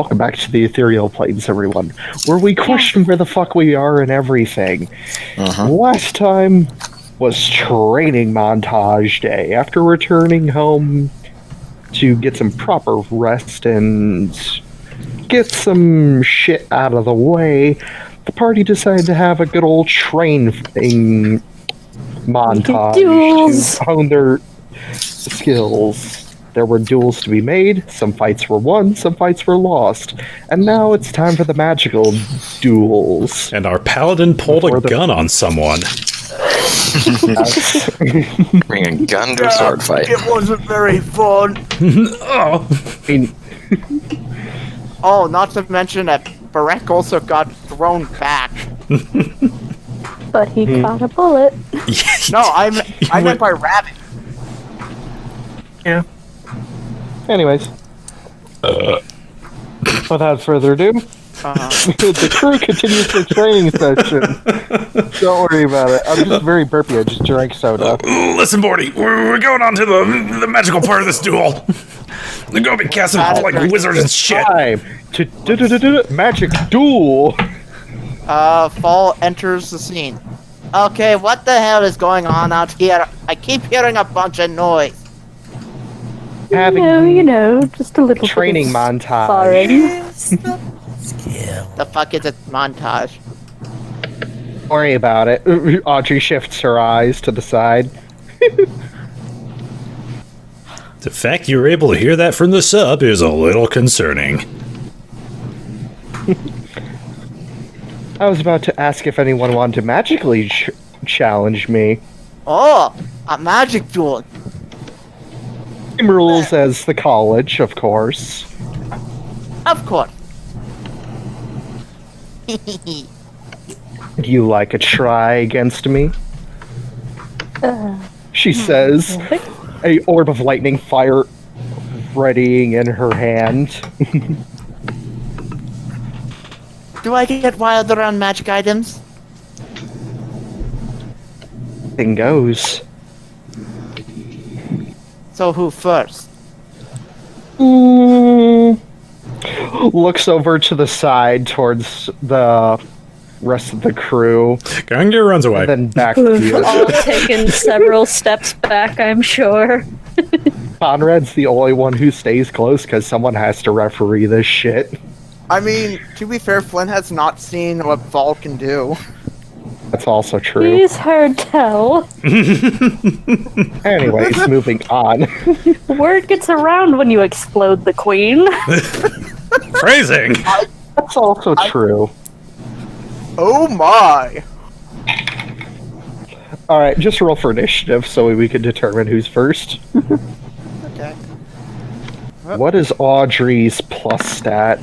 Welcome back to the Ethereal Plains, everyone, where we question where the fuck we are and everything. Last time was training montage day. After returning home to get some proper rest and get some shit out of the way, the party decided to have a good old training montage to hone their skills. There were duels to be made, some fights were won, some fights were lost, and now it's time for the magical duels. And our paladin pulled a gun on someone. Bring a gun to a sword fight. It wasn't very fun. Oh, not to mention that Barreck also got thrown back. But he caught a bullet. No, I meant by Ravak. Yeah. Anyways, without further ado, the crew continues the training session. Don't worry about it. I'm just very burpy. I just drank soda. Listen, Morty, we're going on to the magical part of this duel. They're going to be casting like wizards and shit. Time to magic duel. Fall enters the scene. Okay, what the hell is going on out here? I keep hearing a bunch of noise. Having just a little training bit of montage. The fuck is a montage? Don't worry about it. Audrey shifts her eyes to the side. The fact you were able to hear that from the sub is a little concerning. I was about to ask if anyone wanted to magically challenge me. Oh, a magic duel. Same rules as the college, of course. Of course. Would you like a try against me? She says, a orb of lightning fire readying in her hand. Do I get wild around magic items? Thing goes. So who first? Looks over to the side towards the rest of the crew. Gungir runs away. And then back to We've you. all taken several steps back, I'm sure. Conrad's the only one who stays close because someone has to referee this shit. I mean, to be fair, Flynn has not seen what Fall can do. That's also true. He's heard tell. Anyways, moving on. Word gets around when you explode the queen. Phrasing! That's also true. Oh my! Alright, just roll for initiative so we can determine who's first. Okay. What is Audrey's plus stat?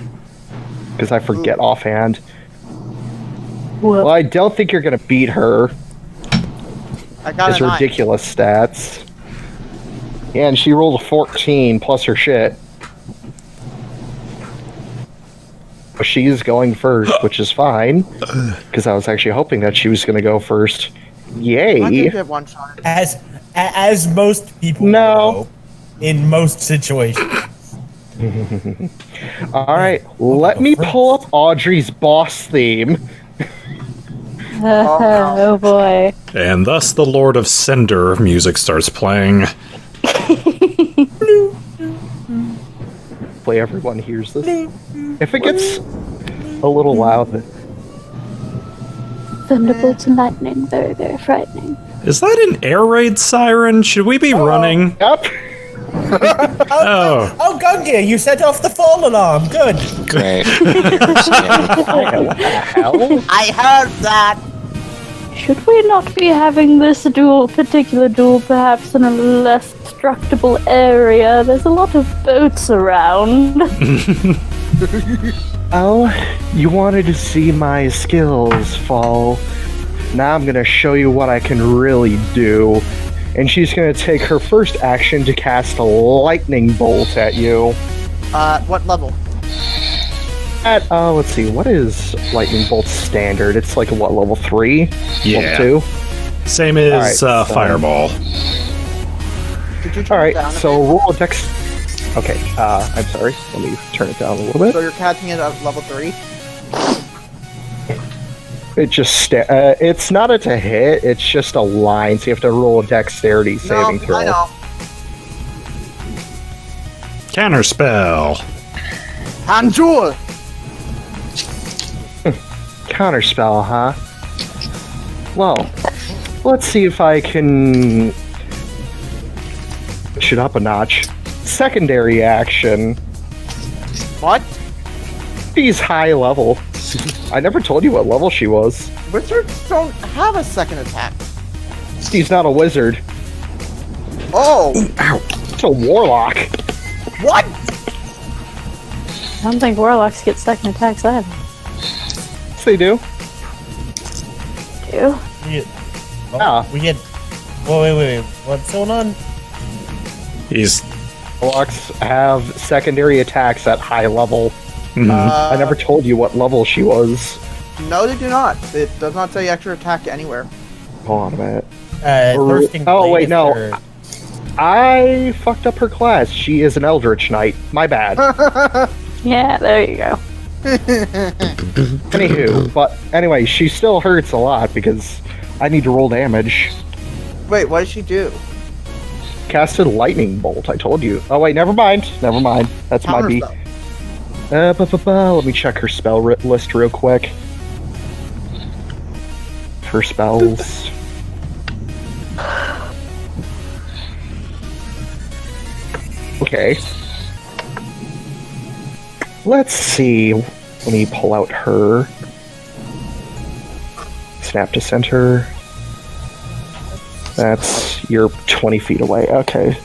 Because I forget offhand. Well, I don't think you're going to beat her. I got It's a 9. ridiculous stats. Yeah, and she rolled a 14 plus her shit. But she's going first, which is fine. Because I was actually hoping that she was going to go first. I Yay! can get one shot. As most people know, in most situations. Alright, let me pull up Audrey's boss theme. Oh boy. And thus the Lord of Cinder music starts playing. Hopefully everyone hears this. If it gets a little loud, Thunderbolts and lightning, very, very frightening. Is that an air raid siren? Should we be running? yep. Oh. Oh, Gungir, you set off the fall alarm. Good. Great. What the hell? I heard that! Should we not be having this particular duel, perhaps in a less destructible area? There's a lot of boats around. Oh, you wanted to see my skills, Fall. Now I'm gonna show you what I can really do. And she's gonna take her first action to cast a lightning bolt at you. What level? Let's see, what is lightning bolt standard? It's like, what, level 3? Yeah. Level 2? Same as Alright, so- Fireball. Did you turn it Alright, down? so roll a dex... Okay, I'm sorry. Let me turn it down a little bit. So you're catching it at level 3? It just it's not a to hit, it's just a line, so you have to roll a dexterity saving throw. I know. Counterspell. Hanjul! Counterspell, huh? Well, let's see if I can push it up a notch. Secondary action. What? She's high level. I never told you what level she was. Wizards don't have a second attack. She's not a wizard. Oh! It's a warlock. What? I don't think warlocks get second attacks either. Yes, they do. Do? We get. Wait. What's going on? He's Warlocks have secondary attacks at high level. I never told you what level she was. No, they do not. It does not say extra attack anywhere. Hold on a minute. Thirsting Oh, Blade wait, is no. her- I fucked up her class. She is an Eldritch Knight. My bad. Yeah, there you go. Anywho, but anyway, she still hurts a lot because I need to roll damage. Wait, what did she do? Casted Lightning Bolt, I told you. Oh wait, never mind. That's my B. Counterspell. Let me check her spell list real quick. Her spells. Okay. Let's see. Let me pull out her. Snap to center. That's you're 20 feet away. Okay.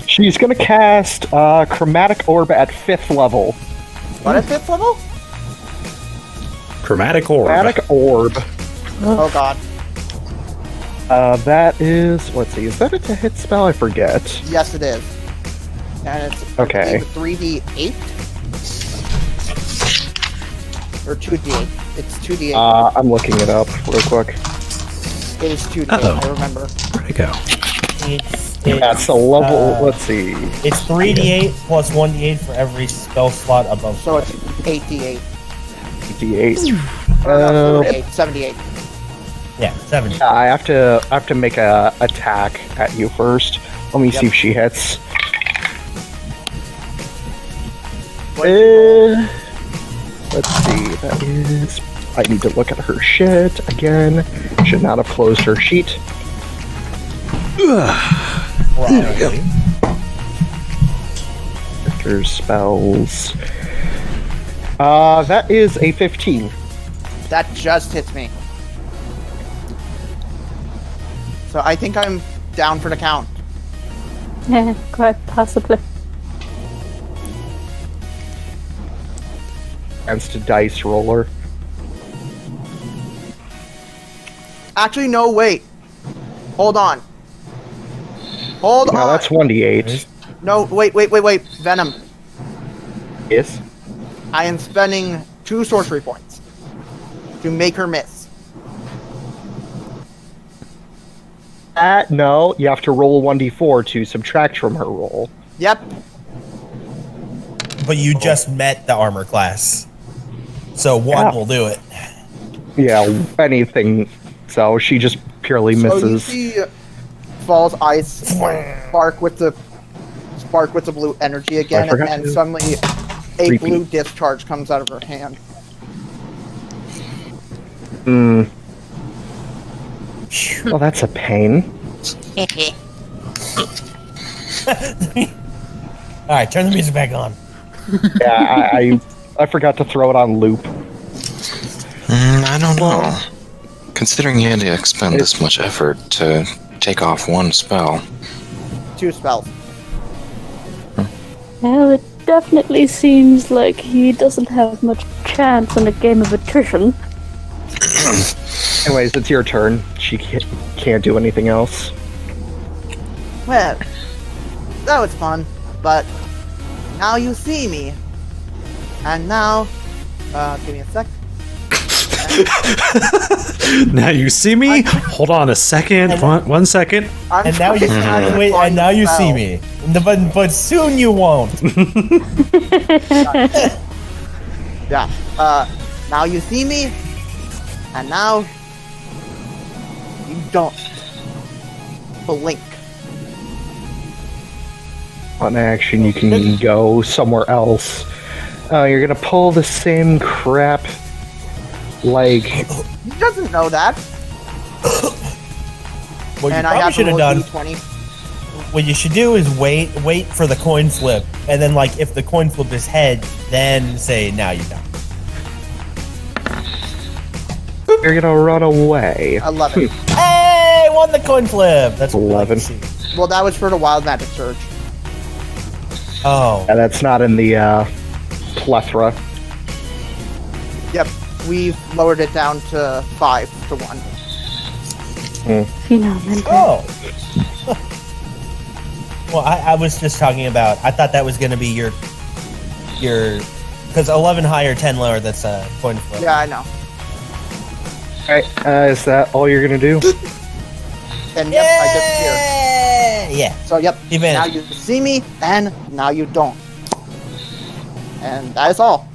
She's gonna cast Chromatic Orb at 5th level. What at 5th level? Chromatic Orb. Chromatic Orb. Oh god. That is. Let's see. Is that a to hit spell? I forget. Yes, it is. And it's Okay. 3d8? Or 2d8. It's 2d8. I'm looking it up real quick. It is 2d8, Uh-oh. I remember. Where'd it go? That's a level. Let's see. It's 3d8 plus 1d8 for every spell slot above. So it's 8d8. D8. Or no, 78. Yeah, 7. I have to make a attack at you first. Let me see if she hits. Let's see. That is. I need to look at her shit again. Should not have closed her sheet. Probably. Characters, spells. That is a 15. That just hits me. So I think I'm down for the count. Yeah, quite possibly. Against a dice roller. Actually, no, wait. Hold on. Hold No, on. that's 1d8. No, wait. Venom. Yes. I am spending 2 sorcery points to make her miss. No, you have to roll 1d4 to subtract from her roll. Yep. But you just met the armor class. So 1 will do it. Yeah, anything. So she just purely So you misses. see Fall's eyes spark with the blue energy again, forgot and to suddenly a repeat. blue discharge comes out of her hand. Well, that's a pain. Alright, turn the music back on. Yeah, I forgot to throw it on loop. I don't know. Considering you had to expend this much effort to take off 1 spell. 2 spells. Well, it definitely seems like he doesn't have much chance in a game of attrition. Anyways, it's your turn. She can't do anything else. Well, that was fun, but now you see me. And now, give me a sec. Now you see me. Hold on a second. One second. And now you wait, and now you see me. But soon you won't. Yeah. Now you see me, and now you don't blink. On action, you can go somewhere else. You're gonna pull the same crap. Like, He doesn't know that. What you And I probably have should have to roll done. D20. What you should do is wait for the coin flip, and then like if the coin flip is heads, then say now you don't. you're gonna run away. 11. Hey, won the coin flip. That's what we like to 11. see. Well, that was for the wild magic surge. Oh, And that's not in the plethora. Yep. We've lowered it down to 5 to 1. Phenomenal. oh. Well, I was just talking about. I thought that was going to be your because 11 higher, 10 lower. That's a coin flip. Yeah, I know. Alright, is that all you're gonna do? And yep, I disappeared. Yeah. So yep, Even- now you see me, and now you don't. And that is all.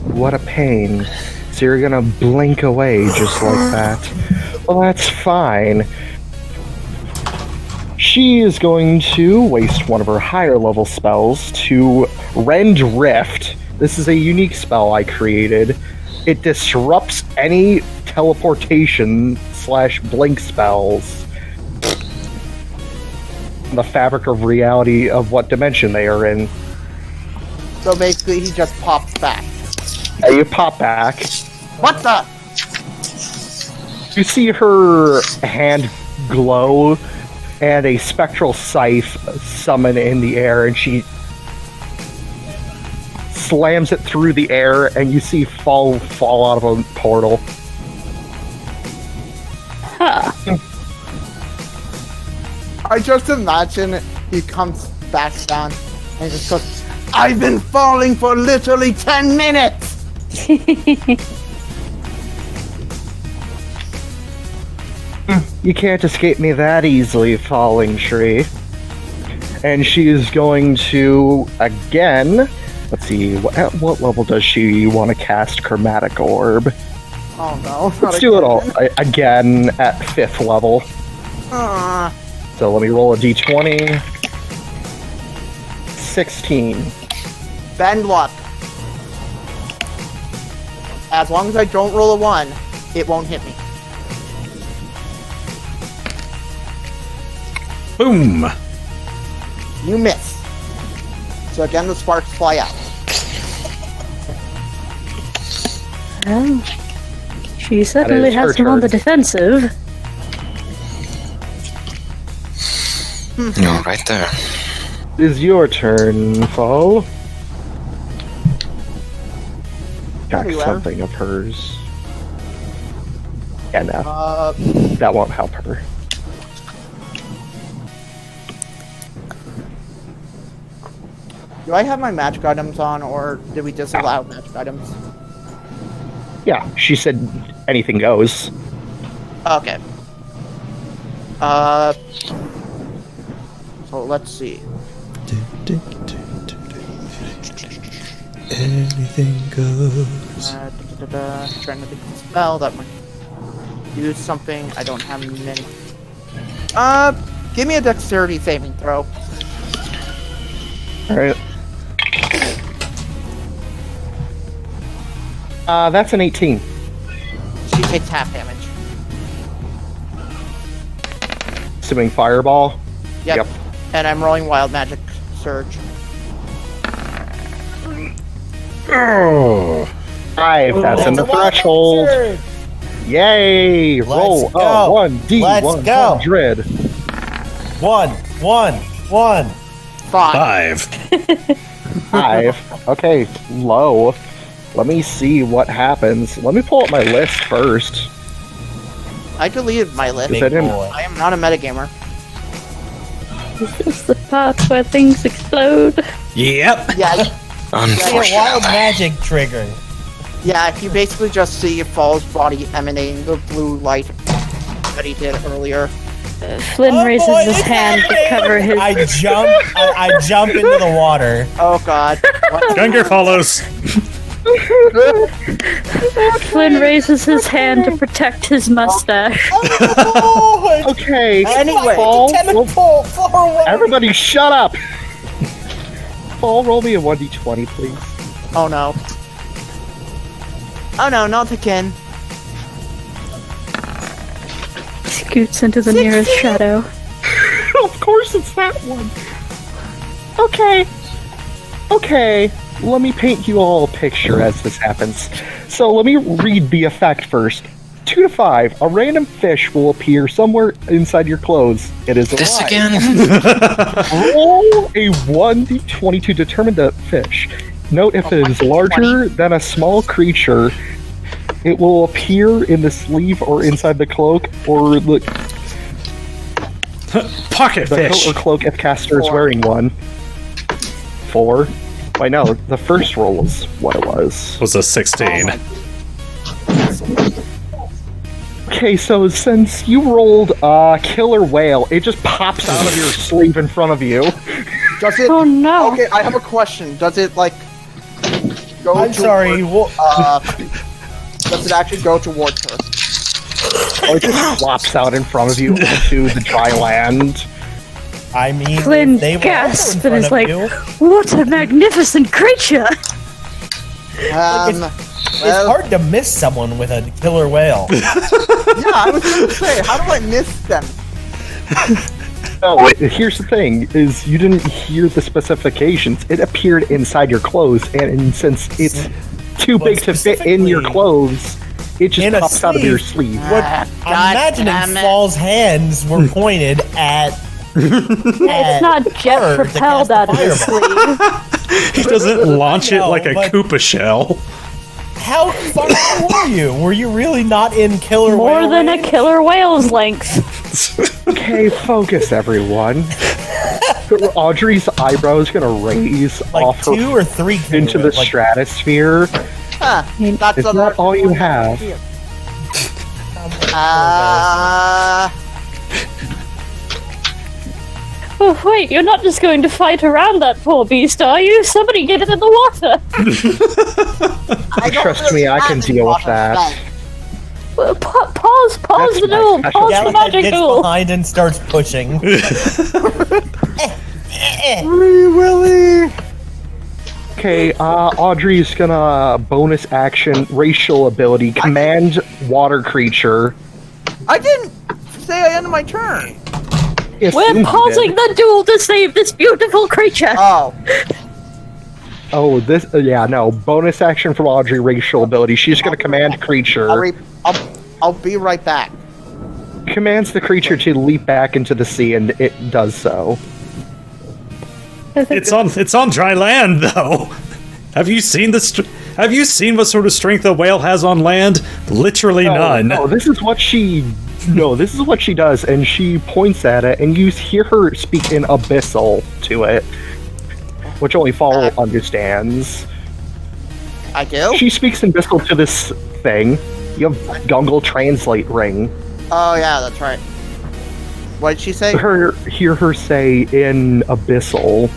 What a pain. So you're gonna blink away just like that. Well, that's fine. She is going to waste one of her higher level spells to Rend Rift. This is a unique spell I created. It disrupts any teleportation / blink spells. The fabric of reality of what dimension they are in. So basically, he just pops back. You pop back. What the? You see her hand glow and a spectral scythe summon in the air, and she slams it through the air, and you see fall out of a portal. Huh. I just imagine he comes back down and just goes, I've been falling for literally 10 minutes! You can't escape me that easily, Falling Tree. And she is going to, again, let's see, at what level does she want to cast Chromatic Orb? Oh no. Let's do it all again at 5th level. So let me roll a d20. 16. Bend luck. As long as I don't roll a 1, it won't hit me. Boom. You miss. So again, the sparks fly out. Well, she certainly is her has him on the turn. defensive. You're right there. It is your turn, Fall. Check Very well. something of hers. Yeah, no, Uh, that won't help her. do I have my magic items on, or did we disallow magic items? Yeah, she said anything goes. Okay. So let's see. Anything goes. Trying to think of a spell that might do something. I don't have many. Give me a dexterity saving throw. Alright. That's an 18. She takes half damage. Assuming fireball. Yep. Yep. And I'm rolling wild magic surge. Oh. 5, that's in the threshold. Yay! Roll go. a 1d100. Let's go. 1. 5. 5. Okay, low. Let me see what happens. Let me pull up my list first. I deleted my list. Big boy. I am not a metagamer. Is this the part where things explode? Yep. Yeah. Say a wild Unfortunately. magic trigger. Yeah, you basically just see Fall's body emanating the blue light that he did earlier. Flynn Oh, raises boy, his it's hand to happening! cover his. I jump into the water. Oh god. What? Gungir follows. Flynn raises his hand to protect his mustache. Oh, Okay. Anyway, Fall, tentacle forward. everybody shut up! Fall, roll me a 1d20, please. Oh no. Oh no, not again. Scoots into the nearest shadow. Of course it's that one. Okay. Let me paint you all a picture as this happens. So let me read the effect first. 2 to 5. A random fish will appear somewhere inside your clothes. It is alive. This again? Roll a 1d20 to determine the fish. Note if it is larger than a small creature, it will appear in the sleeve or inside the cloak, or the Pocket fish. coat or cloak if caster is wearing one. 4. Wait, no, the first roll was what it was. Was a 16. Okay, so since you rolled killer whale, it just pops out of your sleeve in front of you. Does it? Oh no! Okay, I have a question. Does it like go? I'm sorry. Does it actually go towards her? Or it just flops out in front of you onto the dry land. I mean, Flynn if they were also in gasps and is front like, of you, "What a magnificent creature!" it's Well, hard to miss someone with a killer whale. yeah, I was going to say, how do I miss them? No, here's the thing, is you didn't hear the specifications. It appeared inside your clothes, and since it's too But big to fit in your specifically clothes, it in just a pops out of your sleeve. sleeve. What God I'm imagining damn it. Fall's hands were pointed at. It's not jet propelled out of his sleeve. He doesn't launch it like a but- Koopa shell. How far were you? Were you really not in killer More whale than a range? killer whale's length. Okay, focus, everyone. Audrey's eyebrow is gonna raise Like off 2 her or 3 killer into the whales, like, stratosphere. Huh, that's Is that all you have? Oh wait, you're not just going to fight around that poor beast, are you? Somebody get it in the water. Trust me, I can deal with that. Well, pause That's the my duel. special- Pause Yeah, the like magic gets duel. behind and starts pushing. Okay, Audrey's gonna bonus action racial ability command water creature. I didn't say I ended my turn. Yes, We're you pausing did. the duel to save this beautiful creature. Oh, Oh, this. Yeah, no. Bonus action from Audrey racial ability. She's gonna command creature. I'll be right back. Commands the creature to leap back into the sea, and it does so. It's on dry land though. Have you seen Have you seen what sort of strength a whale has on land? Literally none. No, this is what she. No, this is what she does, and she points at it, and you hear her speak in abyssal to it, which only Fall understands. I do? She speaks in abyssal to this thing. You have Gungle translate ring. Oh, yeah, that's right. What did she say? Hear her say in abyssal,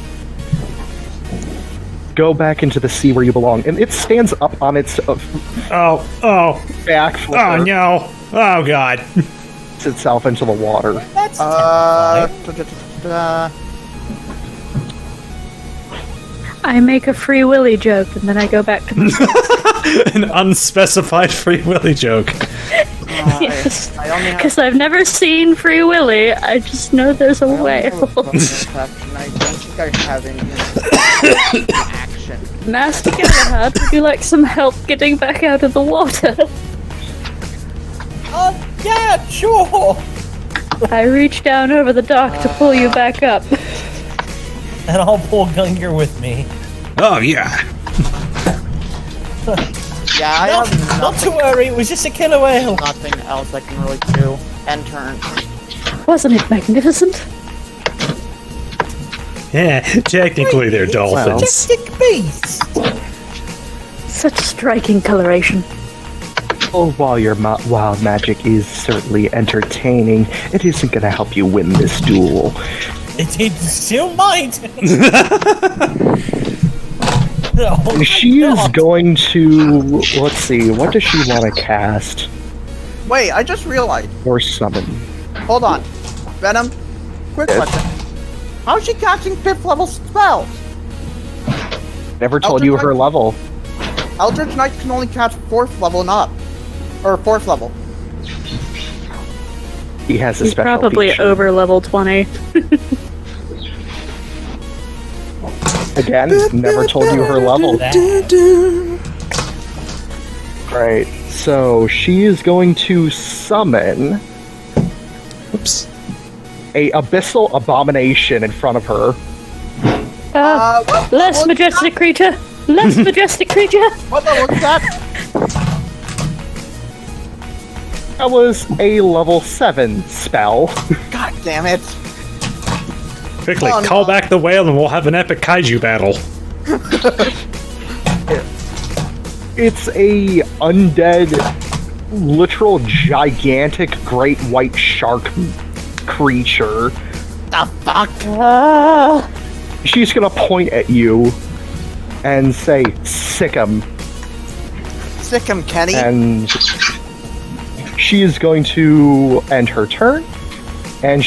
"Go back into the sea where you belong," and it stands up on its Oh back flipper, no. Oh god. puts itself into the water. That's I make a Free Willy joke and then I go back to the An unspecified Free Willy joke. yes. I only have Because I've never seen Free Willy, I just know there's a whale. bonus action. I don't think I have any action. Master Galahad, would you like some help getting back out of the water? yeah, sure. I reach down over the dock to pull you back up. And I'll pull Gungir with me. Oh yeah. Yeah, I Not have to worry, it was just a killer whale. nothing else I can really do. End turn. Wasn't it magnificent? Yeah, technically they're dolphins. Majestic beast. such striking coloration. Oh, while your wild magic is certainly entertaining, it isn't going to help you win this duel. It still might. She is going to... Let's see, what does she want to cast Wait, I just realized. or summon? Hold on. Venom, quick Yes? question. How is she casting 5th level spells? Never told you her level. Eldritch Knight can only cast 4th level and up. Or 4th level. He has a He's special probably feature. over level 20. Again, never told you her level. Right, so she is going to summon Oops. a abyssal abomination in front of her. Less majestic creature! Less majestic creature! What level is that? That was a level 7 spell. God damn it. Quickly, Oh, no. call back the whale and we'll have an epic kaiju battle. It's a undead, literal gigantic great white shark creature. The fuck? She's gonna point at you and say, "Sick 'em." Sick him, Kenny. And she is going to end her turn. And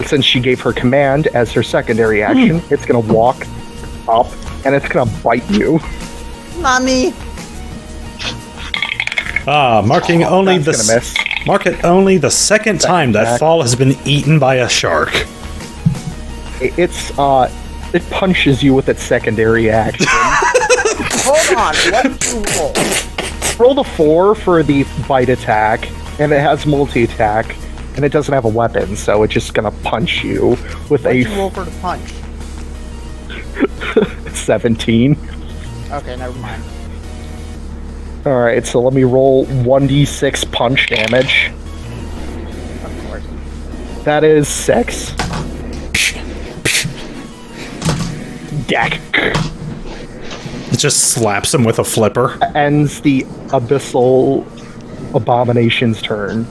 since she gave her command as her secondary action, it's gonna walk up and it's gonna bite you. Mommy. Marking only That's gonna miss. Mark it only the second time that attack. Fall has been eaten by a shark. It punches you with its secondary action. Hold on. What did you roll? Roll the 4 for the bite attack, and it has multi-attack, and it doesn't have a weapon, so it's just gonna punch you with What did you a roll for the punch? 17. Okay, never mind. Alright, so let me roll 1d6 punch damage. Of course. That is 6. Deck. It just slaps him with a flipper. Ends the abyssal abomination's turn.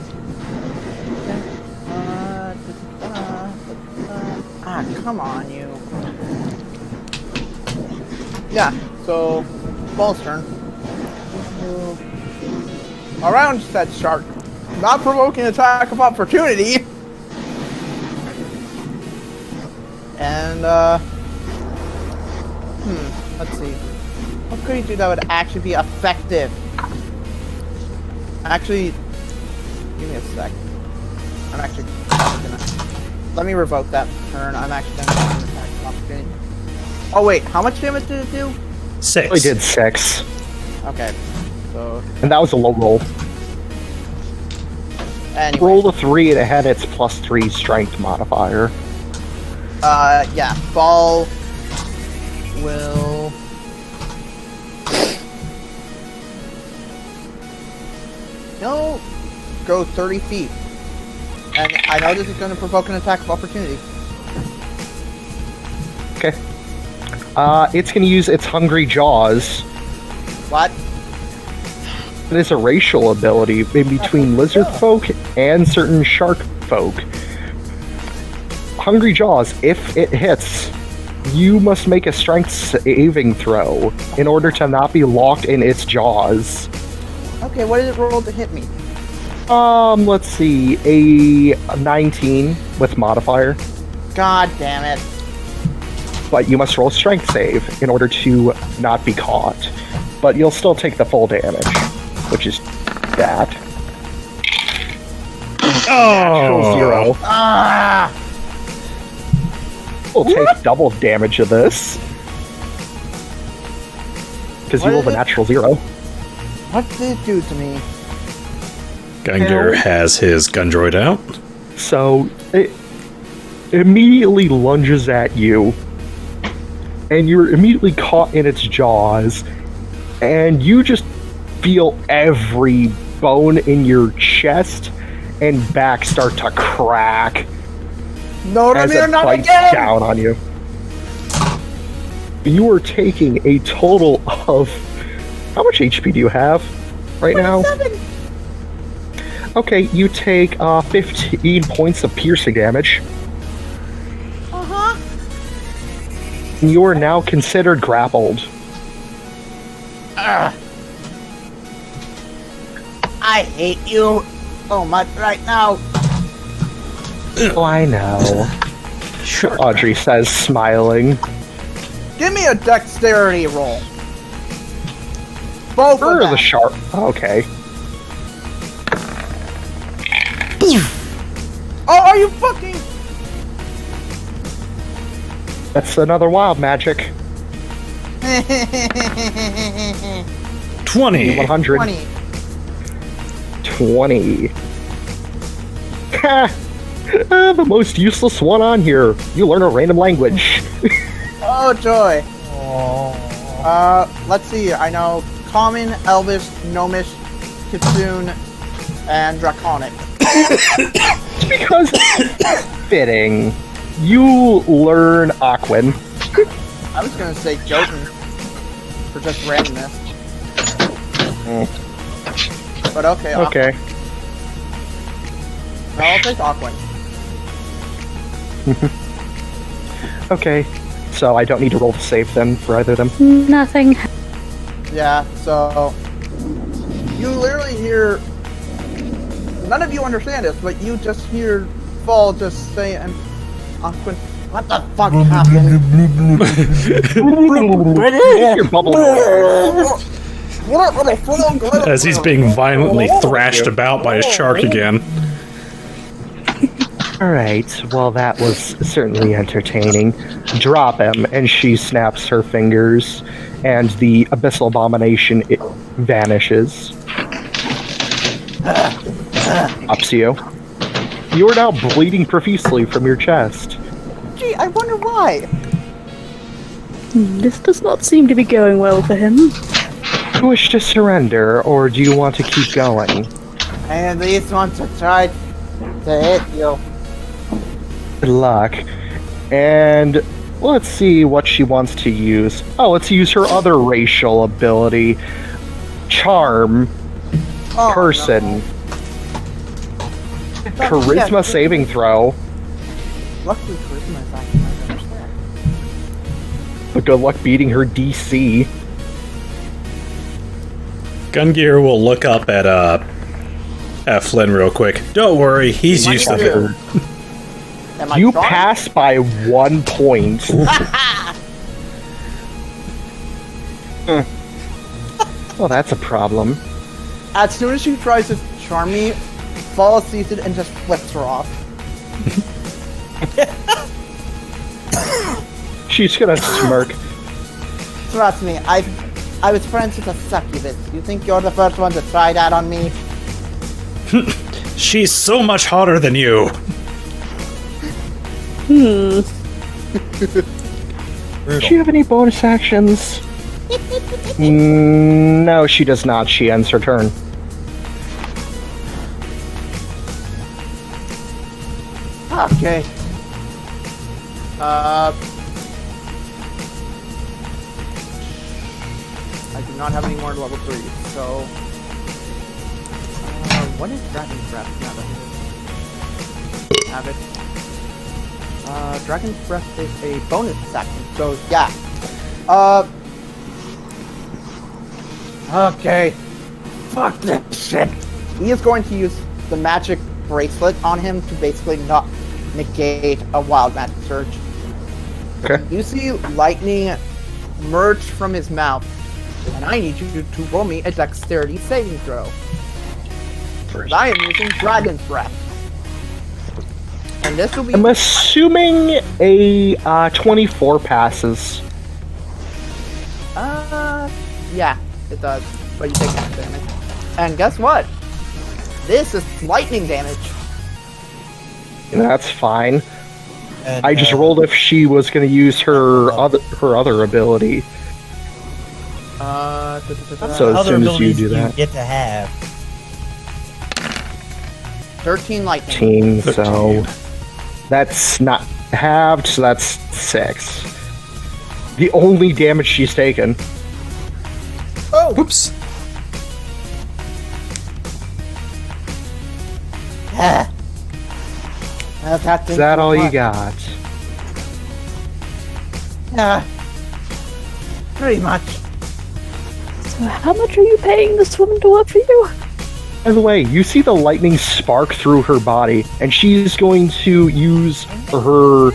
Come on, you. Yeah, so, ball's turn. Around, said shark. Not provoking attack of opportunity. And, let's see. What could you do that would actually be effective? Actually, give me a sec. I'm actually gonna... Let me revoke that turn. I'm actually gonna have an attack of opportunity. Oh wait, how much damage did it do? 6. I did 6. Okay, so... And that was a low roll. Anyway. Roll the 3 and it had its +3 strength modifier. Yeah, ball will... No, go 30 feet. And I know this is going to provoke an attack of opportunity. Okay. It's gonna use its Hungry Jaws. What? It is a racial ability in between lizard folk and certain shark folk. Hungry Jaws, if it hits, you must make a strength saving throw in order to not be locked in its jaws. Okay, what did it roll to hit me? Let's see, a 19 with modifier, God damn it. but you must roll strength save in order to not be caught. But you'll still take the full damage, which is that. Oh! 0. Ah! We'll take double damage of this. Because you What rolled a is it? natural 0. What did it do to me? Gungir has his gun droid out. So it immediately lunges at you, and you're immediately caught in its jaws, and you just feel every bone in your chest and back start to crack No, as Ramir, it not bites again! down on you. You are taking a total of How much HP do you have right now? 7. Okay, you take 15 points of piercing damage. Uh-huh. You are now considered grappled. I hate you so much right now. Oh, I know. Audrey says, smiling. Give me a dexterity roll. Both Or of them. the sharp. Okay. Oh, are you fucking... That's another wild magic. 20. 100. 20. 20. The most useless one on here. You learn a random language. Oh, joy. Let's see. I know Common, Elvish, Gnomish, Kitsune, and Draconic. Because fitting. You learn Aquan. I was gonna say Jotun for just randomness. But okay. Okay. No, I'll take Aquan. Okay. So I don't need to roll to save them for either of them. Nothing. Yeah, so you literally hear, none of you understand this, but you just hear Fall just say, and Aquan, what the fuck happened? Your bubble. As he's being violently thrashed about by a shark again. Alright, well that was certainly entertaining. Drop him, and she snaps her fingers, and the abyssal abomination vanishes. Ups you. You are now bleeding profusely from your chest. Gee, I wonder why. This does not seem to be going well for him. Do you wish to surrender, or do you want to keep going? I at least want to try to hit you. Good luck. And let's see what she wants to use. Oh, let's use her other racial ability. Charm. Oh, Person. no. Charisma Yeah, saving throw. Luckily, charisma is actually my better stat. But good luck beating her DC. Gungir will look up at Flynn real quick. Don't worry, he's used to it. Am I You charmed? pass by 1 point. Well, that's a problem. As soon as she tries to charm me, Fall sees it and just flips her off. She's gonna smirk. Trust me, I was friends with a succubus. You think you're the first one to try that on me? She's so much hotter than you. Does she have any bonus actions? No, she does not. She ends her turn. Okay. I do not have any more level 3, so... what is Dragon's Breath? Now that I have it. Dragon's Breath is a bonus action, so yeah. Okay. Fuck this shit. He is going to use the magic bracelet on him to basically not negate a wild magic surge. Okay. You see lightning merge from his mouth, and I need you to roll me a dexterity saving throw. I am using Dragon's Breath. And this will be... I'm assuming a 24 passes. Yeah, it does. But you take half damage. And guess what? This is lightning damage. That's fine. And, I just rolled if she was going to use her other ability. So as other soon as you abilities do that, get to have. 13 lightning. 13. So that's not halved. So that's 6. The only damage she's taken. Whoa! Whoops. Is that all you got? Yeah. Pretty much. So how much are you paying this woman to work for you? By the way, you see the lightning spark through her body, and she's going to use her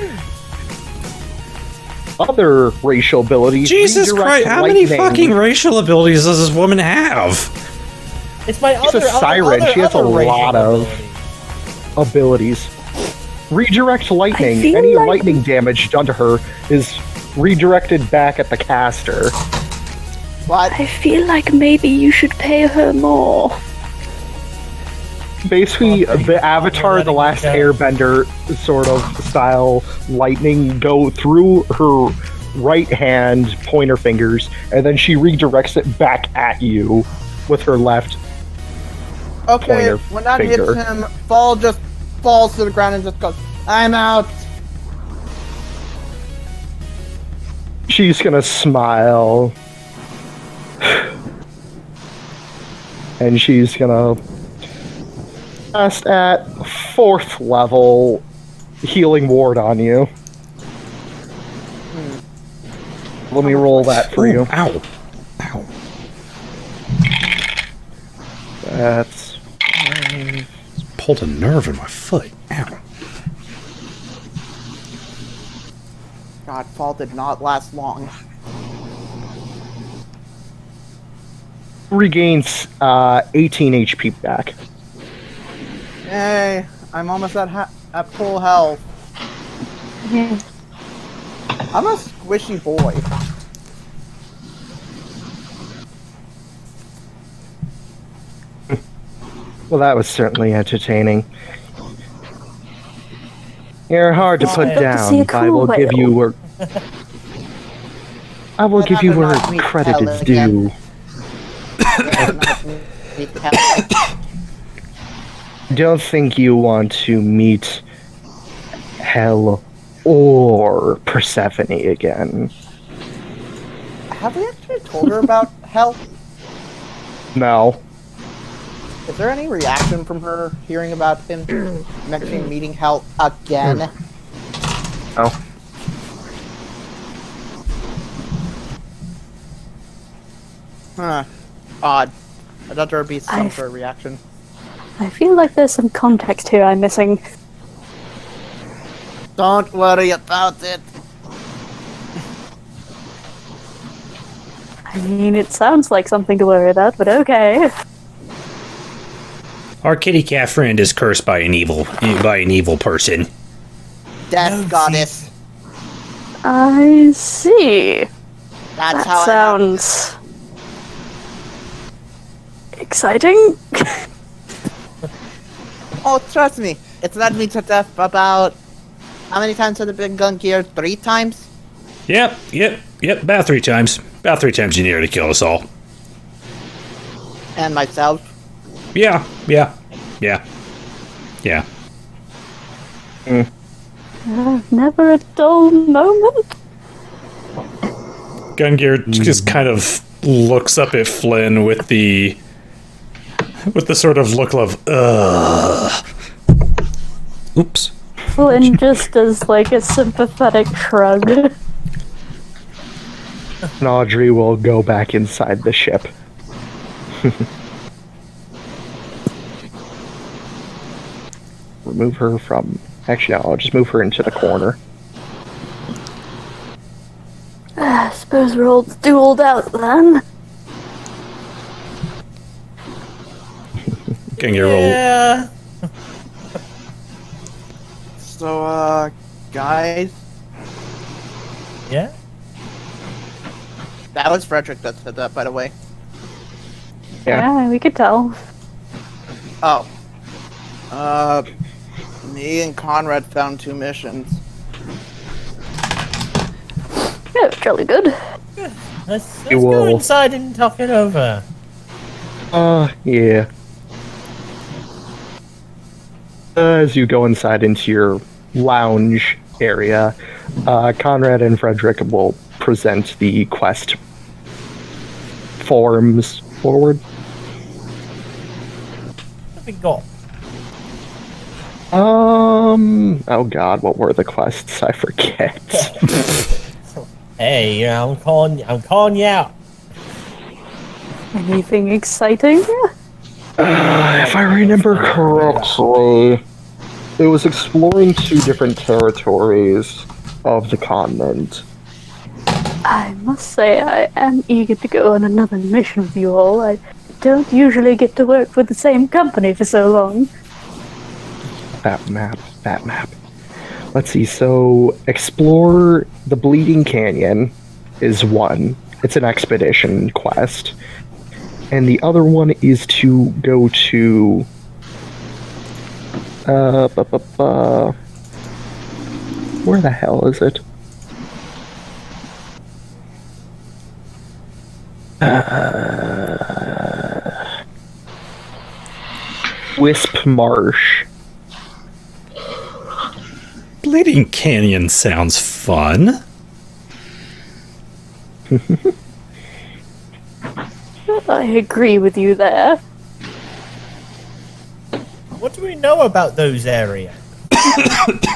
other racial abilities. Jesus redirect Christ, how many lightning. fucking racial abilities does this woman have? It's my She's other a siren. She has a racial lot of ability. abilities. Redirect lightning. feel Any like- lightning damage done to her is redirected back at the caster. What? I feel like maybe you should pay her more. Basically, the Avatar, the Last Airbender sort of style lightning go through her right hand pointer fingers, and then she redirects it back at you with her left. Okay, Pointer when that finger. hits him, Fall just falls to the ground and just goes, I'm out. She's gonna smile. And she's gonna cast at 4th level healing ward on you. Let me roll that for you. Ow. Ow. That's Pulled a nerve in my foot. Ow. God, Fall did not last long. regains 18 HP back. Yay, I'm almost at full health. I'm a squishy boy. Well, that was certainly entertaining. You're hard to put I'd love to see down, a but I will cool give you whale. I will give you where Not me credit tell is again. due. Not me tell. Don't think you want to meet Hell or Persephone again. Have we actually told her about Hell? No. Is there any reaction from her hearing about him mentioning meeting Hell again? No. Huh. Odd. I thought there would be some I've- sort of reaction. I feel like there's some context here I'm missing. Don't worry about it. I mean, it sounds like something to worry about, but okay. Our kitty cat friend is cursed by an evil person. Death No, goddess. I see. That's That how sounds exciting. Oh, trust me. It's led me to death about... How many times has it been Gungir? 3 times? Yep. About 3 times. About 3 times you nearly killed us all. And myself. Yeah. Never a dull moment. Gungir just kind of looks up at Flynn with the sort of look of ugh. Oops. Flynn just does like a sympathetic shrug. And Audrey will go back inside the ship. Remove her from... Actually, no, I'll just move her into the corner. I suppose we're all dueled out then. Gungir will Yeah. So, guys, Yeah? that was Fredrick that said that, by the way. Yeah. Yeah, we could tell. Oh. Me and Conrad found 2 missions. Yeah, jolly good. Let's You go will- inside and talk it over. Yeah. As you go inside into your lounge area, Conrad and Fredrick will present the quest forms forward. What have we got? Oh god, what were the quests? I forget. Hey, I'm calling you out. Anything exciting? If I remember correctly, it was exploring 2 different territories of the continent. I must say, I am eager to go on another mission with you all. I don't usually get to work with the same company for so long. That map. Let's see, so explore the Bleeding Canyon is one. It's an expedition quest. And the other one is to go to... where the hell is it? Wisp Marsh. Bleeding Canyon sounds fun. I agree with you there. What do we know about those areas?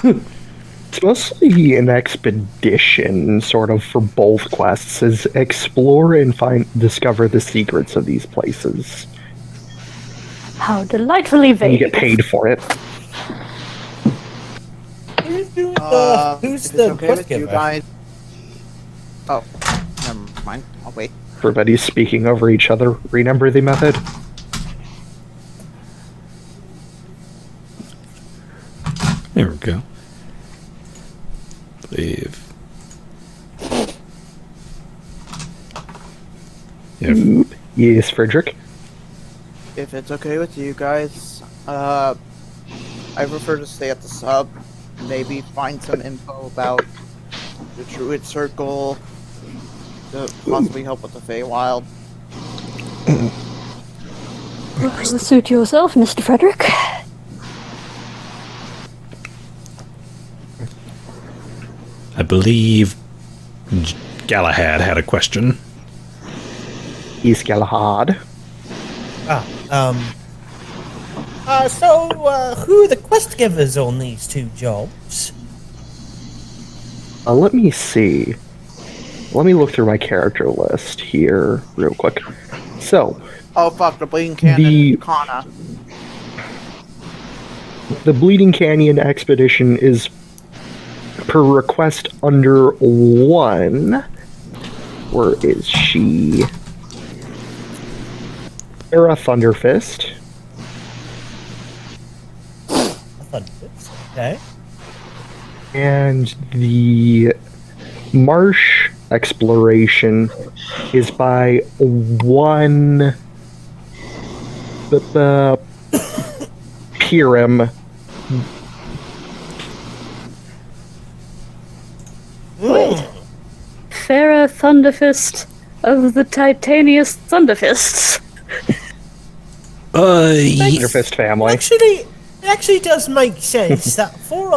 It's mostly an expedition, sort of, for both quests, is explore and discover the secrets of these places. How delightfully And you vague. get paid for it. Who's doing who's if the it's okay quest with you giver? guys? Oh, never mind. I'll wait. Everybody's speaking over each other. Remember the method? There we go. Leave. Yep. Yes, Fredrick. If it's okay with you guys, I prefer to stay at the sub. Maybe find some info about the Druid Circle to possibly help with the Feywild. Suit yourself, Mr. Fredrick. I believe Galahad had a question. East Galahad. So, who are the quest givers on these 2 jobs? Let me see. Let me look through my character list here real quick. So, Oh fuck, the Bleeding Canyon, Kana. the Bleeding Canyon expedition is per request under 1. Where is she? Sarah Thunderfist. Okay. And the marsh exploration is by 1 Piram. Wait. Farah Thunderfist of the Titanious Thunderfists. Thunderfist family. Actually, it actually does make sense that for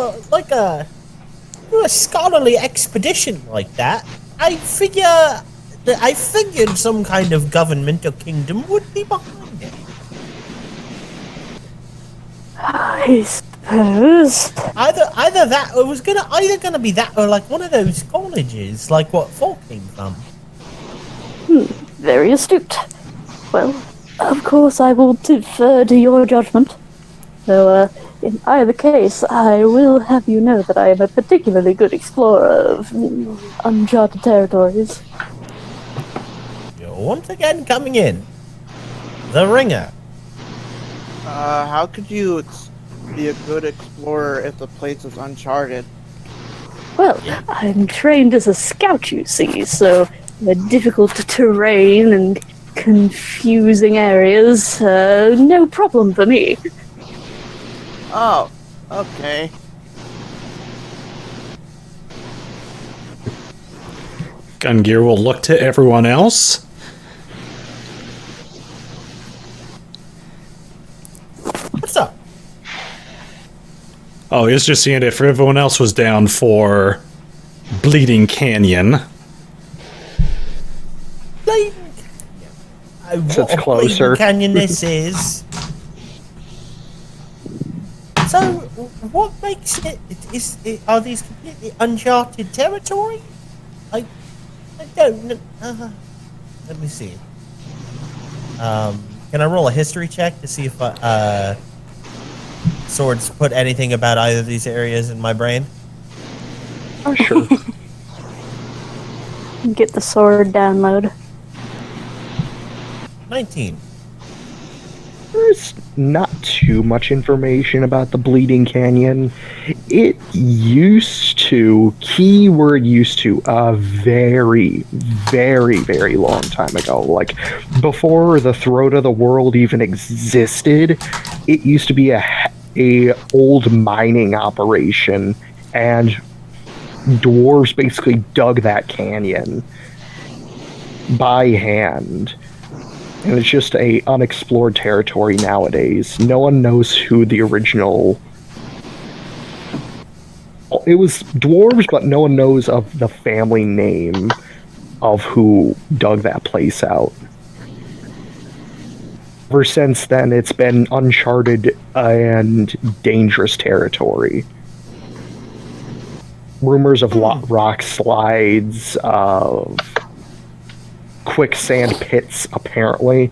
a scholarly expedition like that, I figured some kind of governmental kingdom would be behind it. I suppose. Either that, or it was either gonna be that, or like one of those colleges, like what Fall came from. Very astute. Well, of course I will defer to your judgment. Though, in either case, I will have you know that I am a particularly good explorer of uncharted territories. You're once again coming in. The Ringer. How could you be a good explorer if the place is uncharted? Well, I'm trained as a scout, you see, so difficult terrain and confusing areas, no problem for me. Oh, okay. Gungir will look to everyone else. What's up? Oh, he was just seeing if everyone else was down for Bleeding Canyon. Like, Sits what a closer. bleeding canyon this is. So, what makes it? Are these completely uncharted territory? I don't know. Let me see. Can I roll a history check to see if Swords put anything about either of these areas in my brain? Oh, sure. Get the sword download. 19. There's not too much information about the Bleeding Canyon. It used to, keyword used to, a very, very, very long time ago. Like, before the Throat of the World even existed, it used to be a old mining operation, and dwarves basically dug that canyon by hand. And it's just a unexplored territory nowadays. No one knows who the original... It was dwarves, but no one knows of the family name of who dug that place out. Ever since then, it's been uncharted and dangerous territory. Rumors of rock slides, of quicksand pits, apparently,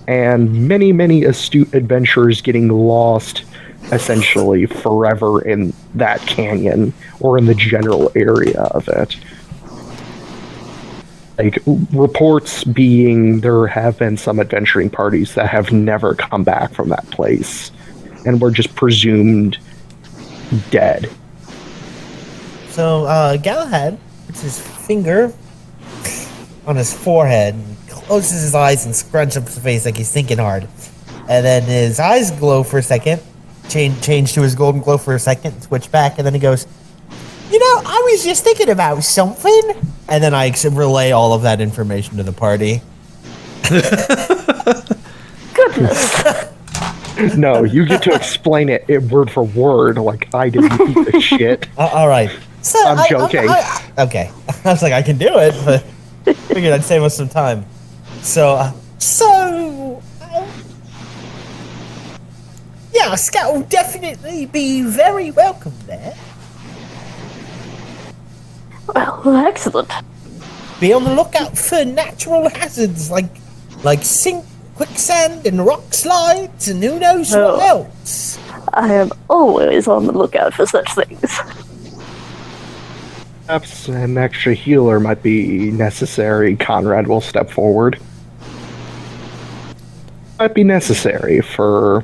and many, many astute adventurers getting lost, essentially, forever in that canyon, or in the general area of it. Like, reports being there have been some adventuring parties that have never come back from that place, and were just presumed dead. So, Galahad puts his finger on his forehead, and closes his eyes and scrunches up his face like he's thinking hard. And then his eyes glow for a second, change to his golden glow for a second, switch back, and then he goes, "You know, I was just thinking about something." And then I relay all of that information to the party. Goodness. No, you get to explain it word for word like I did, you piece of shit. All right. So I'm joking. Okay. I was like, I can do it, but figured I'd save us some time. So, yeah, Scout will definitely be very welcome there. Well, excellent. Be on the lookout for natural hazards like sink, quicksand, and rock slides, and who knows what else. I am always on the lookout for such things. Perhaps an extra healer might be necessary. Conrad will step forward. Might be necessary for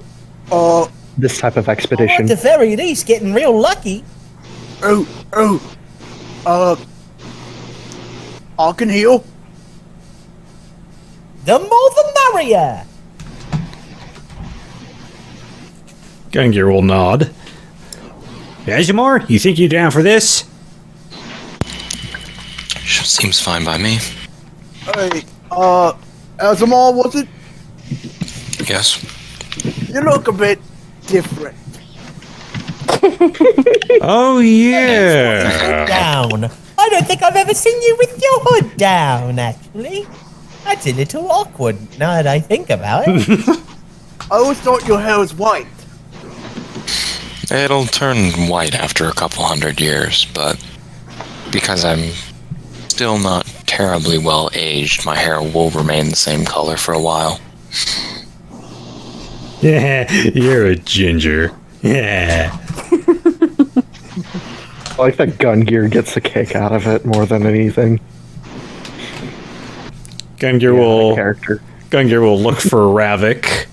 this type of expedition. At the very least, getting real lucky. I can heal. The more the merrier. Gungir will nod. Asemar, you think you're down for this? Seems fine by me. Hey, Asemar, was it? Yes. You look a bit different. Oh, yeah. Down. I don't think I've ever seen you with your hood down, actually. That's a little awkward, now that I think about it. I always thought your hair was white. It'll turn white after a couple 100 years, but because I'm still not terribly well aged, my hair will remain the same color for a while. Yeah, you're a ginger. Yeah. I like that Gungir gets a kick out of it more than anything. Gungir will look for Ravak.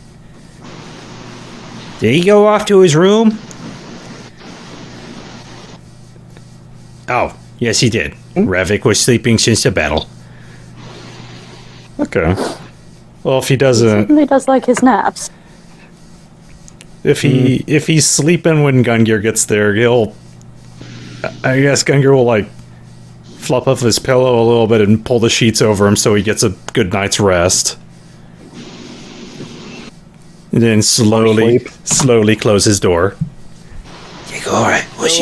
Did he go off to his room? Oh, yes he did. Ravak was sleeping since the battle. Okay. Well, if he doesn't... He does like his naps. If he's sleeping when Gungir gets there, I guess Gungir will, like, flop up his pillow a little bit and pull the sheets over him so he gets a good night's rest. And then slowly close his door. You go, alright, what's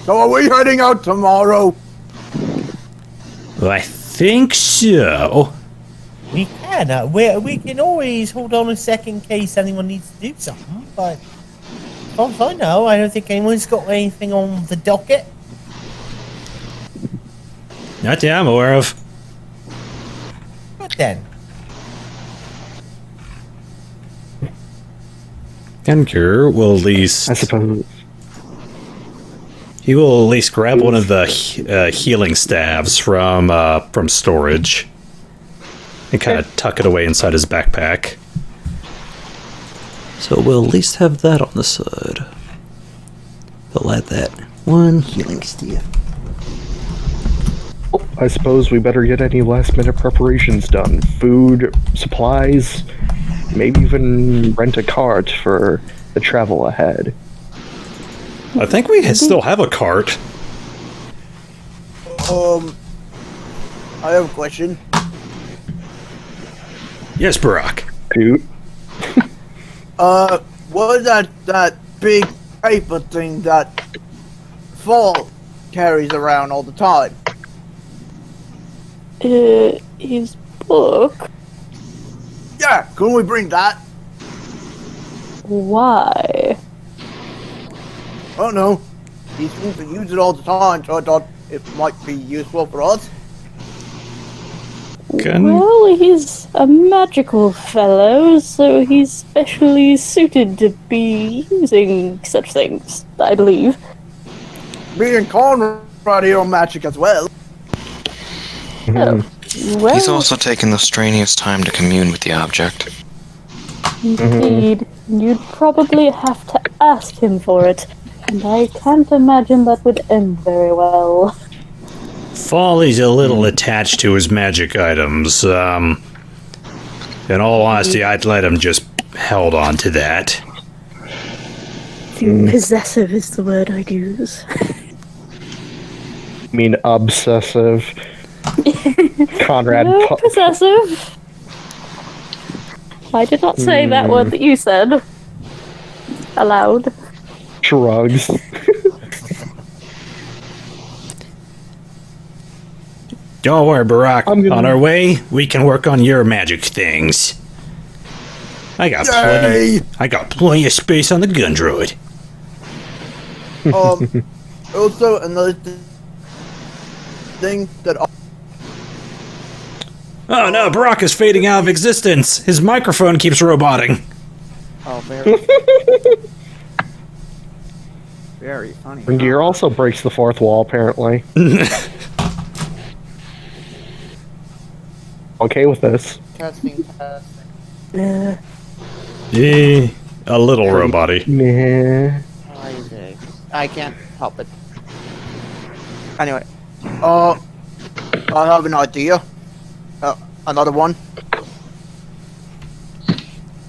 Are we heading out tomorrow? I think so. We can. We can always hold on a second in case anyone needs to do something, but as far as I know, I don't think anyone's got anything on the docket. Not that I'm aware of. But then, Gungir will at least... I suppose. He will at least grab one of the healing staves from storage and kind of tuck it away inside his backpack. So we'll at least have that on the side. He'll add that one healing staff. I suppose we better get any last-minute preparations done. Food, supplies, maybe even rent a cart for the travel ahead. I think we still have a cart. I have a question. Yes, Barreck. Dude, What is that big paper thing that Fall carries around all the time? His book? Yeah, can we bring that? Why? I don't know. He seems to use it all the time, so I thought it might be useful for us. Well, he's a magical fellow, so he's specially suited to be using such things, I believe. Me and Conrad here on magic as well. Oh, well, He's also taken the strenuous time to commune with the object. indeed. You'd probably have to ask him for it, and I can't imagine that would end very well. Folly's a little attached to his magic items. In all honesty, I'd let him just held on to that. Possessive is the word I'd use. I mean obsessive. Conrad. No, possessive. I did not say that word that you said. Aloud. Shrugs. Don't worry, Barreck. I'm gonna- On our way, we can work on your magic things. I got plenty of space on the gun droid. Also, another thing that Oh no, Barreck is fading out of existence. His microphone keeps roboting. oh, very, very funny. Gear also breaks the fourth wall, apparently. Okay with this. Testing. A little robot-y. Meh. I can't help it. Anyway, I have an idea. Another one.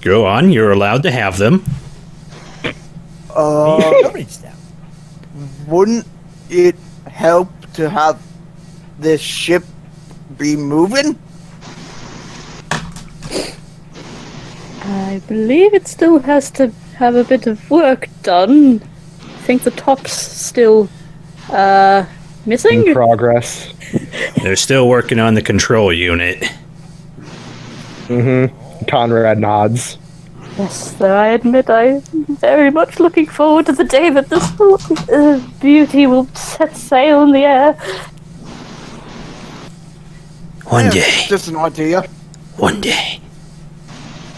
Go on, you're allowed to have them. coverage down. Wouldn't it help to have this ship be moving? I believe it still has to have a bit of work done. I think the top's still, missing? In progress. They're still working on the control unit. Conrad nods. Yes, though I admit I'm very much looking forward to the day that this beauty will set sail in the air. One day. Just an idea. One day.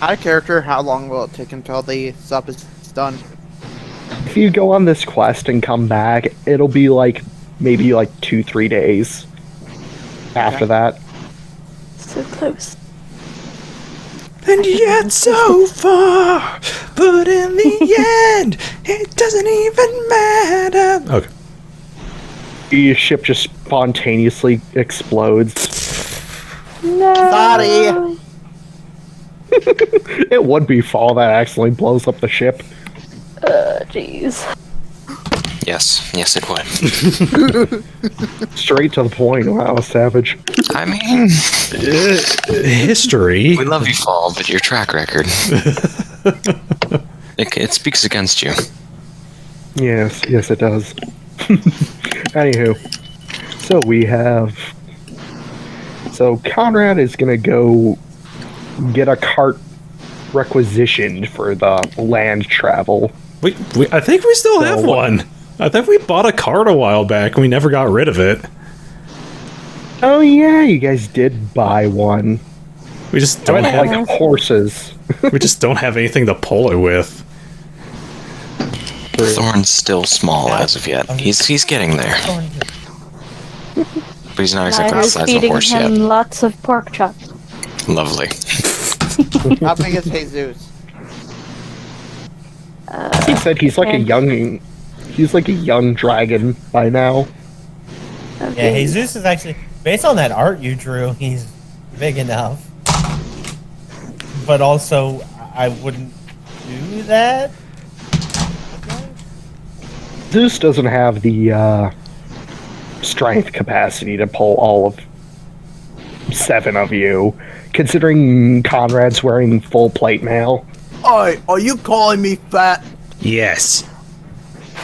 Out of character, how long will it take until the sub is done? If you go on this quest and come back, it'll be like maybe like 2-3 days after that. So close. And yet so far, but in the end, it doesn't even matter. Okay. Your ship just spontaneously explodes. No. Sorry. It would be Fall that accidentally blows up the ship. Jeez. Yes, it would. Straight to the point. Wow, savage. I mean, History. we love you, Fall, but your track record. It speaks against you. Yes, it does. Anywho, so we have. So Conrad is gonna go get a cart requisitioned for the land travel. I think we still have So- one. I think we bought a cart a while back and we never got rid of it. Oh yeah, you guys did buy one. We just I don't went have like horses. we just don't have anything to pull it with. Thorn's still small as of yet. He's getting there, but he's not exactly the I was size of a feeding horse him yet. lots of pork chops. Lovely. How big is Jesus? He said he's like and- a young dragon by now. Yeah, Jesus is actually, based on that art you drew, he's big enough. But also, I wouldn't do that. Zeus doesn't have the strength capacity to pull all of 7 of you, considering Conrad's wearing full plate mail. Oi, are you calling me fat? Yes.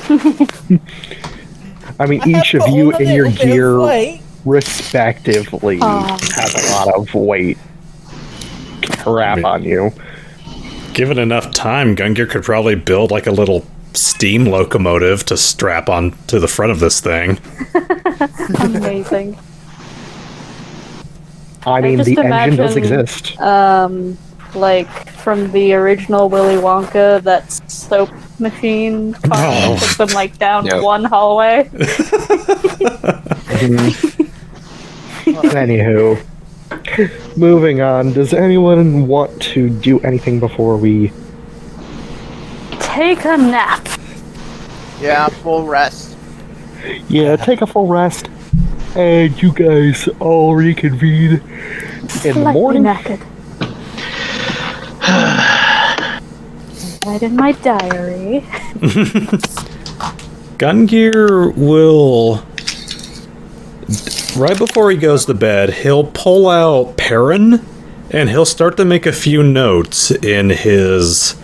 I mean, I each have of you a in your little bit of gear, weight. respectively, have a lot of weight. Crap on you. Given enough time, Gungir could probably build like a little steam locomotive to strap on to the front of this thing. Amazing. I mean, just the engine does imagine, exist. Like from the original Willy Wonka, that soap machine puts them like down Yep. one hallway. Anywho, moving on. Does anyone want to do anything before we... Take a nap. Yeah, full rest. Yeah, take a full rest. And you guys all reconvene in the Slightly morning. knackered. Right in my diary. Gungir will, right before he goes to bed, he'll pull out Perrin and he'll start to make a few notes in his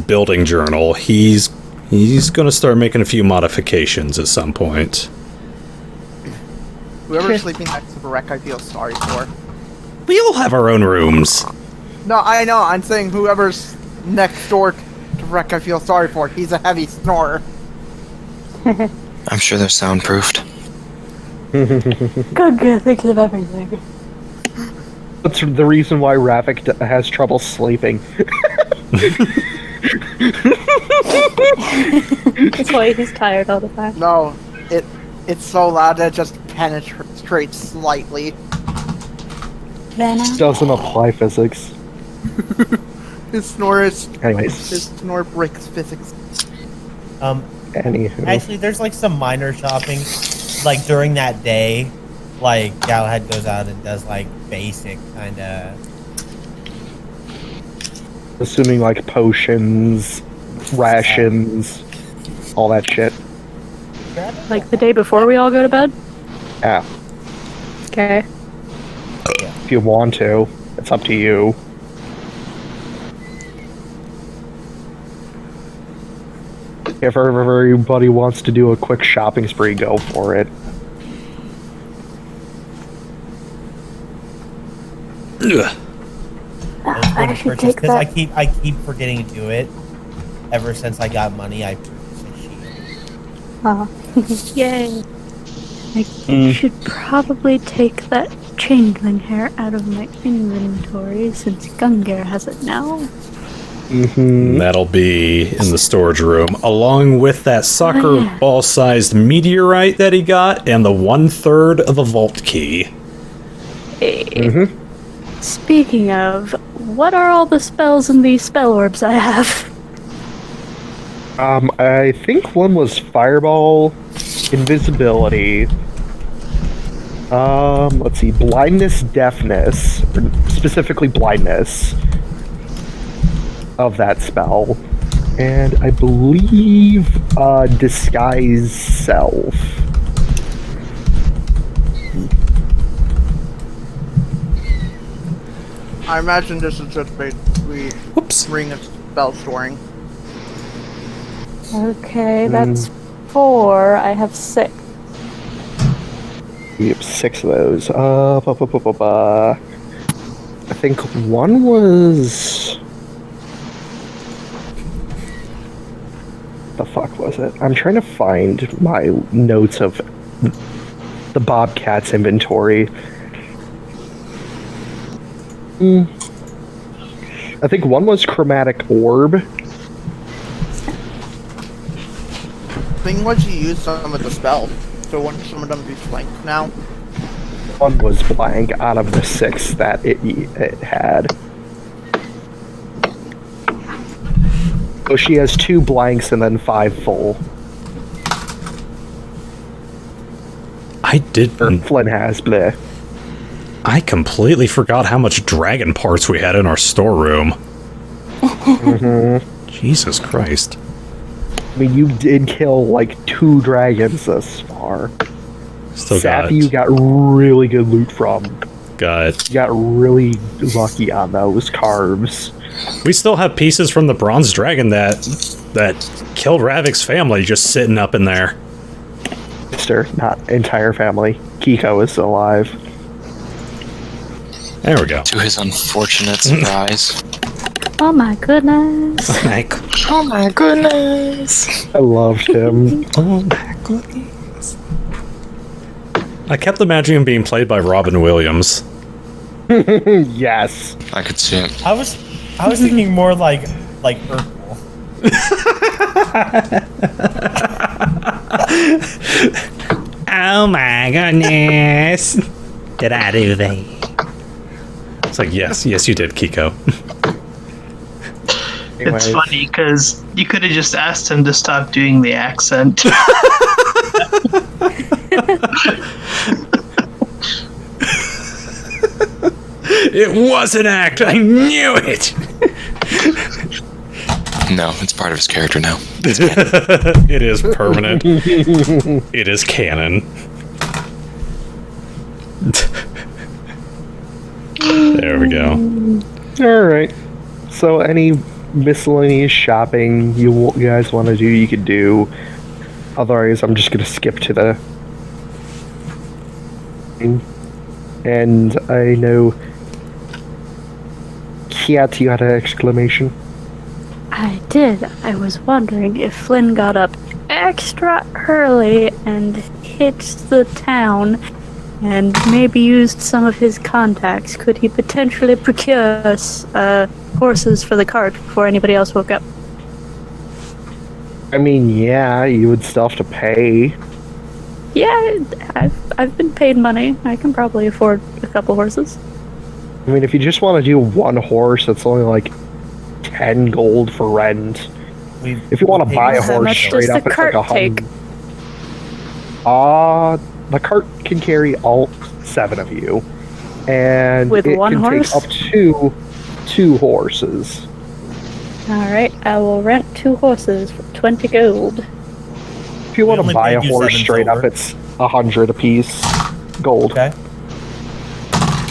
building journal. He's going to start making a few modifications at some point. Whoever's sleeping next to Barreck, I feel sorry for. We all have our own rooms. No, I know. I'm saying whoever's next door to Barreck, I feel sorry for. He's a heavy snorer. I'm sure they're soundproofed. Good thinks of everything. That's the reason why Ravak has trouble sleeping. That's why he's tired all the time. No, it's so loud that it just penetrates slightly. Venom. Doesn't apply physics. His snore is. Anyways. His snore breaks physics. Anywho. Actually, there's like some minor shopping, like during that day, like Galahad goes out and does like basic kind of. Assuming like potions, rations, all that shit. Like the day before we all go to bed? Yeah. Okay. If you want to. It's up to you. If everybody wants to do a quick shopping spree, go for it. Ugh. I should take Because that. I keep forgetting to do it. Ever since I got money, I purchased a shield. Yay. I should probably take that changeling hair out of my inventory since Gungir has it now. Mm-hmm. That'll be in the storage room, along with that soccer ball-sized meteorite that he got, and the 1/3 of the vault key. Hey. Speaking of, what are all the spells in these spell orbs I have? I think one was fireball, invisibility. Let's see, blindness, deafness, or specifically blindness of that spell, and I believe disguise self. I imagine this is just basically Whoops. ring of spell storing. Okay, that's 4. I have 6. We have 6 of those. I think one was... The fuck was it? I'm trying to find my notes of the Bobcat's inventory. I think one was Chromatic Orb. Thing was, you use some of the spells, so wouldn't some of them be flanked now? One was blank out of the 6 that it had. So she has 2 blanks and then 5 full. I did. Or Flynn has, bleh. I completely forgot how much dragon parts we had in our storeroom. Jesus Christ. I mean, you did kill like 2 dragons thus far. Still Sappy, you got really good loot from. Got. You got really lucky on those carves. We still have pieces from the bronze dragon that killed Ravak's family just sitting up in there. Sister, not entire family. Kiko is still alive. There we go. To his unfortunate surprise. Oh my goodness. Oh my goodness! I loved him. Oh my goodness. I kept imagining him being played by Robin Williams. Yes. I could see it. I was thinking more like Urkel. Oh my goodness. Did I do that? It's like, yes, you did, Kiko. Anyways. It's funny because you could have just asked him to stop doing the accent. It was an act. I knew it. No, it's part of his character now. It is permanent. It is canon. There we go. Alright. So any miscellaneous shopping you guys want to do, you could do. Otherwise, I'm just going to skip to the... And I know... Kiat, you had an exclamation? I did. I was wondering if Flynn got up extra early and hit the town and maybe used some of his contacts. Could he potentially procure us horses for the cart before anybody else woke up? I mean, yeah, you would still have to pay. Yeah, I've been paid money. I can probably afford a couple horses. I mean, if you just want to do one horse, it's only like 10 gold for rent. If you want to buy a How horse much straight does up, the it's like cart take? 100. The cart can carry all 7 of you, and With it one can horse? take up to 2 horses. Alright, I will rent 2 horses for 20 gold. If you want to only buy a paid you horse 7 straight up, silver. it's 100 apiece gold. Okay.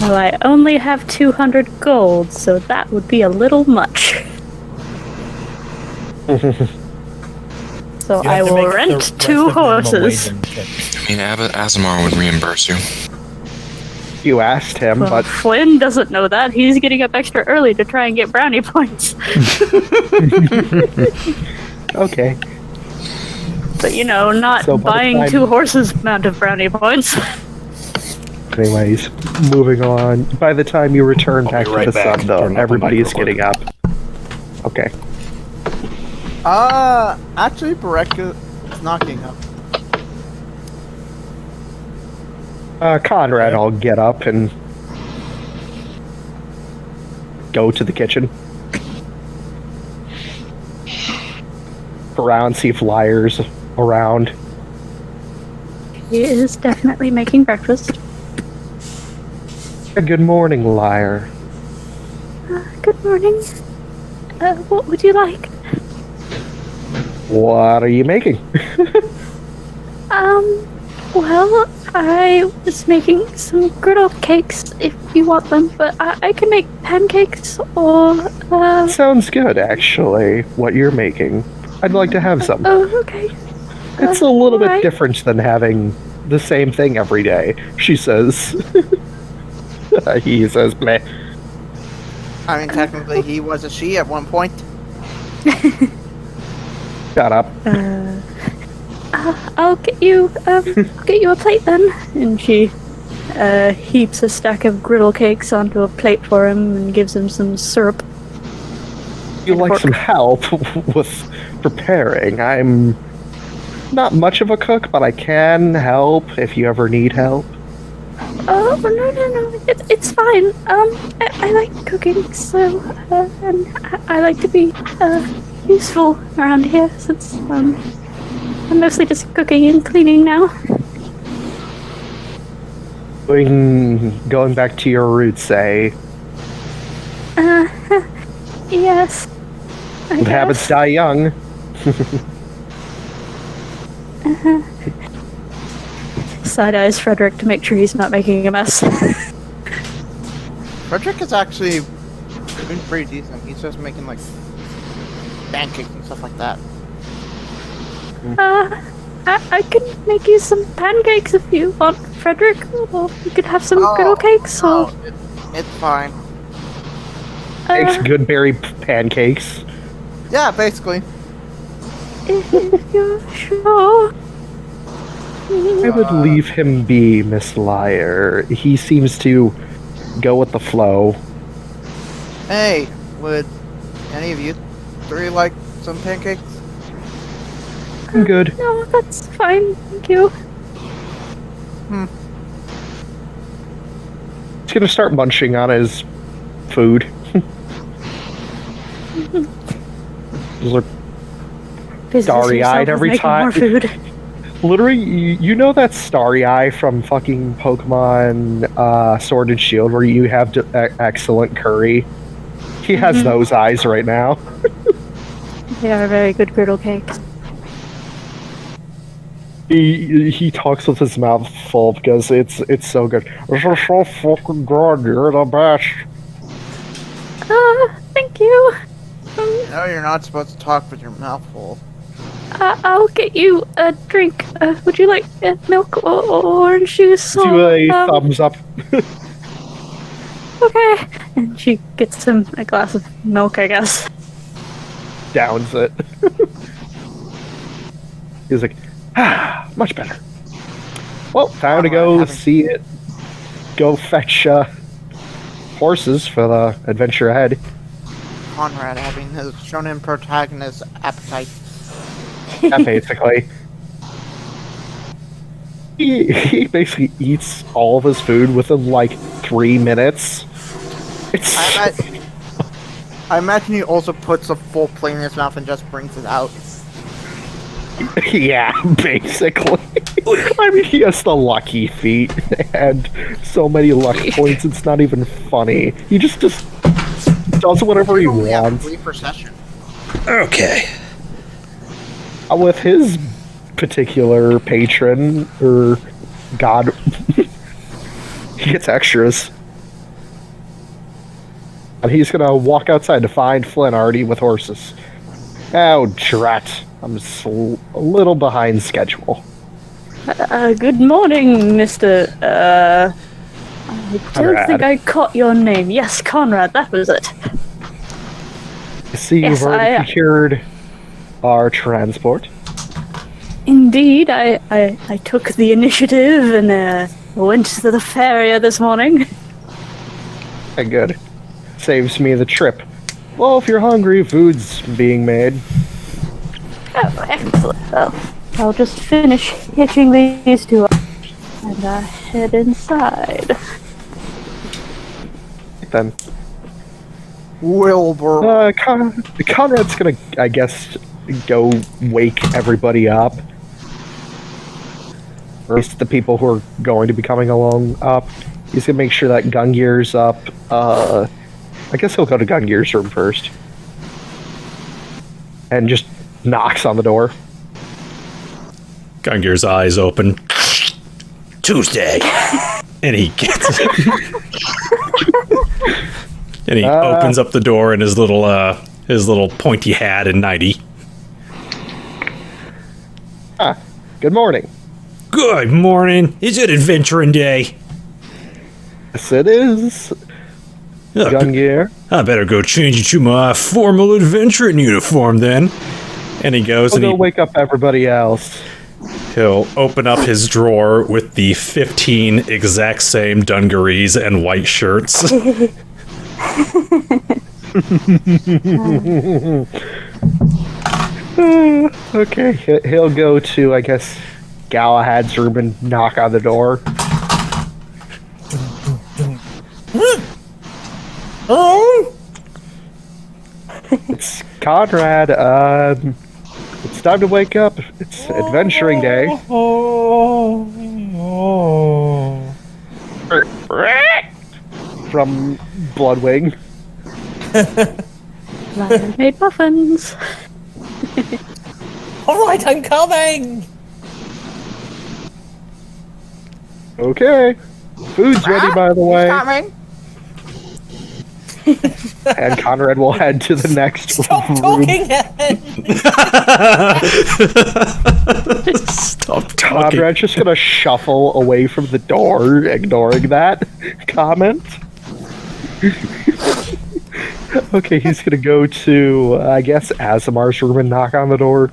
Well, I only have 200 gold, so that would be a little much. So You I have to will make the rent rest 2 of minimum horses. wage and tips. I mean, Asemar would reimburse you. You asked him, Well, but Flynn doesn't know that. He's getting up extra early to try and get brownie points. okay. But you know, not So by the buying time- 2 horses amount of brownie points. Anyways, moving on. By the time you return back right to the back. sun, though, Turn up the everybody mic is real quick. getting up. Okay. Actually, Barreck is knocking up. Conrad, I'll get up and go to the kitchen. Around, see if Liar's around. He is definitely making breakfast. Good morning, Liar. Good morning. What would you like? What are you making? Well, I was making some griddle cakes if you want them, but I can make pancakes or, Sounds good, actually, what you're making. I'd like to have some. oh, okay. It's a little bit alright. different than having the same thing every day. She says. He says, bleh. I mean, technically, he was a she at one point. Shut up. I'll get you a plate then. And she heaps a stack of griddle cakes onto a plate for him and gives him some syrup. You like some help with preparing? I'm not much of a cook, but I can help if you ever need help. Oh, no. It's fine. I like cooking, so, and I like to be, useful around here, since, I'm mostly just cooking and cleaning now. Going back to your roots, eh? Yes. I guess. Habits die young. Side-eyes Fredrick to make sure he's not making a mess. Fredrick is actually doing pretty decent. He's just making, like, pancakes and stuff like that. I can make you some pancakes if you want, Fredrick. Or you could have some griddle cakes, or... No, it's fine. Makes good berry pancakes. Yeah, basically. If you're sure. I would leave him be, Miss Liar. He seems to go with the flow. Hey, would any of you three like some pancakes? I'm good. No, that's fine, thank you. He's gonna start munching on his food. He's like starry-eyed every time. More food. Literally, you know that starry eye from fucking Pokemon Sword and Shield where you have excellent curry? He has those eyes right now. They are very good griddle cakes. He talks with his mouth full because it's so good. This is so fucking good. You're the best. Thank you. No, you're not supposed to talk with your mouth full. I'll get you a drink. Would you like milk or orange juice? Do a thumbs up. Okay. And she gets him a glass of milk, I guess. Downs it. He's like, much better. Well, time to go see it. Go fetch horses for the adventure ahead. Conrad having his shonen protagonist appetite. Yeah, basically. He basically eats all of his food within like 3 minutes. It's I imagine he also puts a full plate in his mouth and just brings it out. yeah, basically. I mean, he has the lucky feet and so many luck points. It's not even funny. He just does whatever he wants. 3 per session. Okay. With his particular patron or god, he gets extras. And he's gonna walk outside to find Flynn already with horses. Oh, drat. I'm just a little behind schedule. Good morning, Mr. I don't Conrad. think I caught your name. Yes, Conrad, that was it. I see you've Yes, already secured our transport. Indeed, I took the initiative and went to the farrier this morning. Okay, good. Saves me the trip. Well, if you're hungry, food's being made. Oh, excellent. Well, I'll just finish hitching these two up and head inside. Then Wilbur. Conrad's gonna, I guess, go wake everybody up. Or at least the people who are going to be coming along up. He's gonna make sure that Gungir's up. I guess he'll go to Gungir's room first. And just knocks on the door. Gungir's eyes open. Tuesday. And he gets and he opens up the door in his little pointy hat and nightie. Good morning. Good morning. Is it adventuring day? Yes, it is. Oh, Gungir. I better go change into my formal adventuring uniform then. And he goes I'll and go wake up everybody else. he'll open up his drawer with the 15 exact same dungarees and white shirts. Okay, he'll go to, I guess, Galahad's room and knock on the door. Oh! It's Conrad. It's time to wake up. It's adventuring day. From Bloodwing. Lion made muffins. Alright, I'm coming! Okay. Food's ready, by the way. Coming. And Conrad will head to the next Stop room. talking, Ed! Stop talking. Conrad's just gonna shuffle away from the door, ignoring that comment. Okay, he's gonna go to, I guess, Asemar's room and knock on the door.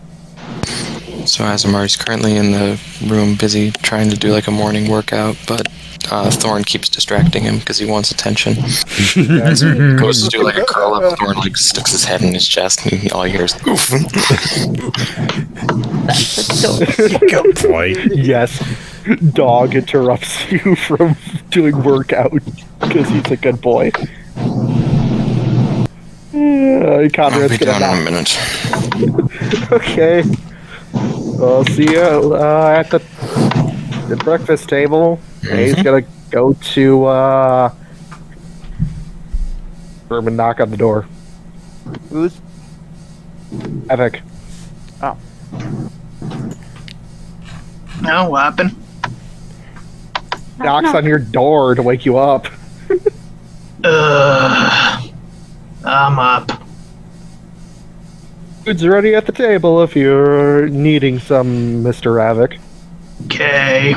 So Asemar is currently in the room busy trying to do like a morning workout, but Thorn keeps distracting him because he wants attention. Goes to do like a curl up, Thorn like sticks his head in his chest and all you hear is oof. Good boy. Yes, dog interrupts you from doing workout because he's a good boy. I'll Conrad's be gonna down in a knock. minute. Okay. I'll see you at the breakfast table. And he's gonna go to room and knock on the door. Who's? Epic. Oh. No, what happened? Knocks on your door to wake you up. I'm up. Food's ready at the table if you're needing some, Mr. Ravak. Okay.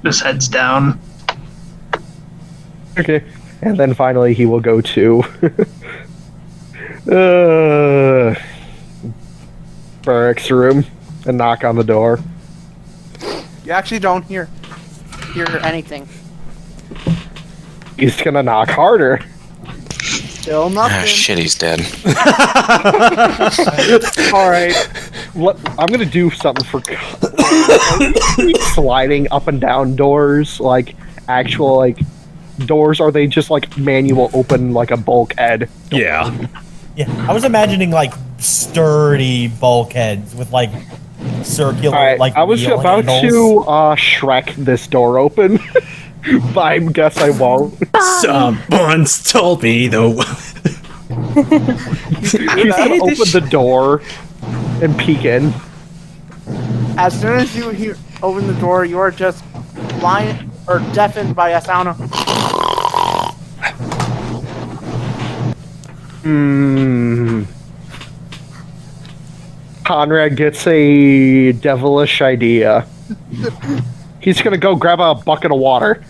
Just heads down. Okay. And then finally he will go to Barreck's room and knock on the door. You actually don't hear anything. He's gonna knock harder. Still Ah, nothing. shit, he's dead. Alright. I'm gonna do something for sliding up and down doors, like actual like doors, or are they just like manual open like a bulkhead? Yeah. Yeah, I was imagining like sturdy bulkheads with like circular, Alright, like I was wheel about handles. to Shrek this door open. But I guess I won't. Someone's told me though. He's gonna open the door and peek in. As soon as you open the door, you are just blind or deafened by a sound of. Conrad gets a devilish idea. He's gonna go grab a bucket of water.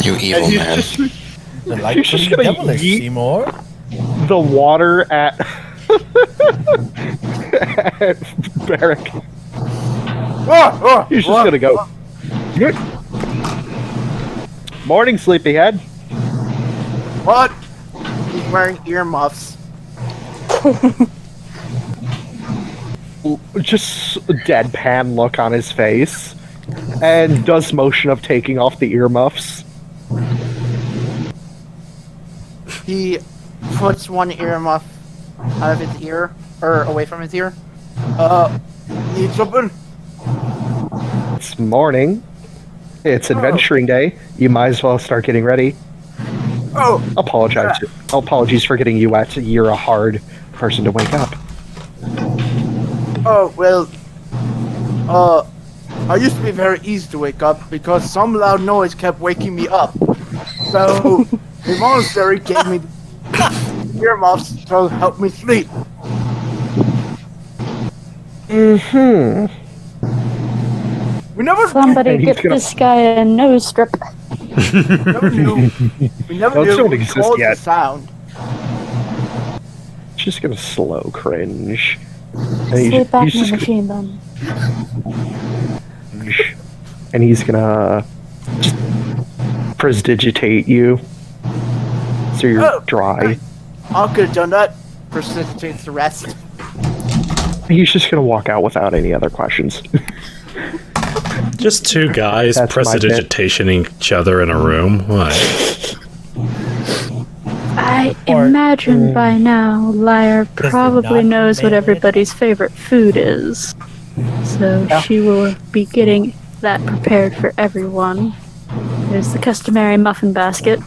You evil And he's man. Like he's just pretty gonna devilish, yeet- Seymour. The water at, at Barreck. He's just gonna go. Morning, sleepyhead. What? He's wearing earmuffs. Just a deadpan look on his face, and does motion of taking off the earmuffs. He puts one earmuff out of his ear, or away from his ear. Need something? It's morning. It's adventuring day. You might as well start getting ready. Oh, Apologies for getting you wet. You're a hard person to wake up. oh, well, I used to be very easy to wake up because some loud noise kept waking me up. So, the monastery gave me earmuffs to help me sleep. Mm-hmm. We never Somebody he's get gonna- this guy a nose strip. never knew. We never Those knew don't we exist caused the yet. sound. Just gonna slow cringe. And Sleep back he's in the just machine then. cringe. And he's gonna just prestidigitate you. So you're Oh, dry. I could have done that. Precipitates the rest. He's just gonna walk out without any other questions. Just two guys That's my bit. prestidigitating each other in a room. What? I imagine by now Lyre probably not knows what melee? everybody's favorite food is. So she will be getting that prepared for everyone. There's the customary muffin basket.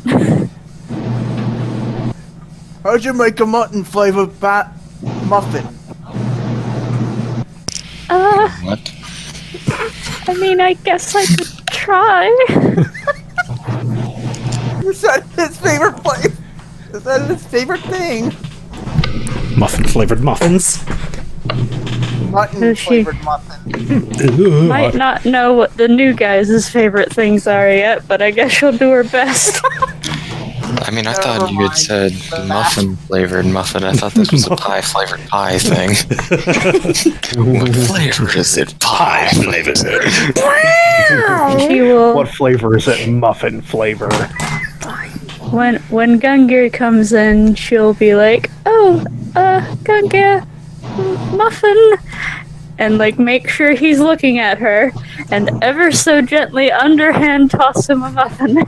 How'd you make a mutton flavored muffin? What? I mean, I guess I could try. You said his favorite flavor. Is that his favorite thing? Muffin flavored muffins. Mutton She- flavored muffin. Might not know what the new guys' favorite things are yet, but I guess she'll do her best. I mean, I thought Never you had mind. said muffin flavored muffin. I thought this was a pie flavored pie thing. What flavor is it? Pie flavored. She will. What flavor is it? Muffin flavor. When Gungir comes in, she'll be like, "Oh, Gungir, muffin," and like make sure he's looking at her, and ever so gently underhand toss him a muffin.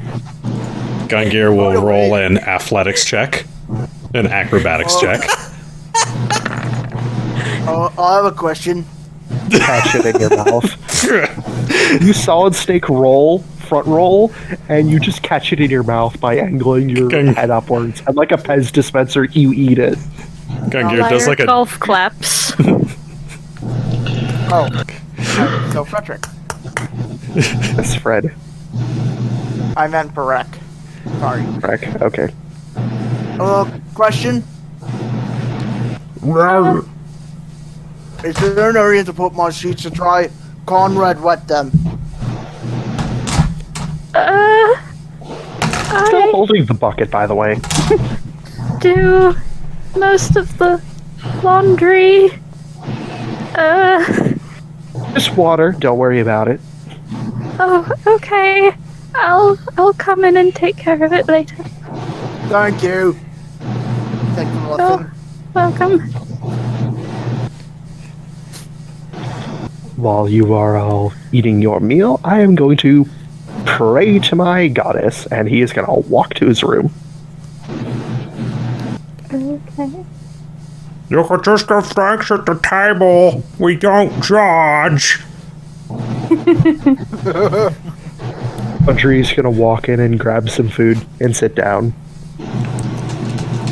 Gungir will roll an athletics check, an acrobatics check. Oh, I have a question. Catch it in your mouth. You solid snake roll, front roll, and you just catch it in your mouth by angling your head upwards. And like a Pez dispenser, you eat it. Gungir does like a golf claps. Oh, so Fredrick. That's Fred. I meant Barreck. Sorry. Correct. Okay. Question. Is there an area to put my sheets to dry? Conrad wet them. Still I holding the bucket, by the way. do most of the laundry. Just water. Don't worry about it. Oh, okay. I'll come in and take care of it later. Thank you. Thank you, Oh, Wilson. welcome. While you are all eating your meal, I am going to pray to my goddess, and he is going to walk to his room. Okay. You could just give thanks at the table. We don't judge. Audrey's going to walk in and grab some food and sit down.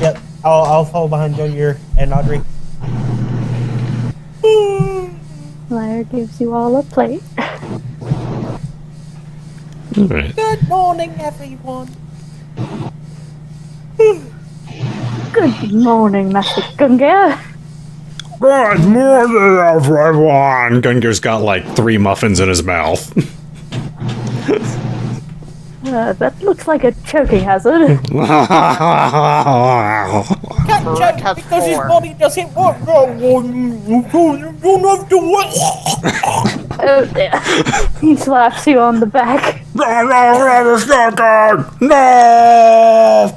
Yep, I'll follow behind Gungir and Audrey. Lyre gives you all a plate. Alright. Good morning, everyone. Good morning, Master Gungir. Good morning, everyone. Gungir's got like 3 muffins in his mouth. That looks like a choking hazard. Can't Barreck has check because his 4. body doesn't work. You don't have to wait. Oh dear. He slaps you on the back. No!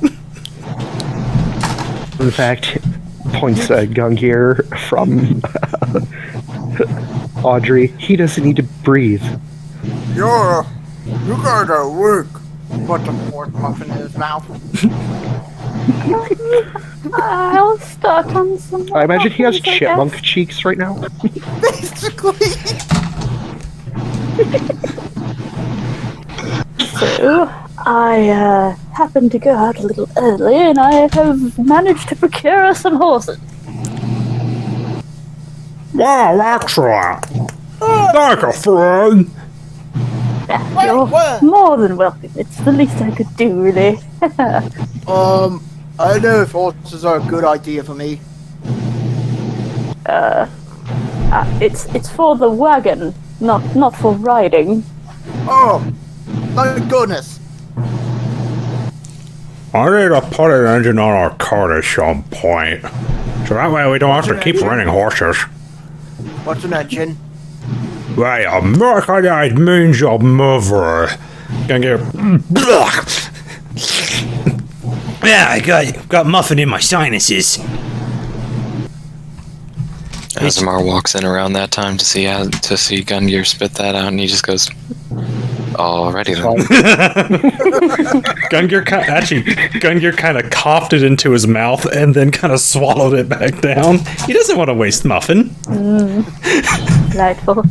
In fact, points at Gungir from Audrey. He doesn't need to breathe. You guys are weak. Put the 4th muffin in his mouth. I'll start on some. I imagine he has muffins, I chipmunk guess. cheeks right now. Basically. So, I happened to go out a little early, and I have managed to procure us some horses. Wow, excellent. Like a friend. You're what? more than welcome. It's the least I could do, really. I don't know if horses are a good idea for me. It's for the wagon, not for riding. Oh, thank goodness. I need to put an engine on our cart at some point. So that way we don't have to keep running horses. What's an engine? Right, a mechanized means of mover. Gungir. Yeah, I got muffin in my sinuses. Asemar walks in around that time to see Gungir spit that out, and he just goes, "Alrighty then." Gungir kind of coughed it into his mouth and then kind of swallowed it back down. He doesn't want to waste muffin. Delightful.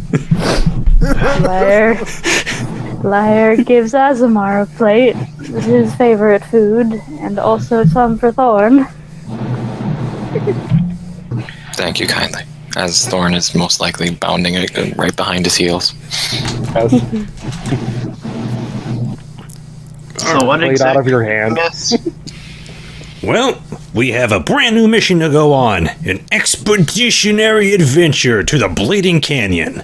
Liar gives Asemar a plate, his favorite food, and also some for Thorn. Thank you kindly. As Thorn is most likely bounding right behind his heels. So what Plate out of your hand. Well, we have a brand new mission to go on. An expeditionary adventure to the Bleeding Canyon.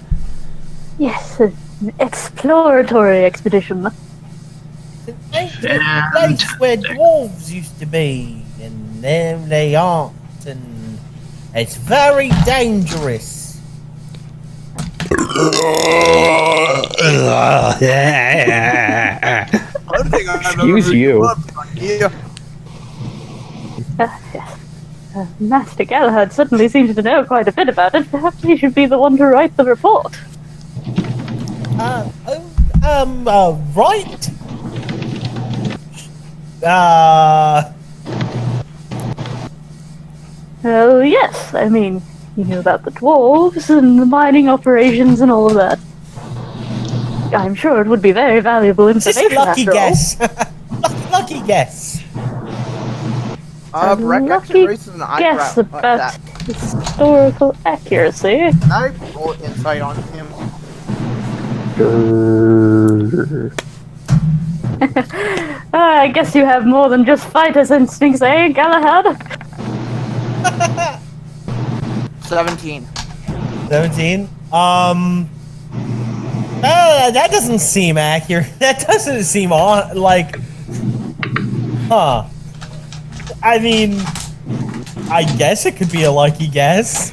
Yes, an exploratory expedition. The ancient place where dwarves used to be, and now they aren't, and it's very dangerous. I don't think I've Excuse ever you. Master Galahad certainly seems to know quite a bit about it. Perhaps he should be the one to write the report. Right? Oh, yes. I mean, you knew about the dwarves and the mining operations and all of that. I'm sure it would be very valuable Just information a lucky after guess. lucky guess. Barreck Lucky actually raises an eyebrow guess at about that. historical accuracy. Can I roll insight on him? I guess you have more than just fighter's instincts, eh, Galahad? 17. 17? That doesn't seem accurate. That doesn't seem on, like... Huh. I mean... I guess it could be a lucky guess.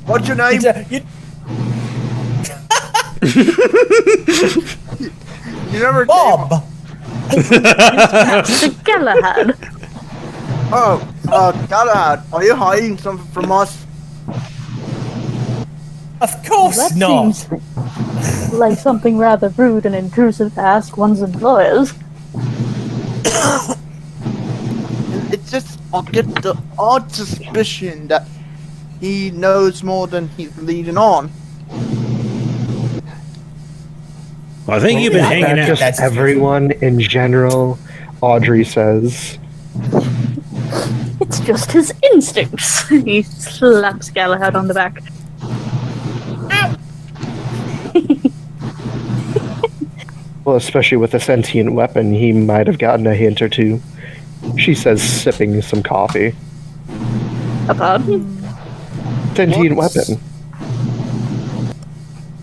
What's your name? You never Bob! Master Galahad. Galahad, are you hiding something from us? Of course That not! seems like something rather rude and intrusive to ask one's employers. It's just, I'll get the odd suspicion that he knows more than he's leading on. I think you've been Is hanging that out. just That's- everyone in general? Audrey says. It's just his instincts. He slaps Galahad on the back. Well, especially with a sentient weapon, he might have gotten a hint or two. She says, sipping some coffee. A pardon? Sentient What's- weapon.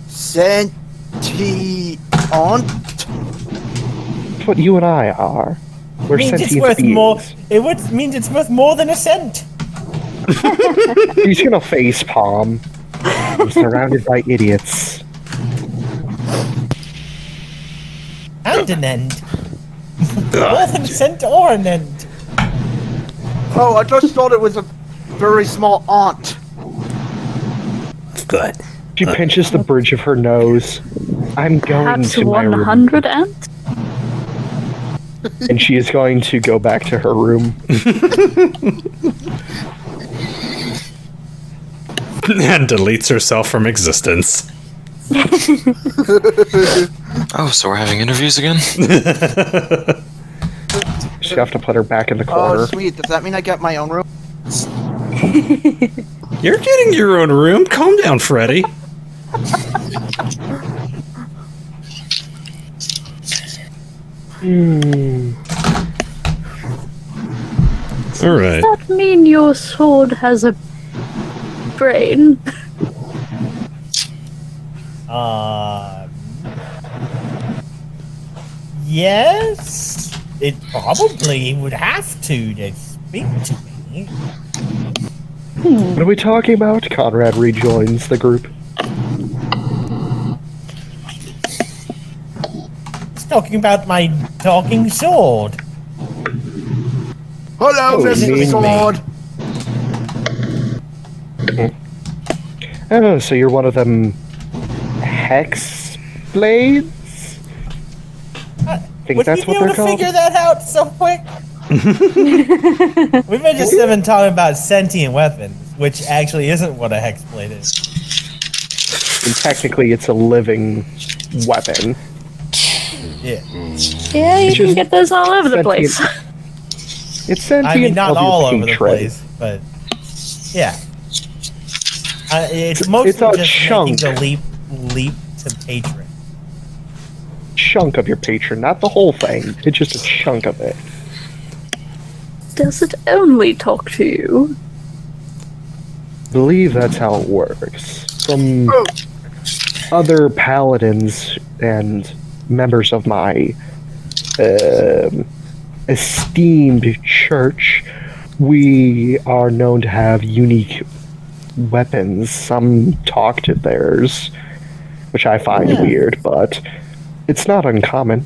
Sentient. That's what you and I are. We're Means it's sentient worth beings. more. Means it's worth more than a cent. He's gonna face palm. I'm surrounded by idiots. And an end. More than a cent or an end. Oh, I just thought it was a very small aunt. Good. She pinches the bridge of her nose. I'm going Perhaps to my room. 100 ants? And she is going to go back to her room. And deletes herself from existence. Oh, so we're having interviews again? Just have to put her back in the Oh, corner. sweet. Does that mean I get my own room? You're getting your own room. Calm down, Freddy. All right. Does that mean your sword has a brain? Yes. It probably would have to speak to me. What are we talking about? Conrad rejoins the group. It's talking about my talking sword. Hello, Oh, Mr. mean Sword. Oh, so you're one of them hex blades? Think Would that's we be what able they're to called? figure that out so quick? We've just been talking about sentient weapons, which actually isn't what a hexblade is. And technically, it's a living weapon. Yeah. Yeah, you can just get those all over the sentient- place. It's sentient. I mean, not of your all over the patron. place, but yeah. It's mostly It's a just chunk. making the leap to patron. Chunk of your patron, not the whole thing. It's just a chunk of it. Does it only talk to you? I believe that's how it works. From other paladins and members of my esteemed church, we are known to have unique weapons. Some talk to theirs, which I find weird, but it's not uncommon.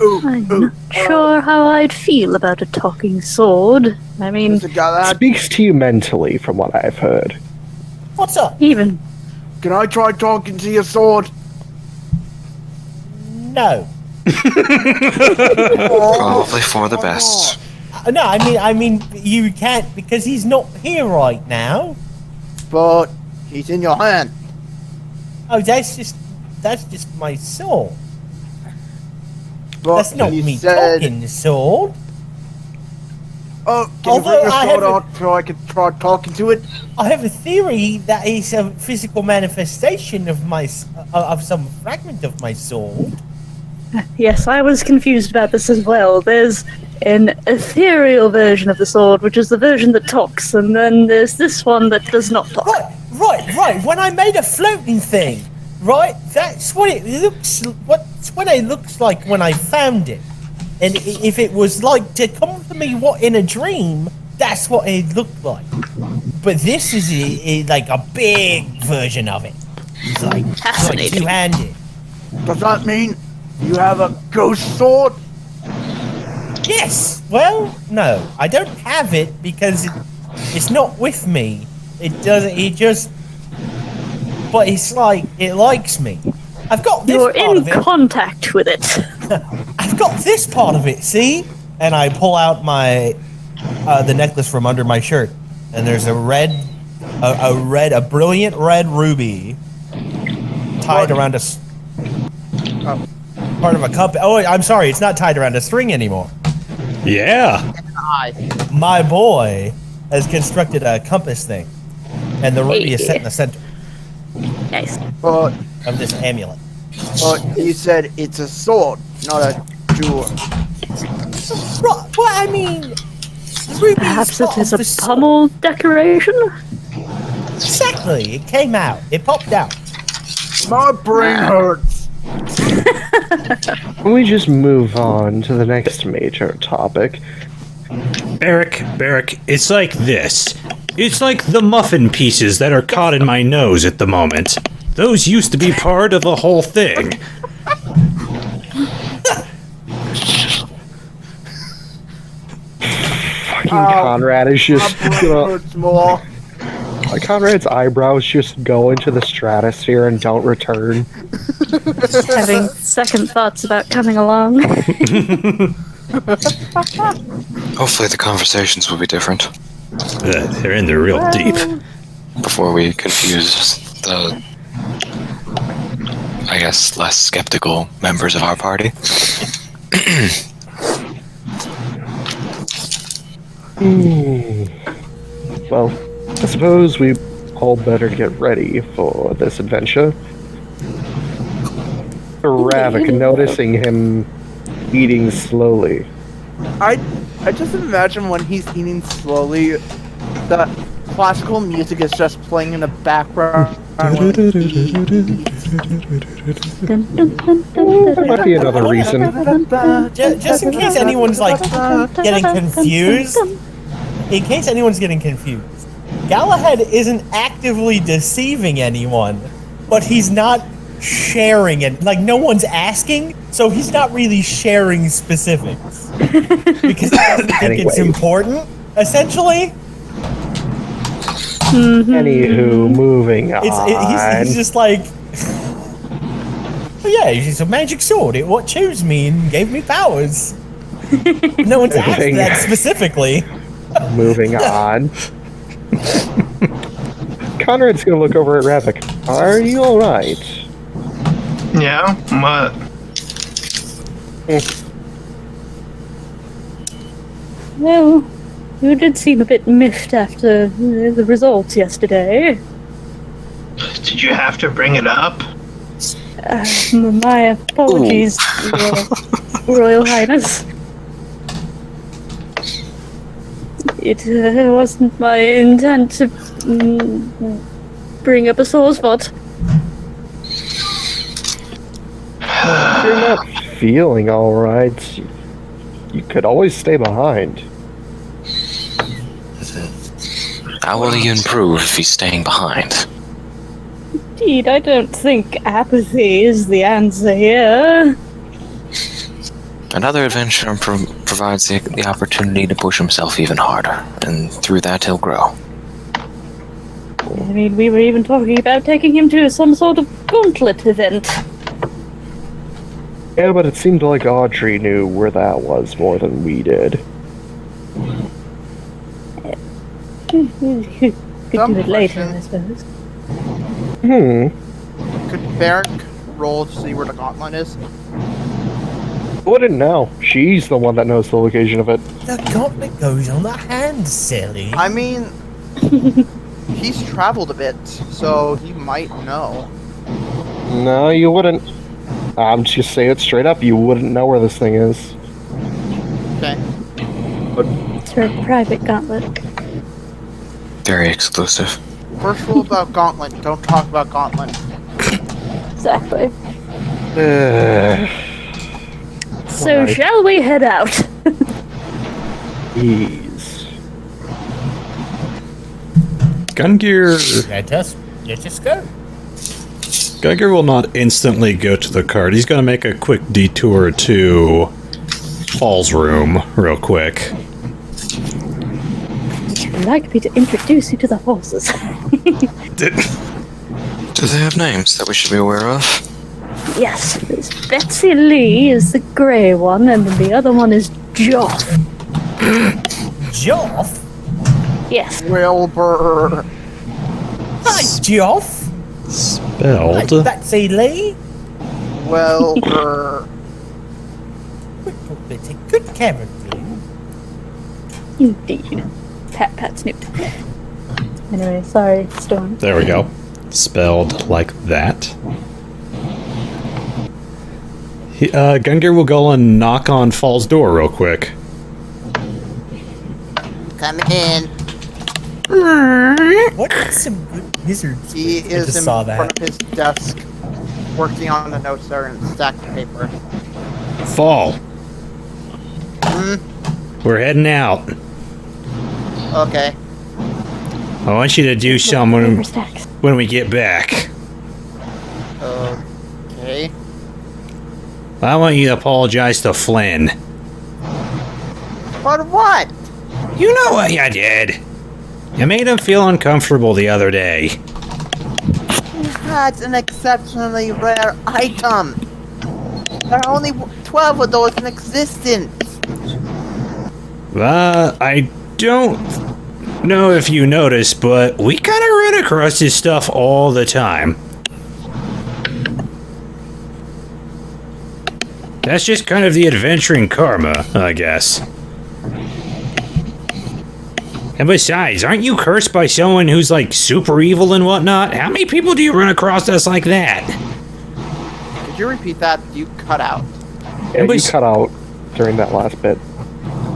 I'm not sure how I'd feel about a talking sword. I mean, Mr. Galahad, Speaks to you mentally, from what I've heard. What's up? even can I try talking to your sword? No. Probably for the best. No, I mean, you can't because he's not here right now. But he's in your hand. Oh, that's just my soul. But That's not you me said, talking the sword. Oh, can Although you bring your I sword haven't- out so I can try talking to it? I have a theory that it's a physical manifestation of of some fragment of my soul. yes, I was confused about this as well. There's an ethereal version of the sword, which is the version that talks, and then there's this one that does not talk. Right. When I made a floating thing, right? That's what it looks. What's what it looks like when I found it. And if it was like to come to me in a dream, that's what it looked like. But this is like a big version of it. It's like Fascinating. two-handed. Does that mean you have a ghost sword? Yes. Well, no, I don't have it because it's not with me. It doesn't. It just. But it's like it likes me. I've got this You're part in of it. contact with it. I've got this part of it. See? And I pull out my the necklace from under my shirt, and there's a brilliant red ruby tied around part of a cup. Oh, I'm sorry, it's not tied around a string anymore. Yeah. My boy has constructed a compass thing, and the ruby is set in the center Nice. But of this amulet. you said it's a sword, not a jewel. Well, I mean, the ruby Perhaps is it part is of a the sword. pommel decoration? Exactly. It came out. It popped out. My brain hurts. Can we just move on to the next major topic? Barreck, it's like this. It's like the muffin pieces that are caught in my nose at the moment. Those used to be part of the whole thing. Fucking Conrad is just My brain gonna, hurts more. Conrad's eyebrows just go into the stratosphere and don't return. Having second thoughts about coming along. Hopefully the conversations will be different They're in there real deep. before we confuse the, I guess, less skeptical members of our party. Well, I suppose we all better get ready for this adventure. Ravak, noticing him eating slowly. I I just imagine when he's eating slowly, the classical music is just playing in the background. That might be another reason. Just in case anyone's like getting confused. In case anyone's getting confused, Galahad isn't actively deceiving anyone, but he's not sharing it. Like, no one's asking, so he's not really sharing specifics. Because he doesn't think it's important, essentially. Anywho, moving on. He's just like, oh yeah, it's a magic sword. It what chose me and gave me powers. No one's asked that specifically. Moving on. Conrad's gonna look over at Ravak. Are you alright? Yeah? What? Well, you did seem a bit miffed after the results yesterday. Did you have to bring it up? My apologies, Your Royal Highness. It wasn't my intent to bring up a sore spot. If you're not feeling alright, you could always stay behind. How will he improve if he's staying behind? Indeed, I don't think apathy is the answer here. Another adventure provides the opportunity to push himself even harder, and through that he'll grow. I mean, we were even talking about taking him to some sort of gauntlet event. Yeah, but it seemed like Audrey knew where that was more than we did. Could do it later, I suppose. Could Barreck roll to see where the gauntlet is? Wouldn't know. She's the one that knows the location of it. The gauntlet goes on the hand, silly. I mean, he's traveled a bit, so he might know. No, you wouldn't. I'm just saying it straight up. You wouldn't know where this thing is. Okay. It's her private gauntlet. Very exclusive. First rule about gauntlet, don't talk about gauntlet. Exactly. So Alright. shall we head out? Ease. Gungir Let us go. Gungir will not instantly go to the cart. He's going to make a quick detour to Fall's room real quick. Would you like me to introduce you to the horses? Do they have names that we should be aware of? Yes, there's Betsy Lee is the grey one, and then the other one is Joff. Joff? Yes. Wilbur. Hi, Joff. Spelled. Hi, Betsy Lee. Wilbur. It's a good character. Indeed. Pat Snoot. Anyway, sorry, Storm. There we go. Spelled like that. Gungir will go and knock on Fall's door real quick. Come in. What is some good wizards? He I is just in saw front that. of his desk, working on the notes there and stack of paper. Fall. We're heading out. Okay. I want you to do something Paper stacks. when we get back. Okay. I want you to apologize to Flynn. For what? You know what you did. You made him feel uncomfortable the other day. That's an exceptionally rare item. There are only 12 of those in existence. I don't know if you noticed, but we kind of run across this stuff all the time. That's just kind of the adventuring karma, I guess. And besides, aren't you cursed by someone who's like super evil and whatnot? How many people do you run across that's like that? Could you repeat that? You cut out. Yeah, you cut out during that last bit.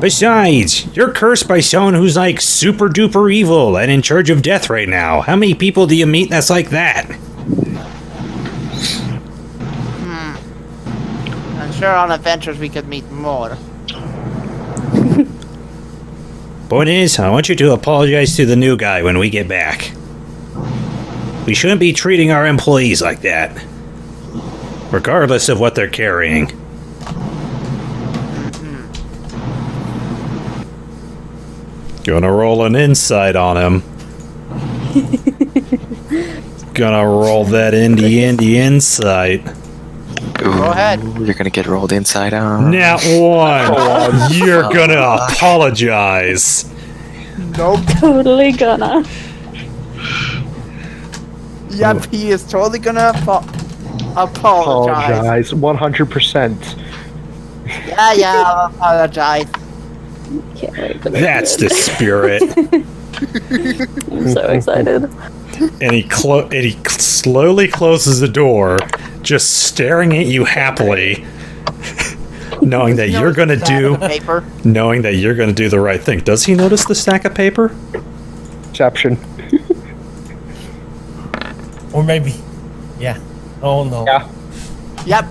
Besides, you're cursed by someone who's like super duper evil and in charge of death right now. How many people do you meet that's like that? I'm sure on adventures we could meet more. Point is, I want you to apologize to the new guy when we get back. We shouldn't be treating our employees like that. Regardless of what they're carrying. Gonna roll an insight on him. Gonna roll that indie insight. Ooh, Go ahead. You're gonna get rolled inside out. Nat 1. You're gonna apologize. Nope. Totally gonna. Yep, he is totally gonna apologize. 100%. Yeah, I'll apologize. Can't wait for this. That's the spirit. I'm so excited. And he slowly closes the door, just staring at you happily, knowing that you're gonna do the right thing. Does he notice the stack of paper? Perception. Or maybe. Yeah. Oh no. Yeah. Yep.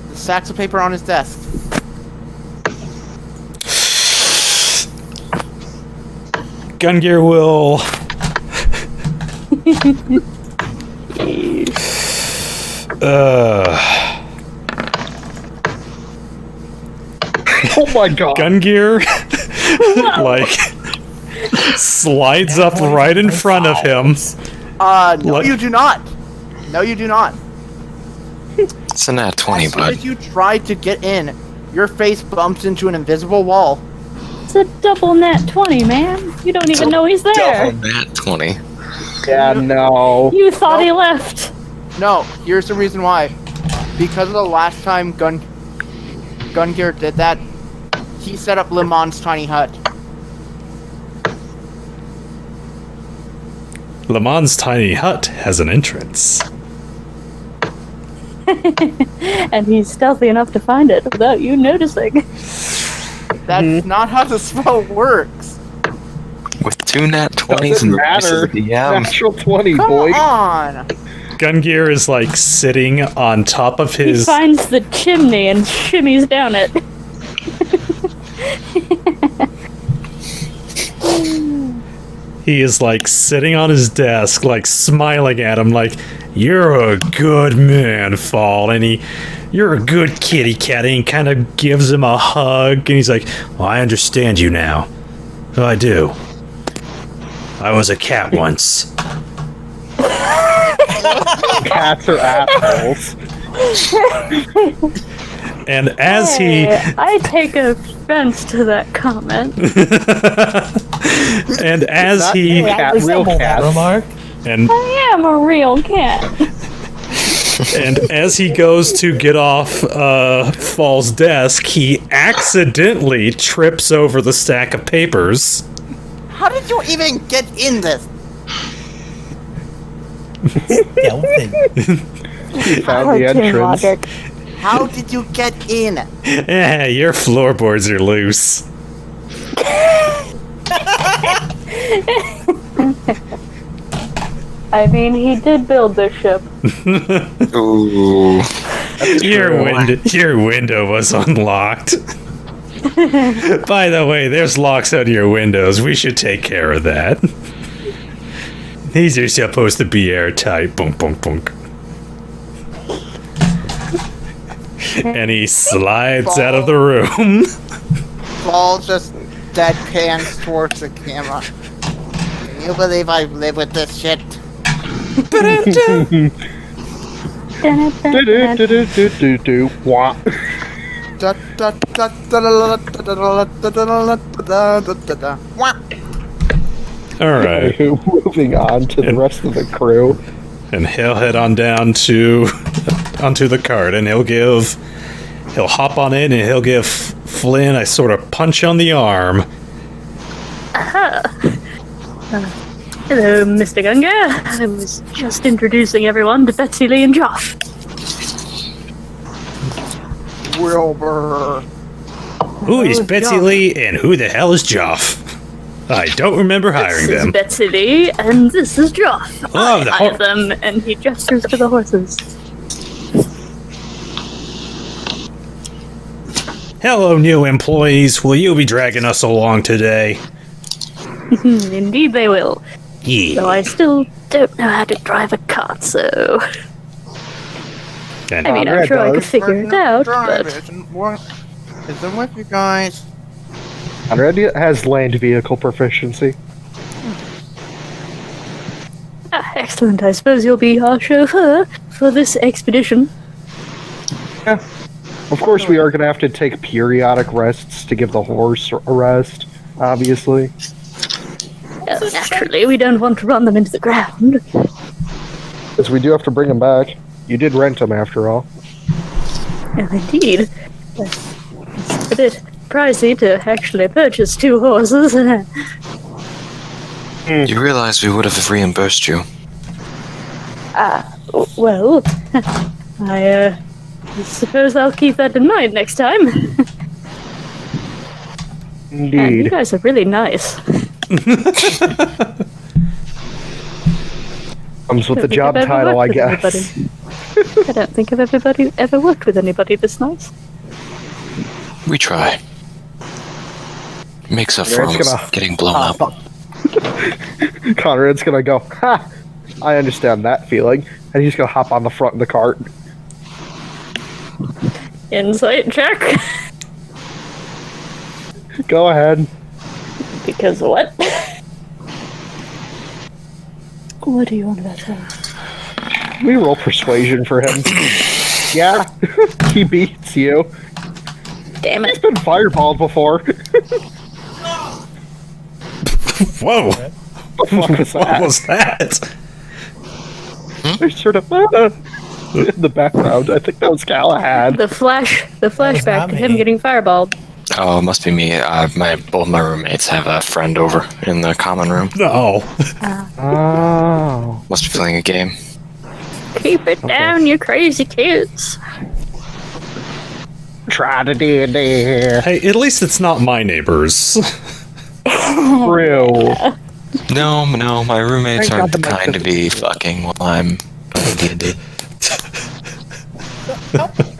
The stacks of paper on his desk. Gungir will. Oh my god. Gungir, like, slides up right in front of him. No, you do not. No, you do not. It's a nat 20, As soon bud. as you try to get in, your face bumps into an invisible wall. It's a double nat 20, man. You don't even know he's there. Double nat 20. Yeah, no. You thought he left. No, here's the reason why. Because of the last time Gungir did that, he set up Le Mans' tiny hut. Le Mans' tiny hut has an entrance. And he's stealthy enough to find it without you noticing. That's not how the spell works. With 2 nat 20s Doesn't and the rest matter. of the DM. Natural 20, Come boy. on! Gungir is like sitting on top of He his. finds the chimney and shimmies down it. He is like sitting on his desk, like smiling at him, like, "You're a good man, Fall," and "You're a good kitty cat," and he kind of gives him a hug, and he's like, "Well, I understand you now. Oh, I do. I was a cat once." Cats are assholes. And as I take offense to that comment. and as Not he, cat, real cat. Remark. and I am a real cat. And as he goes to get off Fall's desk, he accidentally trips over the stack of papers. How did you even get in this? He found the Cartoon entrance. logic. How did you get in? Your floorboards are loose. I mean, he did build this ship. Ooh. Your window was unlocked. By the way, there's locks on your windows. We should take care of that. These are supposed to be airtight. Boom, boom, boom. And he slides out of the room. Ball just deadpans towards the camera. Can you believe I live with this shit? Do-do-do-do-do-do. Wah. Wah. Alright. Moving on to the rest of the crew. And he'll head on down onto the cart, and he'll hop on in, and he'll give Flynn a sort of punch on the arm. Hello, Mr. Gungir. I was just introducing everyone to Betsy Lee and Joff. Wilbur. Who is Betsy Lee and who the hell is Joff? I don't remember hiring This is them. Betsy Lee, and this is Joff. Oh, the I hire them, and he gestures to the horses. Hello, new employees. Will you be dragging us along today? Indeed they will. Yeah. Though I still don't know how to drive a cart, so... And I mean, I'm sure I could figure it out, but... Isn't with you guys. Conrad has land vehicle proficiency. Excellent. I suppose you'll be our chauffeur for this expedition. Yeah. Of course, we are going to have to take periodic rests to give the horse a rest, obviously. Naturally, we don't want to run them into the ground. Because we do have to bring them back. You did rent them, after all. Indeed. It's a bit pricey to actually purchase 2 horses. You realize we would have reimbursed you. Well, I suppose I'll keep that in mind next time. And you Indeed. guys are really nice. Comes with the Don't think job I've ever title, I worked with guess. anybody. I don't think I've ever worked with anybody this nice. We try. Makes up for Conrad's almost getting blown up. Conrad's going to go, ha! I understand that feeling. And he's going to hop on the front of the cart. Insight check. Go ahead. Because what? What do you want about that? We roll persuasion for him. Yeah, he beats you. Damn He's it. been fireballed before. Whoa! What the fuck was What that? was that? There's sort of in the background. I think that was Galahad. The flashback not to him me. getting fireballed. Oh, it must be me. Both my roommates have a friend over in the common room. No. Oh. Must be playing a game. Keep it down, you crazy kids. Try to do it. Hey, at least it's not my neighbors. True. No, my roommates Thank aren't God the the kind to be fucking while I'm playing D&D.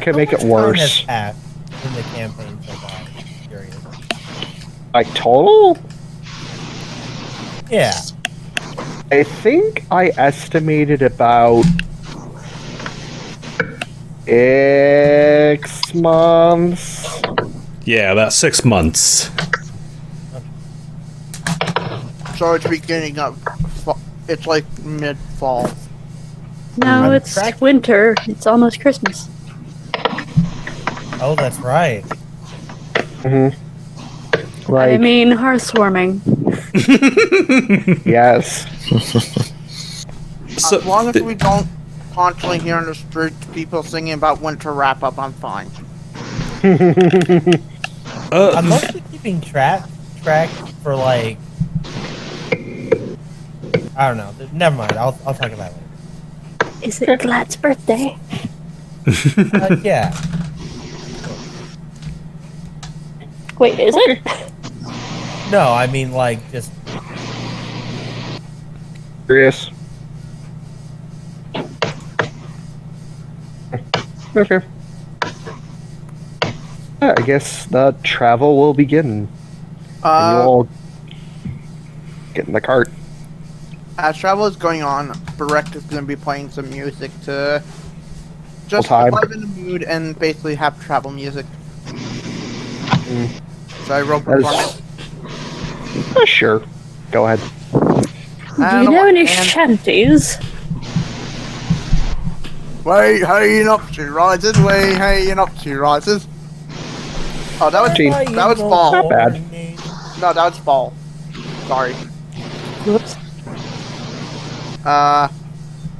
Can make it How much time worse. has passed in the campaign so far? I'm curious. Like total? Yeah. I think I estimated about 6 months. Yeah, about 6 months. So it's beginning of. It's like mid-fall. No, I'm it's track- winter. It's almost Christmas. Oh, that's right. Like, I mean, hearthwarming. yes. So, As long as we don't constantly hear in the street people singing about winter wrap-up, I'm fine. I'm mostly keeping track for like. I don't know. Never mind. I'll talk about it later. Is it Glad's birthday? Yeah. Wait, is it? No, I mean like just. Curious. Okay. I guess the travel will begin. And you all get in the cart. As travel is going on, Barreck is going to be playing some music to just Full time. live in the mood and basically have travel music. So I roll performance. Sure. Go ahead. Do you know any shanties? Way haying up to rises, way haying up to rises. Oh, that was fall. Not bad. No, that was fall. Sorry. Whoops. Let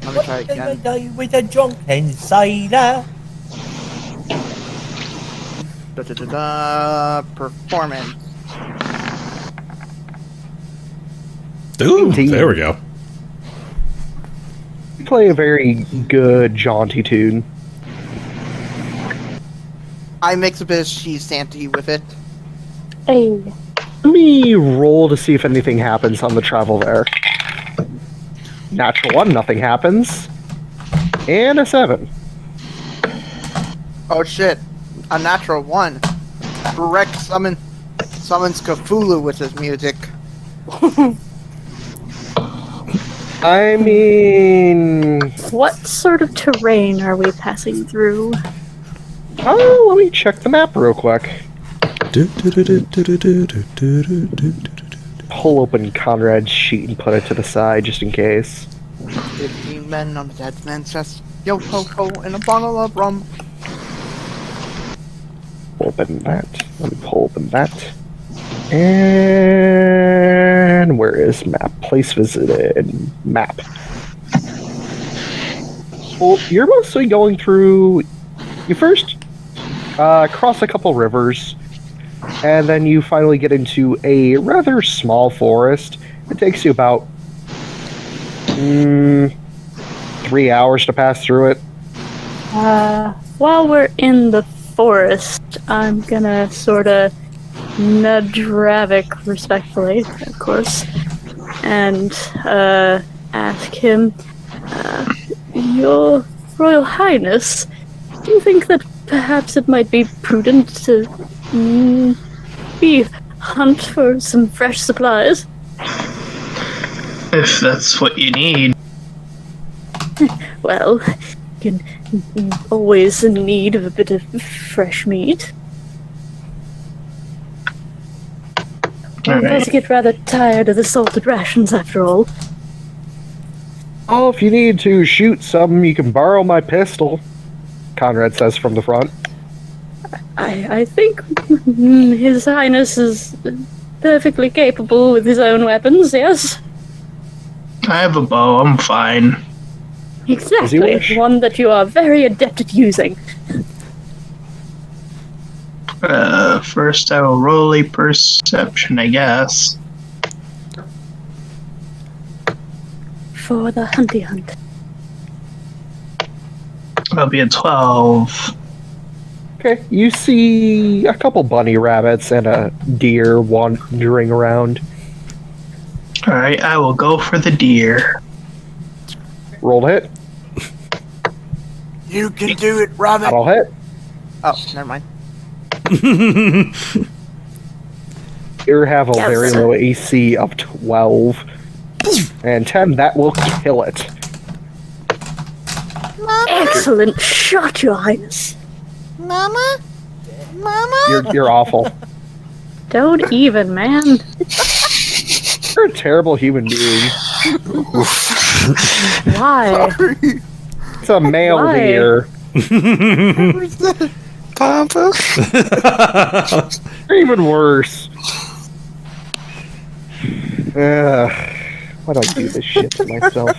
me try What can I again. tell you with a drunken cider? Performance. ooh, Indeed. there we go. You play a very good jaunty tune. I mix a bit of cheese Santee with it. Hey, Let me roll to see if anything happens on the travel there. Natural 1, nothing happens. And a 7. Oh shit! A natural 1. Barreck summons Cthulhu with his music. I mean... what sort of terrain are we passing through? Oh, let me check the map real quick. Pull open Conrad's sheet and put it to the side just in case. 15 men on the dead man's chest. Yo ho ho and a bottle of rum. Open that. Let me pull open that. And where is map? Place visited. Map. Well, you're mostly going through... You first cross a couple rivers, and then you finally get into a rather small forest. It takes you about 3 hours to pass through it. While we're in the forest, I'm gonna sorta nudge Ravak respectfully, of course, and ask him, Your Royal Highness, do you think that perhaps it might be prudent to hunt for some fresh supplies? If that's what you need. Well, you can always in need of a bit of fresh meat. One does get rather tired of the salted rations after all. Oh, if you need to shoot some, you can borrow my pistol, Conrad says from the front. I think His Highness is perfectly capable with his own weapons, yes? I have a bow, I'm fine. Exactly, one that you are very adept at using. First I will roll a perception, I guess. For the hunty hunt. That'll be a 12. Okay, you see a couple bunny rabbits and a deer wandering around. Alright, I will go for the deer. Roll to hit. You can do it, Robin. That'll hit. Oh, never mind. You have a very low AC of 12. And 10, that will kill it. Excellent shot, Your Highness. Mama? Mama? You're awful. Don't even, man. You're a terrible human being. Why? It's a male Why? deer. Papa? Even worse. Why do I do this shit to myself?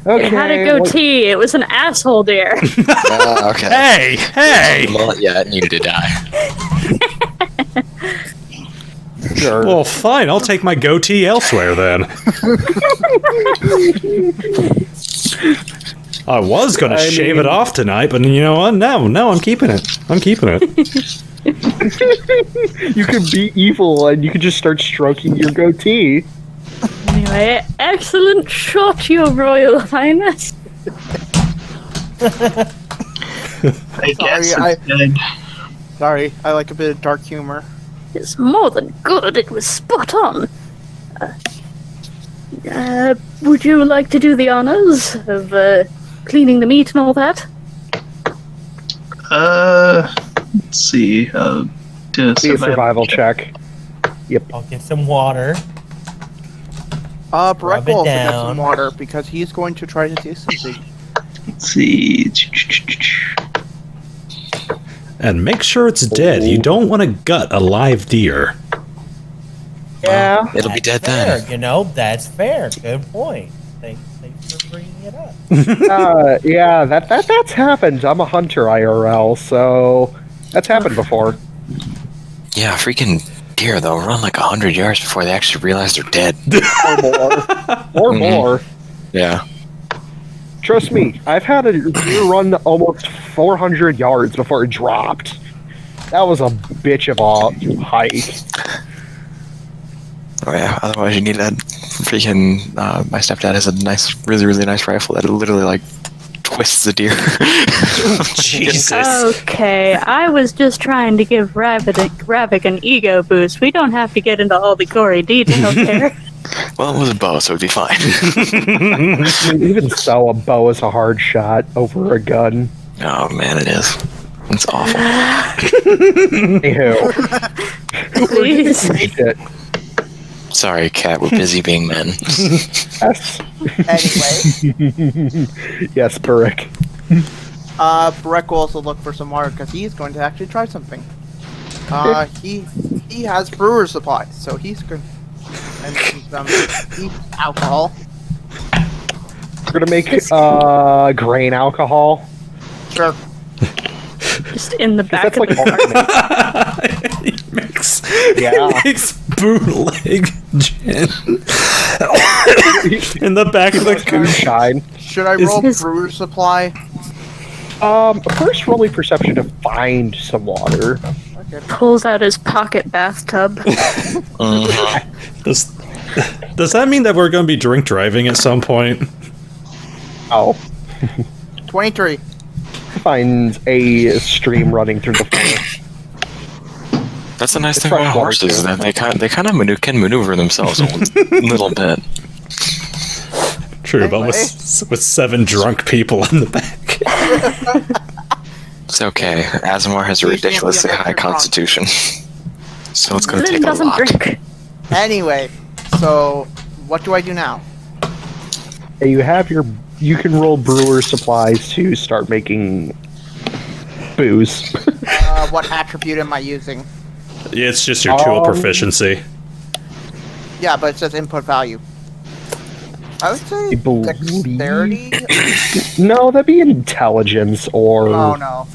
Okay. It had a goatee. It was an asshole deer. Okay. Hey! Well, yeah, it needed to die. Sure. Well, fine. I'll take my goatee elsewhere then. I was gonna shave it off tonight, but you know what? No, I'm keeping it. I'm keeping it. You could be evil and you could just start stroking your goatee. Anyway, excellent shot, Your Royal Highness. I guess it's good. Sorry, I like a bit of dark humor. It's more than good. It was spot on. Would you like to do the honors of cleaning the meat and all that? Let's see. Do a Be a survival check. I'll get some water. Barreck Rub it will get some down. water because he's going to try to do something. Let's see. And make sure it's dead. You don't want to gut a live deer. Yeah. It'll be dead Fair, then. you know, that's fair. Good point. Thanks for bringing it up. Yeah, that's happened. I'm a hunter IRL, so that's happened before. Yeah, freaking deer, though, run like 100 yards before they actually realize they're dead. Or more. Or more. Yeah. Trust me, I've had a deer run almost 400 yards before it dropped. That was a bitch of a hike. Oh yeah. Otherwise, you need that freaking. My stepdad has a nice, really, really nice rifle that literally like twists the deer. Jesus. Okay, I was just trying to give Ravak an ego boost. We don't have to get into all the gory details here. Well, it was a bow, so it'd be fine. I mean, even so, a bow is a hard shot over a gun. Oh man, it is. It's awful. Anywho. Please. Shit. Sorry, Cat. We're busy being men. Yes. Anyway, Yes, Barreck. Barreck will also look for some water because he's going to actually try something. He has brewer's supplies, so he's going and some alcohol. We're gonna make grain alcohol. Sure. Just in the back That's of like the He makes, Yeah. he makes bootleg gin in the back of the moonshine. Should I Is roll his- brewer's supply? First, roll a perception to find some water. pulls out his pocket bathtub. Does that mean that we're going to be drink driving at some point? Oh, 23. finds a stream running through the forest. That's the nice It's thing like about horses is that they kind of can maneuver themselves a little bit. True, but Anyway. with 7 drunk people in the back. It's okay. Asemar has a ridiculously high constitution, so it's going to Lynn take a doesn't lot. drink. Anyway, so what do I do now? Hey, you can roll brewer supplies to start making booze. What attribute am I using? It's just your tool proficiency. Yeah, but it says input value. I would say I believe- dexterity. No, that'd be intelligence or Oh no.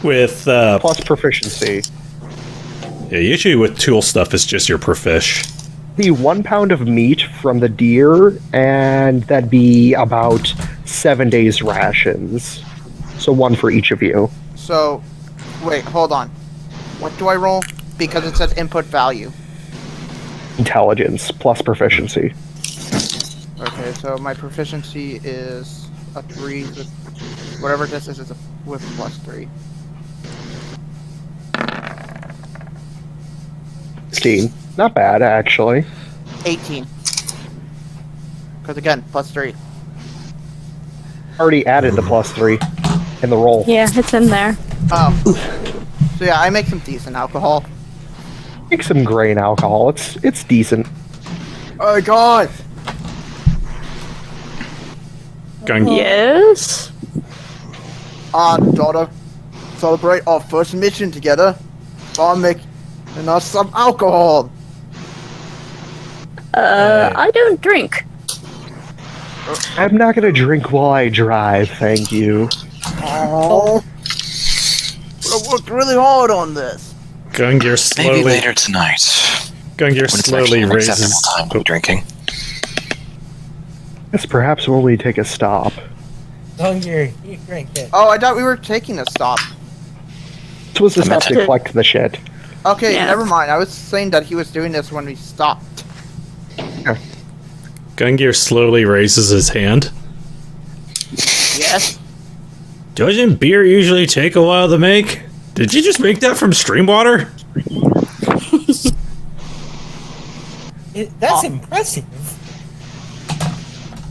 With plus proficiency. yeah, usually with tool stuff, it's just your profish. Be 1 pound of meat from the deer, and that'd be about 7 days' rations. So 1 for each of you. So, wait, hold on. What do I roll? Because it says input value. Intelligence plus proficiency. Okay, so my proficiency is a 3. Whatever this is with plus 3. 16. Not bad, actually. 18. Because again, plus 3. Already added the plus 3 in the roll. Yeah, it's in there. Oh. So yeah, I make some decent alcohol. Make some grain alcohol. It's decent. Oh god! Yes? Daughter, celebrate our first mission together by making us some alcohol. I don't drink. I'm not gonna drink while I drive, thank you. Oh. I worked really hard on this. Gungir Maybe slowly later tonight. Gungir When it's slowly actually an raises. acceptable time to be drinking. Yes, perhaps when we take a stop. Gungir, you drink it. Oh, I thought we were taking a stop. This was the I meant stop to to- collect the shit. Okay, Yeah. never mind. I was saying that he was doing this when we stopped. Gungir slowly raises his hand. Yes. Doesn't beer usually take a while to make? Did you just make that from stream water? That's impressive.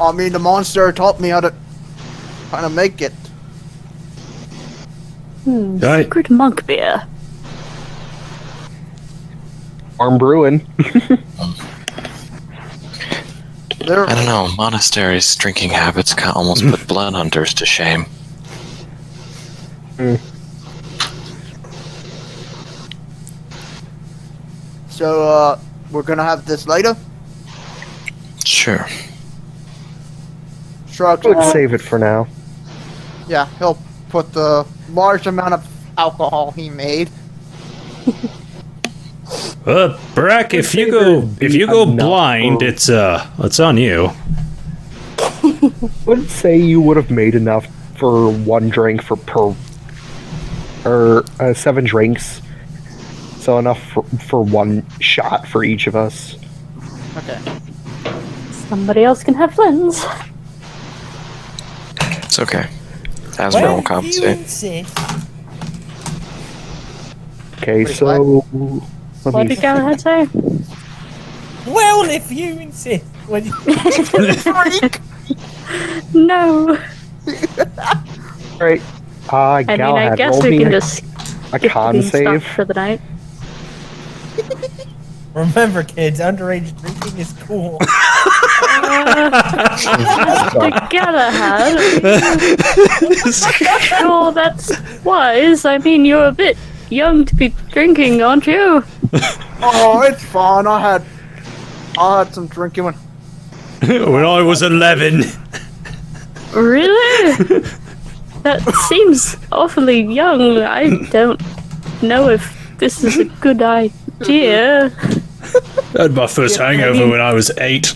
I mean, the monster taught me how to make it. Right. Secret monk beer. Farm brewing. There, I don't know. Monasteries' drinking habits can almost put blood hunters to shame. so, we're gonna have this later? Sure. Shrugs. Let's save it for now. Yeah, he'll put the large amount of alcohol he made. Barreck, if you go enough blind, for- it's on you. Wouldn't say you would have made enough for 1 drink per or 7 drinks. So enough for 1 shot for each of us. Okay. Somebody else can have Flynn's. It's okay. Asemar will compensate. insist. Okay, Wait, so What let me did Galahad say? Well, if you insist. When you... No. Alright. I mean, I Galahad, guess roll we me can a just con get the bean save. stuff for the night. Remember, kids, underage drinking is cool. The Galahad. Sure, that's wise. I mean, you're a bit young to be drinking, aren't you? Oh, it's fine. I had some drinking when. When I was 11. Really? That seems awfully young. I don't know if this is a good idea. I had my first hangover when I was 8.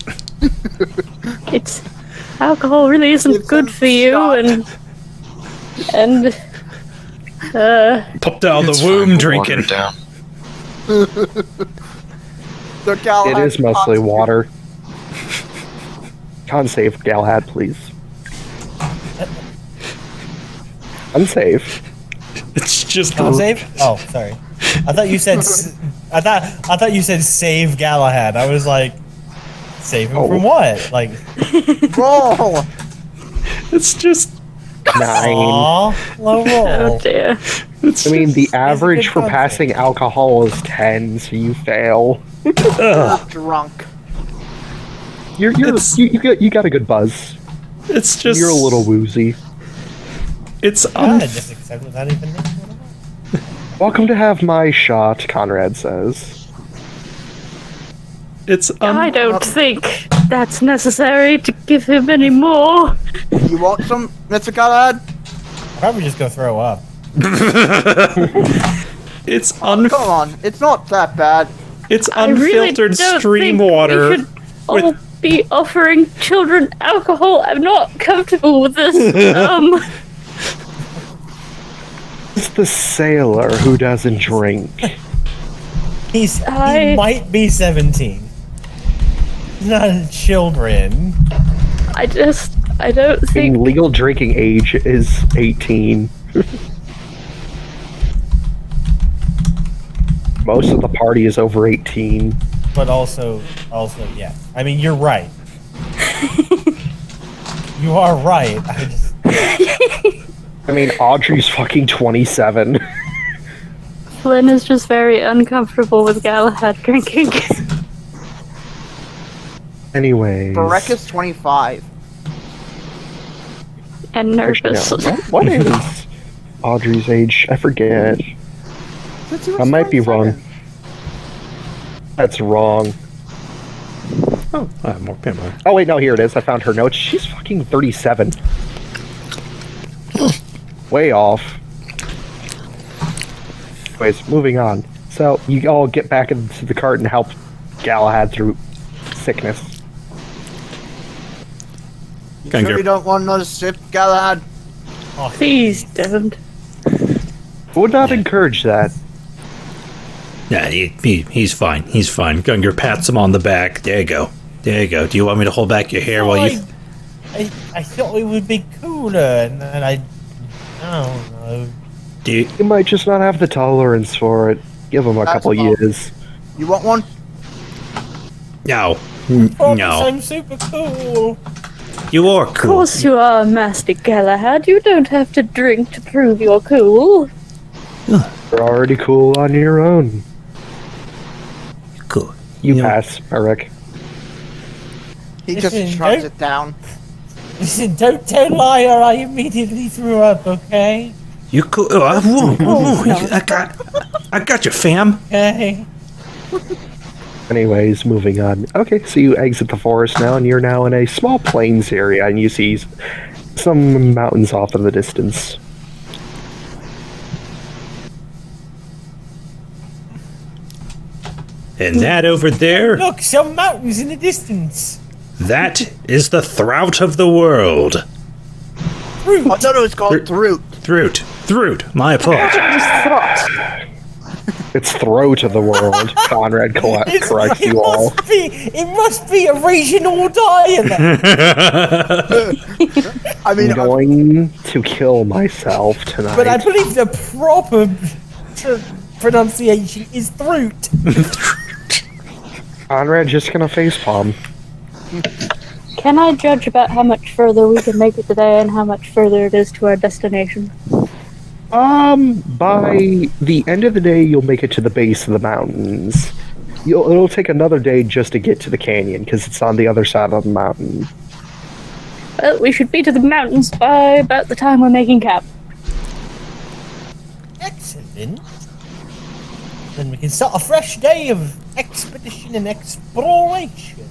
It's alcohol really isn't good for you, and Popped out of It's the womb fine, we'll drinking. water it down. So It Galahad is mostly water. Con save, Galahad, please. Unsafe. It's just Con save? Oh, sorry. I thought you said. I thought you said save Galahad. I was like, save him from what? Like, Roll. It's just 9. aw, low oh roll. dear. it's I mean, the a average good for con passing alcohol is 10, so you fail. Drunk. You got a good buzz. it's just You're a little woozy. It's I just accept without even thinking what it was. Welcome to have my shot, Conrad says. it's I don't think that's necessary to give him any more. You want some, Mr. Galahad? Probably just go throw up. it's Come on, it's not that bad. it's I really unfiltered don't stream think water. we should all be offering children alcohol. I'm not comfortable with this. It's the sailor who doesn't drink. He might be 17. He's not children. I don't think. Legal drinking age is 18. Most of the party is over 18. But also, yeah. I mean, you're right. You are right. I mean, Audrey's fucking 27. Flynn is just very uncomfortable with Galahad drinking. Anyways. Barreck is 25. And nervous. No, what is Audrey's age? I forget. I might be wrong. That's wrong. Oh, I have more pinball. Oh wait, no, here it is. I found her notes. She's fucking 37. Way off. Anyways, moving on. So, you all get back into the cart and help Galahad through sickness. You Gungir. sure you don't want another sip, Galahad? Please don't. Would not encourage that. Yeah, he's fine. He's fine. Gungir pats him on the back. There you go. There you go. Do you want me to hold back your hair while you... I thought it would be cooler, and then I don't know. Do you... You might just not have the tolerance for it. Give him a That's couple fine. years. You want one? No. Oh, No. I'm super cool. You are Of cool. course you are, Master Galahad. You don't have to drink to prove you're cool. You're already cool on your own. Cool. You know- pass, Barreck. He Listen, just shrugs don't- it down. Listen, don't tell lie or I immediately threw up, okay? You cool. I got you, fam. Okay. Anyways, moving on. Okay, so you exit the forest now, and you're now in a small plains area, and you see some mountains off in the distance. And that over there, Look, some mountains in the distance. that is the throat of the world. I thought it was called Druid. Throat. Druid, my apologies. Just thought. It's throw to the world. Conrad corrects you all. It must be a regional dialect. I mean, I'm going to kill myself tonight. But I believe the proper pronunciation is Throot. Conrad just gonna facepalm. Can I judge about how much further we can make it today and how much further it is to our destination? By the end of the day, you'll make it to the base of the mountains. It'll take another day just to get to the canyon, because it's on the other side of the mountain. Well, we should be to the mountains by about the time we're making camp. Excellent. Then we can start a fresh day of expedition and exploration.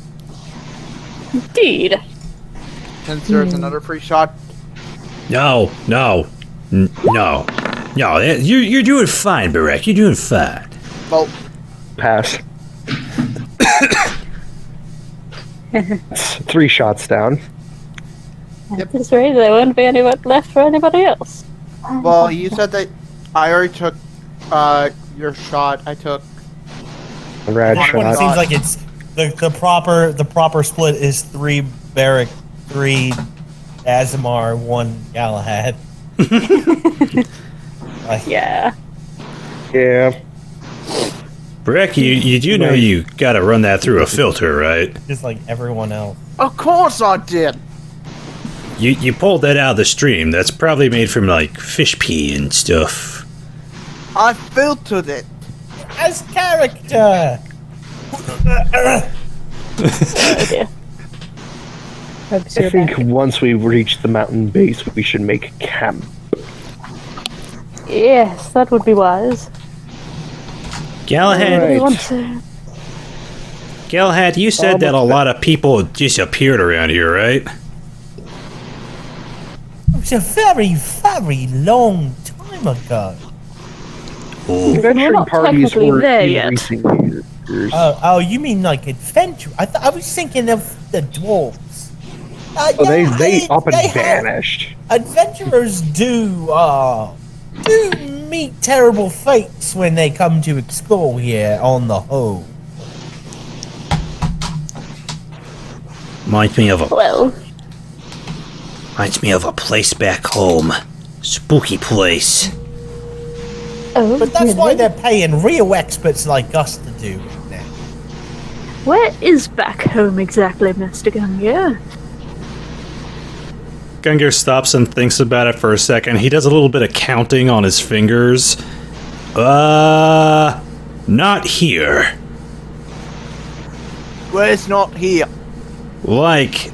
Indeed. since there's another free shot. No. You're doing fine, Barreck. You're doing fine. Well, Pass. It's 3 shots down. At this rate, there won't be anyone left for anybody else. well, you said that I already took your shot. I took. Red It shot. seems like it's the proper split is 3 Barreck, 3 Asemar, 1 Galahad. Yeah. Yeah. Barreck, you do know you gotta run that through a filter, right? Just like everyone else. Of course I did. You pulled that out of the stream. That's probably made from like fish pee and stuff. I filtered it. As character. Oh dear. I think once we reach the mountain base, we should make camp. Yes, that would be wise. Galahad, We want to... Galahad, you said that a lot of people disappeared around here, right? It was a very, very long time ago. Ooh. Adventuring not parties technically were there in yet. recent years. Oh, you mean like adventure? I was thinking of the dwarves. They up and have- vanished. Adventurers do meet terrible fates when they come to explore here on the whole. Reminds me of a place back home. Spooky place. Oh, But that's really? why they're paying real experts like us to do it now. Where is back home exactly, Mr. Gungir? Gungir stops and thinks about it for a second. He does a little bit of counting on his fingers. Not here. Well, it's not here. Like,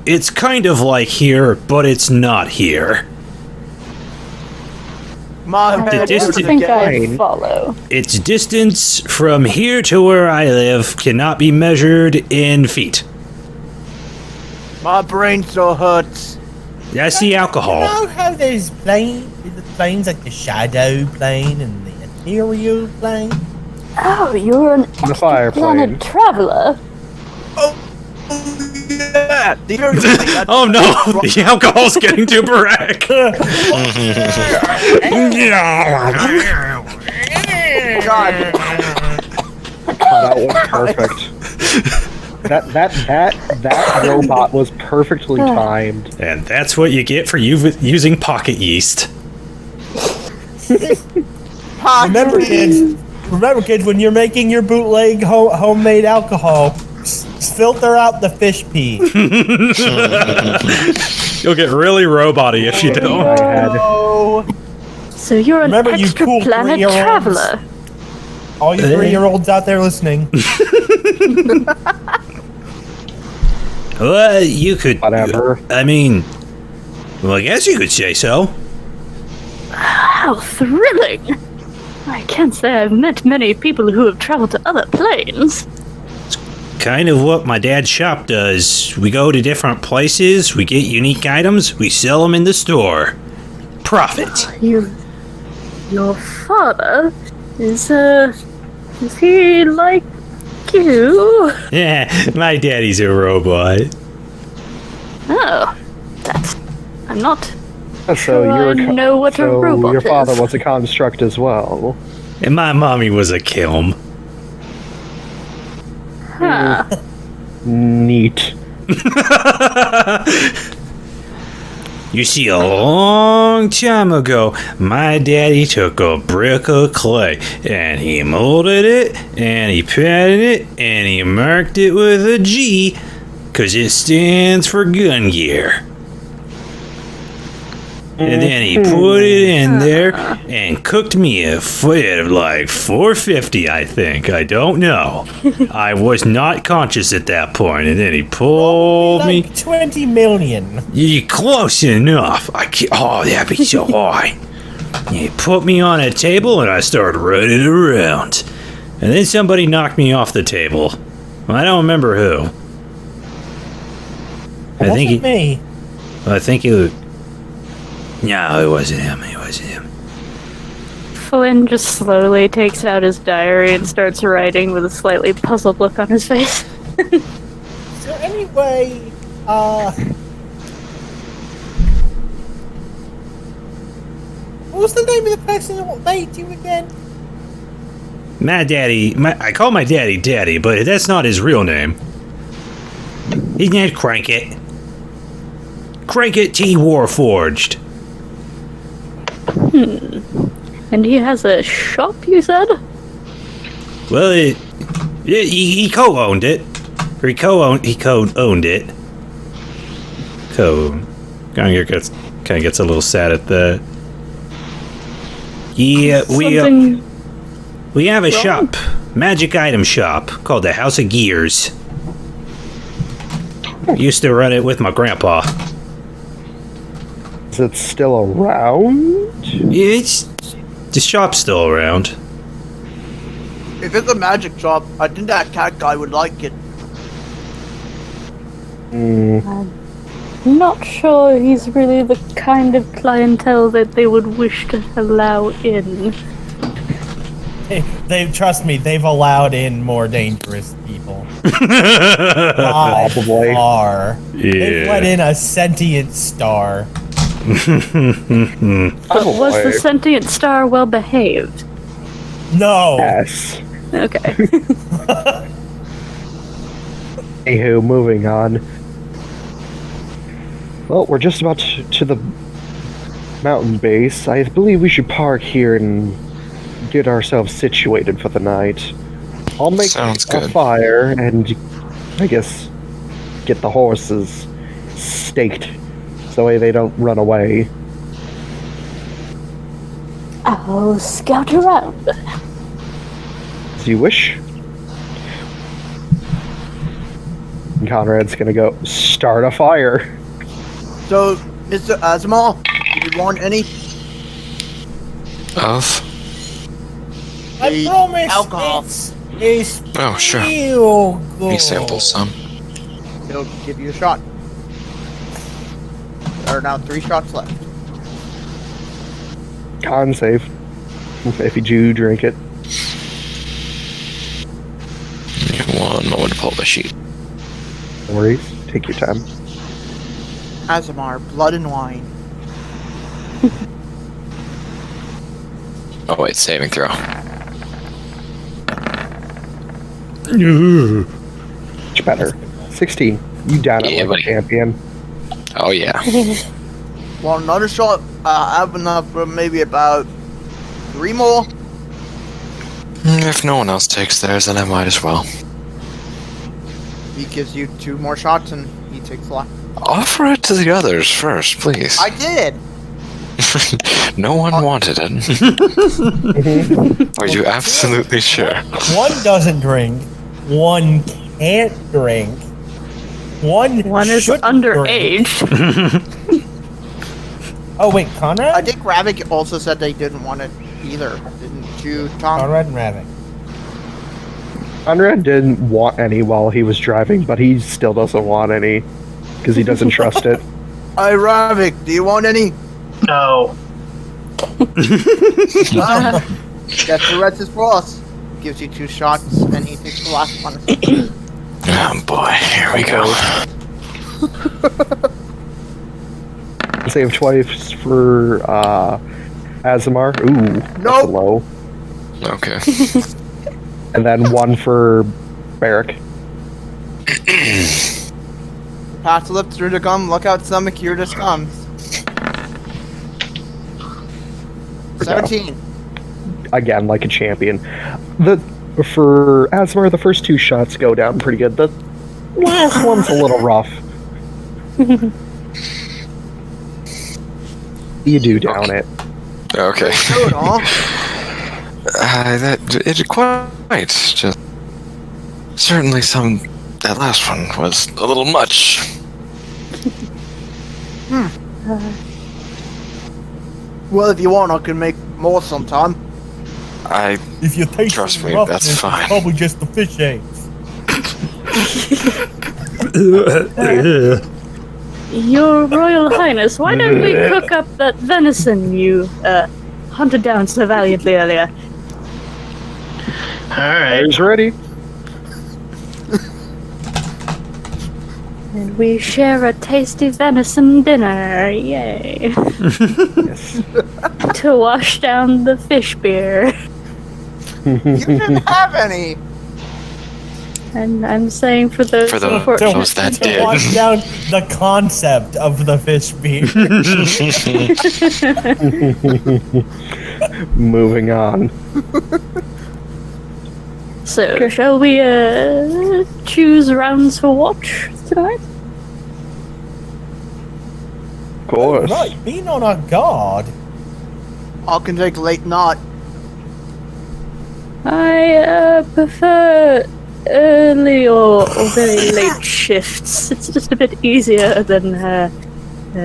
it's kind of like here, but it's not here. My I The bad. don't distance- think I Fine. follow. Its distance from here to where I live cannot be measured in feet. My brain still hurts. That's the alcohol. You know how there's planes like the Shadow plane and the Ethereal plane? Oh, you're an The fire extraplanet plane. traveler. Yeah, the other thing, that's- Oh no! The alcohol's getting to Barreck! God. That was perfect. That robot was perfectly timed. And that's what you get for using pocket yeast. Remember, kids, when you're making your bootleg homemade alcohol, filter out the fish pee. You'll get really robot-y if you don't. I had Oh, So you're an Remember, you cool extraplanet 3-year-olds? traveler. All you 3-year-olds out there listening. Well, you could. whatever. I mean, well, I guess you could say so. How thrilling! I can't say I've met many people who have traveled to other planes. Kind of what my dad's shop does. We go to different places, we get unique items, we sell them in the store. Profit. Your father is he like you? Yeah, my daddy's a robot. Oh, I'm not So I know what a robot your father is. was a construct as well. And my mommy was a kiln. Huh. Neat. You see, a long time ago, my daddy took a brick of clay and he molded it and he painted it and he marked it with a G because it stands for Gungir. And then he put it in there and cooked me a foot of like 450, I think. I don't know. I was not conscious at that point, and then he pulled me. 20 million. You close enough. Oh, that'd be so high. He put me on a table and I started running around. And then somebody knocked me off the table. I don't remember who. I think me. I think he. No, it wasn't him. It wasn't him. Flynn just slowly takes out his diary and starts writing with a slightly puzzled look on his face. So anyway, what was the name of the person that made you again? My daddy. I call my daddy Daddy, but that's not his real name. His name's Crankit. Crankit T. Warforged. And he has a shop, you said? Well, he co-owned it. Or he co-owned it. Gungir kind of gets a little sad at that. Yeah, we have a shop, magic item shop called the House of Gears. Used to run it with my grandpa. Is it still around? The shop's still around. If it's a magic shop, I think that cat guy would like it. Not sure he's really the kind of clientele that they would wish to allow in. They trust me. They've allowed in more dangerous people. Probably. They've let in a sentient star. But was the sentient star well behaved? No. Yes. Okay. Anywho, moving on. Well, we're just about to the mountain base. I believe we should park here and get ourselves situated for the night. I'll make a fire and, I guess, get the horses staked so they don't run away. I'll scout around. As you wish. And Conrad's gonna go start a fire. So, Mr. Asemar, do you want any? Of? I promise alcohol. It's Oh, sure. real good. He samples some. He'll give you a shot. There are now 3 shots left. Con save. If you do drink it. One moment to pull up the sheet. No worries. Take your time. Asemar, blood and wine. Oh wait, saving throw. Much better. 16. You down it like buddy. a champion. Oh yeah. Well, another shot. I have enough for maybe about 3 more. If no one else takes theirs, then I might as well. He gives you 2 more shots and he takes the last. Offer it to the others first, please. I did! No one wanted it. Are you absolutely sure? One doesn't drink. One can't drink. One is shouldn't underage. drink. Oh wait, Conrad? I think Ravak also said they didn't want it either. Didn't you, Tom? Conrad and Ravak. Conrad didn't want any while he was driving, but he still doesn't want any because he doesn't trust it. Hey, Ravak, do you want any? No. Well, guess the rest is for us. Gives you 2 shots and he takes the last one. Oh boy, here we go. Save twice for Asemar. Ooh, that's Nope. low. Okay. And then 1 for Barreck. Pass the lip through the gum. Look out, some Curious comes. 17. Again, like a champion. For Asemar, the first 2 shots go down pretty good. The last one's a little rough. You do down it. Okay. Good, huh? It quite just certainly that last one was a little much. Well, if you want, I can make more sometime. If you taste Trust the me, roughness, that's fine. It's probably just the fish eggs. Your Royal Highness, why don't we cook up that venison you hunted down so valiantly earlier? Alright. Who's ready? And we share a tasty venison dinner, yay. Yes. To wash down the fish beer. You didn't have any. And I'm saying for those For the- unfortunate those that people- did. Wash down the concept of the fish beer. Moving on. So, shall we choose rounds for watch tonight? Of course. Right, being on our guard. I can take late night. I prefer early or very late shifts. It's just a bit easier than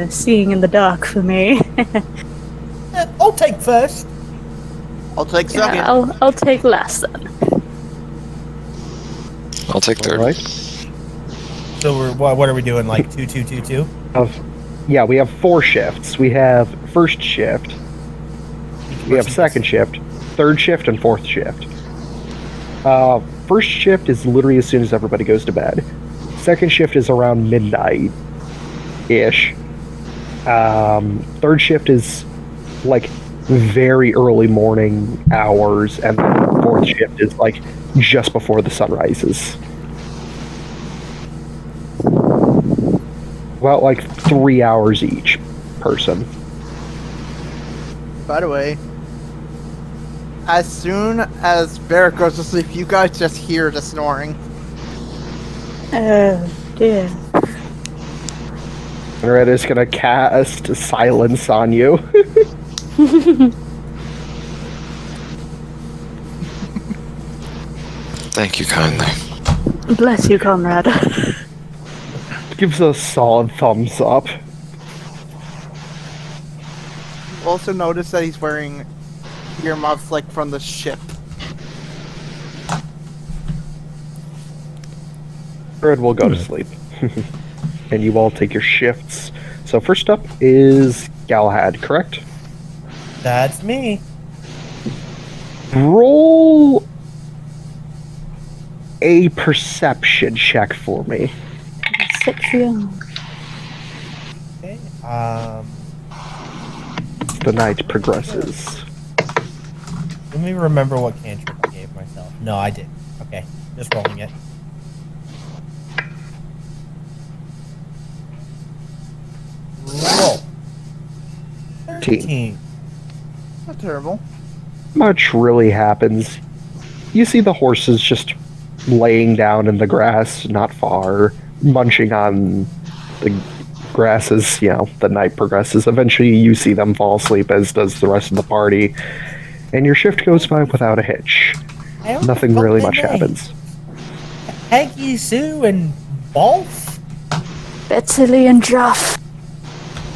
seeing in the dark for me. I'll take first. I'll take second. Yeah, I'll take last then. I'll take third. Alright. So what are we doing? Like 2-2-2-2? Yeah, we have 4 shifts. We have first shift, we have second shift, third shift, and fourth shift. First shift is literally as soon as everybody goes to bed. Second shift is around midnight-ish. Third shift is like very early morning hours, and the fourth shift is like just before the sun rises. About like 3 hours each person. By the way, as soon as Barreck goes to sleep, you guys just hear the snoring. Oh dear. Red is gonna cast silence on you. Thank you kindly. Bless you, comrade. Gives a solid thumbs up. Also notice that he's wearing earmuffs like from the ship. Red will go to sleep. And you all take your shifts. So first up is Galahad, correct? That's me. Roll a perception check for me. 6 young. Okay. The night progresses. Let me remember what cantrip I gave myself. No, I didn't. Okay, just rolling it. Roll. 13. Not terrible. Much really happens. You see the horses just laying down in the grass not far, munching on the grass as, the night progresses. Eventually you see them fall asleep, as does the rest of the party, and your shift goes by without a hitch. Nothing really much happens. Peggy Sue and Bolf? Betsy Lee and Joff.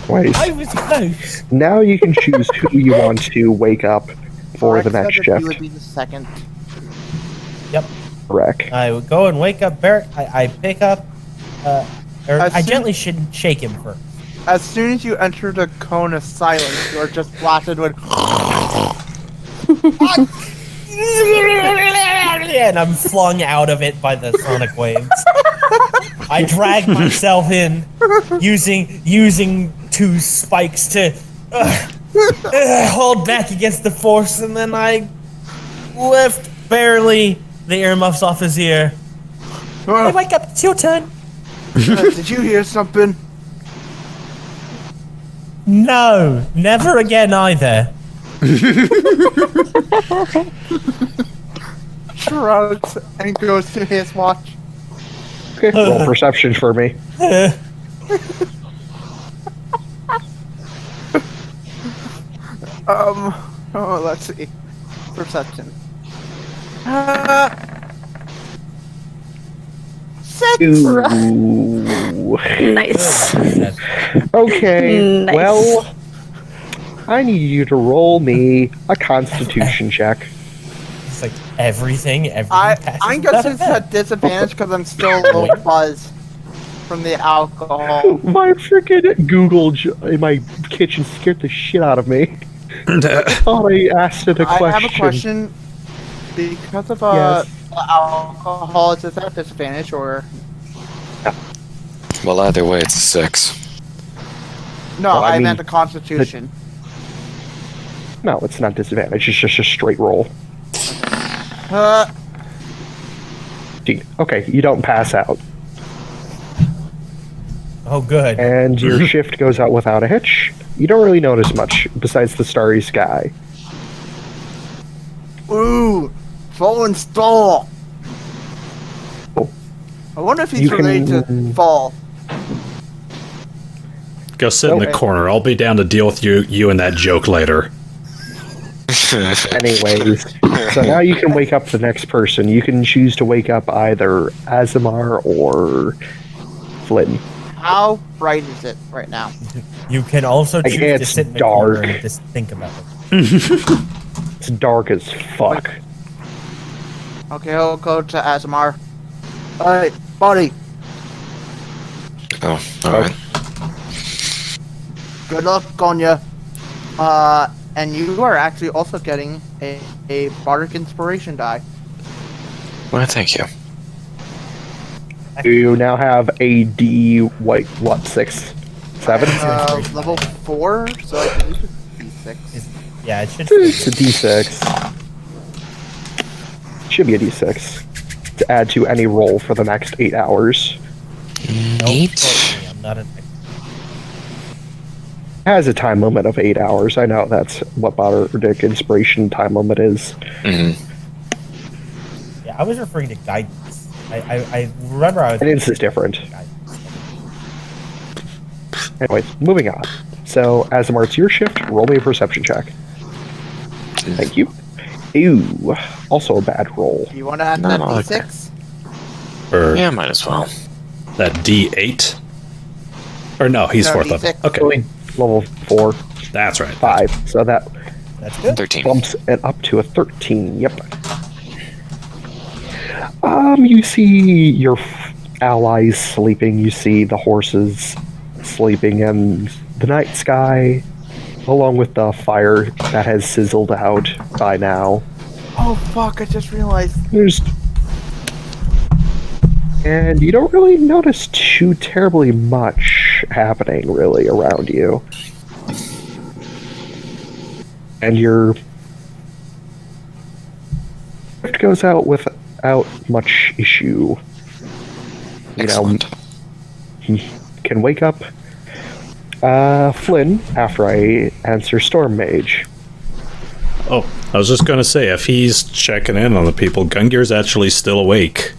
Twice. I was close. Now you can choose who you want to wake up for the Barreck next said that you shift. would be the second. Yep. Wreck. I would go and wake up Barreck. I pick up, I gently should shake him first. As soon as you enter the cone of silence, you are just blasted with. And I'm flung out of it by the sonic waves. I drag myself in using two spikes to hold back against the force, and then I lift barely the earmuffs off his ear. Hey, wake up! It's your turn. Did you hear something? No, never again either. Shrugs and goes to his watch. Okay, roll perception for me. Oh, let's see. Perception. 6. Ooh. Nice. Okay, Nice. well, I need you to roll me a Constitution check. It's like everything I'm passes going without to at disadvantage because I'm still a little buzzed from the alcohol. My freaking Google in my kitchen scared the shit out of me. I thought I asked it a question. I have a question. Because of Yes. alcohol, is this at disadvantage or? Well, either way, it's a 6. No, Well, I I mean, meant the Constitution. No, it's not disadvantage. It's just a straight roll. Okay, you don't pass out. Oh, good. And your shift goes out without a hitch. You don't really notice much besides the starry sky. Ooh, fallen stall. Oh. I wonder if he's You can- related to fall. Go sit in the Okay. corner. I'll be down to deal with you and that joke later. Anyways, so now you can wake up the next person. You can choose to wake up either Asemar or Flynn. How bright is it right now? You can also choose to It's sit in the dark. corner and just think about it. It's dark as fuck. Okay, I'll go to Asemar. Alright, buddy. Oh, alright. Good luck on you. And you are actually also getting a Bardic Inspiration die. Well, thank you. You now have a D, what, 6? 7? Level 4, so I believe it's D6. Yeah, it should. It's a D6. Should be a D6. To add to any roll for the next 8 hours. Neat. I'm not an. Has a time limit of 8 hours. I know that's what Bardic Inspiration time limit is. Mm-hmm. Yeah, I was referring to guidance. I remember I was. Guidance is different. Guidance. Anyways, moving on. So, Asemar, it's your shift. Roll me a perception check. Thank you. Ew. Also a bad roll. You want to add No, that no, D6? Or Yeah, might as well. that D8? Or no, he's No, fourth D6. level. Okay, Level 4, that's right. 5. So that That's good. 13. bumps it up to a 13. Yep. You see your allies sleeping. You see the horses sleeping in the night sky, along with the fire that has sizzled out by now. Oh fuck, I just realized. And you don't really notice too terribly much happening, really, around you. And your shift goes out without much issue. Excellent. You can wake up Flynn after I answer StormMage. Oh, I was just gonna say, if he's checking in on the people, Gungir's actually still awake.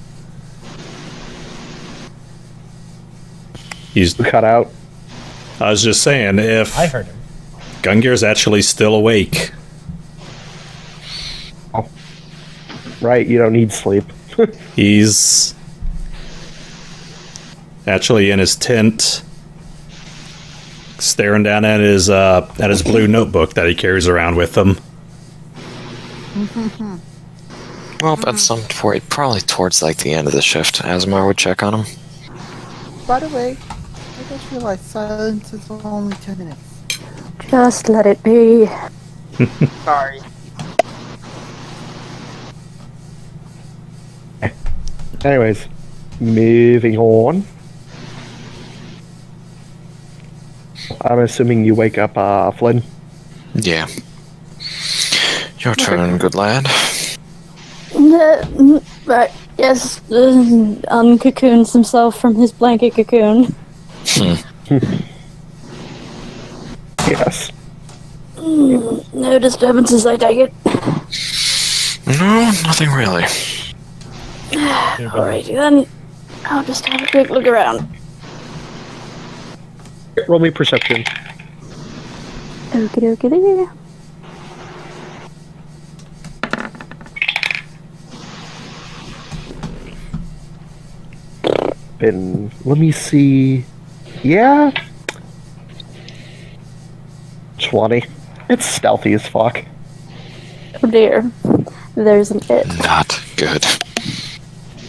He's. Cut out. I was just saying, if I heard him. Gungir's actually still awake, Right, you don't need sleep. he's actually in his tent, staring down at his blue notebook that he carries around with him. Well, at some point, probably towards like the end of the shift, Asemar would check on him. By the way, I just realized silence is only 10 minutes. Just let it be. Sorry. Anyways, moving on. I'm assuming you wake up, Flynn. Yeah. Your turn, good lad. Right, yes, uncocoons himself from his blanket cocoon. Yes. No disturbances, I take it. No, nothing really. Alrighty then. I'll just have a quick look around. Roll me perception. Okie dokie. And let me see. Yeah. 20. It's stealthy as fuck. Oh dear. There's an it. Not good.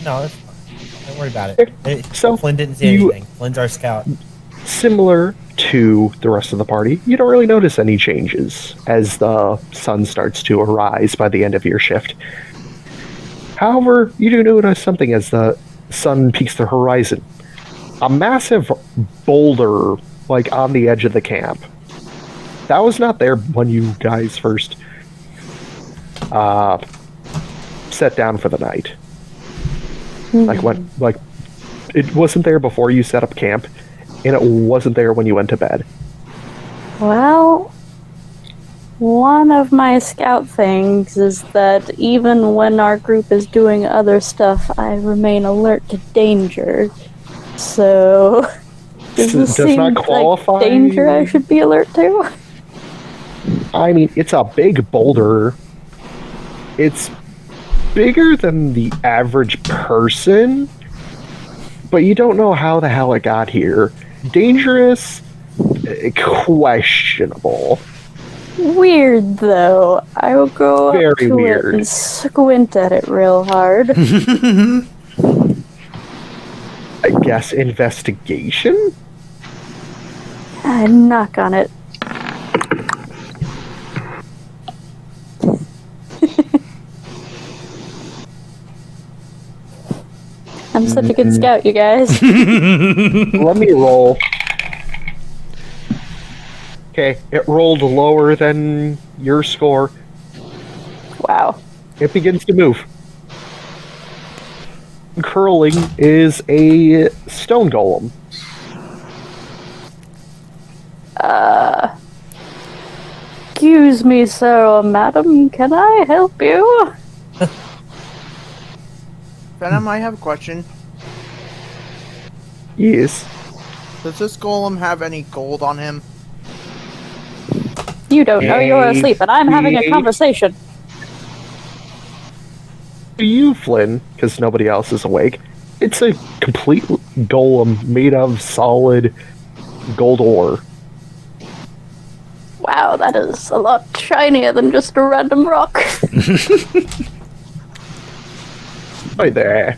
No, it's fine. Don't worry about it. So, Flynn didn't see anything. Flynn's our scout. Similar to the rest of the party, you don't really notice any changes as the sun starts to arise by the end of your shift. However, you do notice something as the sun peaks the horizon. A massive boulder, like, on the edge of the camp. That was not there when you guys first set down for the night. Like, it wasn't there before you set up camp, and it wasn't there when you went to bed. Well, one of my scout things is that even when our group is doing other stuff, I remain alert to danger. So, does this Does seem not qualify. like danger I should be alert to? I mean, it's a big boulder. It's bigger than the average person, but you don't know how the hell it got here. Dangerous? Questionable. Weird, though. I will go Very up to weird. it and squint at it real hard. I guess investigation? And knock on it. I'm such a good scout, you guys. Let me roll. Okay, it rolled lower than your score. Wow. It begins to move. Curling is a stone golem. Excuse me, sir or madam, can I help you? Venom, I have a question. Yes. Does this golem have any gold on him? You don't know you're asleep, and I'm having a Hey. conversation. To you, Flynn, because nobody else is awake, it's a complete golem made of solid gold ore. Wow, that is a lot shinier than just a random rock. Right there.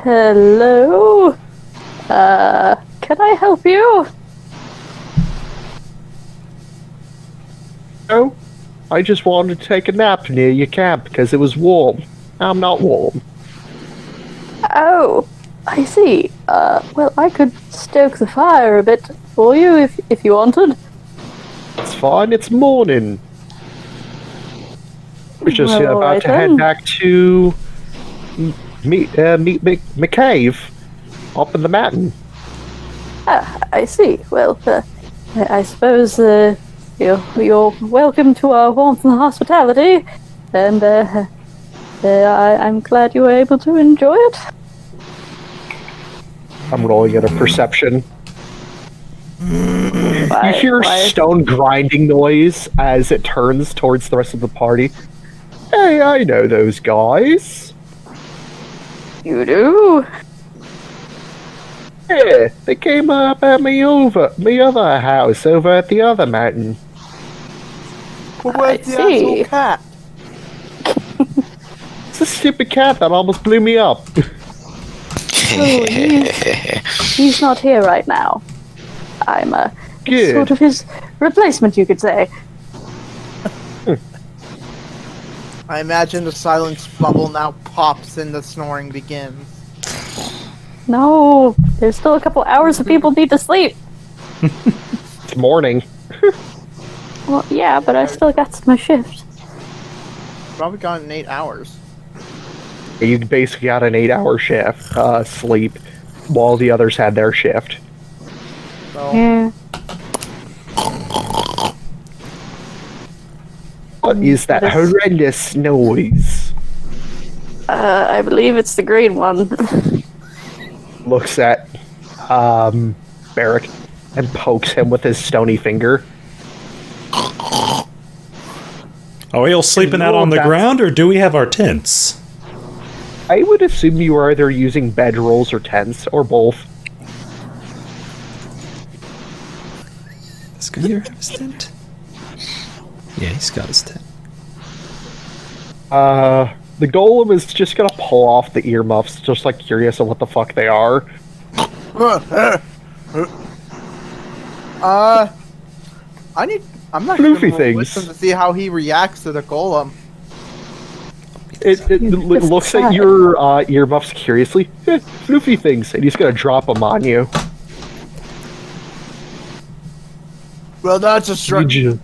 Hello? Can I help you? Oh, I just wanted to take a nap near your camp because it was warm. I'm not warm. Oh, I see. Well, I could stoke the fire a bit for you if you wanted. It's fine, it's morning. We're just Well, about alright to head then. back to meet McCave up in the mountain. Ah, I see. Well, I suppose you're welcome to our warmth and hospitality, and I'm glad you were able to enjoy it. I'm rolling at a perception. You hear Why- stone grinding noise as it turns towards the rest of the party. Hey, I know those guys. You do? Yeah, they came up at me other house over at the other mountain. But where's the see. actual cat? It's a stupid cat that almost blew me up. Oh, he's not here right now. I'm Good. sort of his replacement, you could say. I imagine the silence bubble now pops and the snoring begins. No, there's still a couple hours of people need to sleep. It's morning. Well, yeah, but I still got my shift. Probably got in 8 hours. You basically got an 8-hour shift, sleep, while the others had their shift. So, Yeah. What is that horrendous noise? I believe it's the green one. Looks at Barreck and pokes him with his stony finger. Are we all sleeping out on the ground, or do we have our tents? I would assume you are either using bedrolls or tents, or both. Does Gungir have his tent? Yeah, he's got his tent. The golem is just gonna pull off the earmuffs, just like curious of what the fuck they are. I'm not Floofy gonna things. listen to see how he reacts to the golem. It looks at your earmuffs curiously. Floofy things, and he's gonna drop them on you. Well, that's a You strike. ju-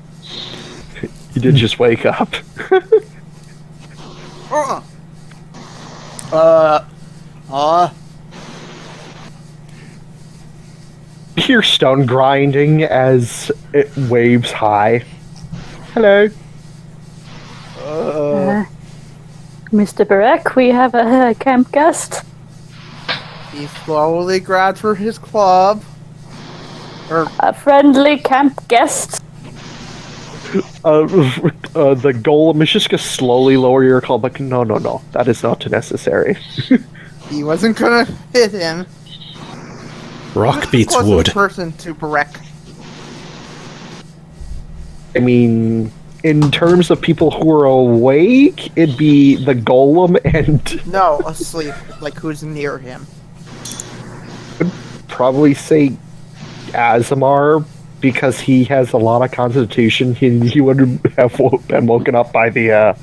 you did just wake up. You hear stone grinding as it waves high. Hello. Mr. Barreck, we have a camp guest. He slowly grabs for his club. A friendly camp guest. The golem is just gonna slowly lower your club. Like, no, that is not necessary. He wasn't gonna hit him. Rock beats Closest wood. person to Barreck. I mean, in terms of people who are awake, it'd be the golem and No, asleep. Like who's near him. probably say Asemar, because he has a lot of constitution. He would have been woken up by the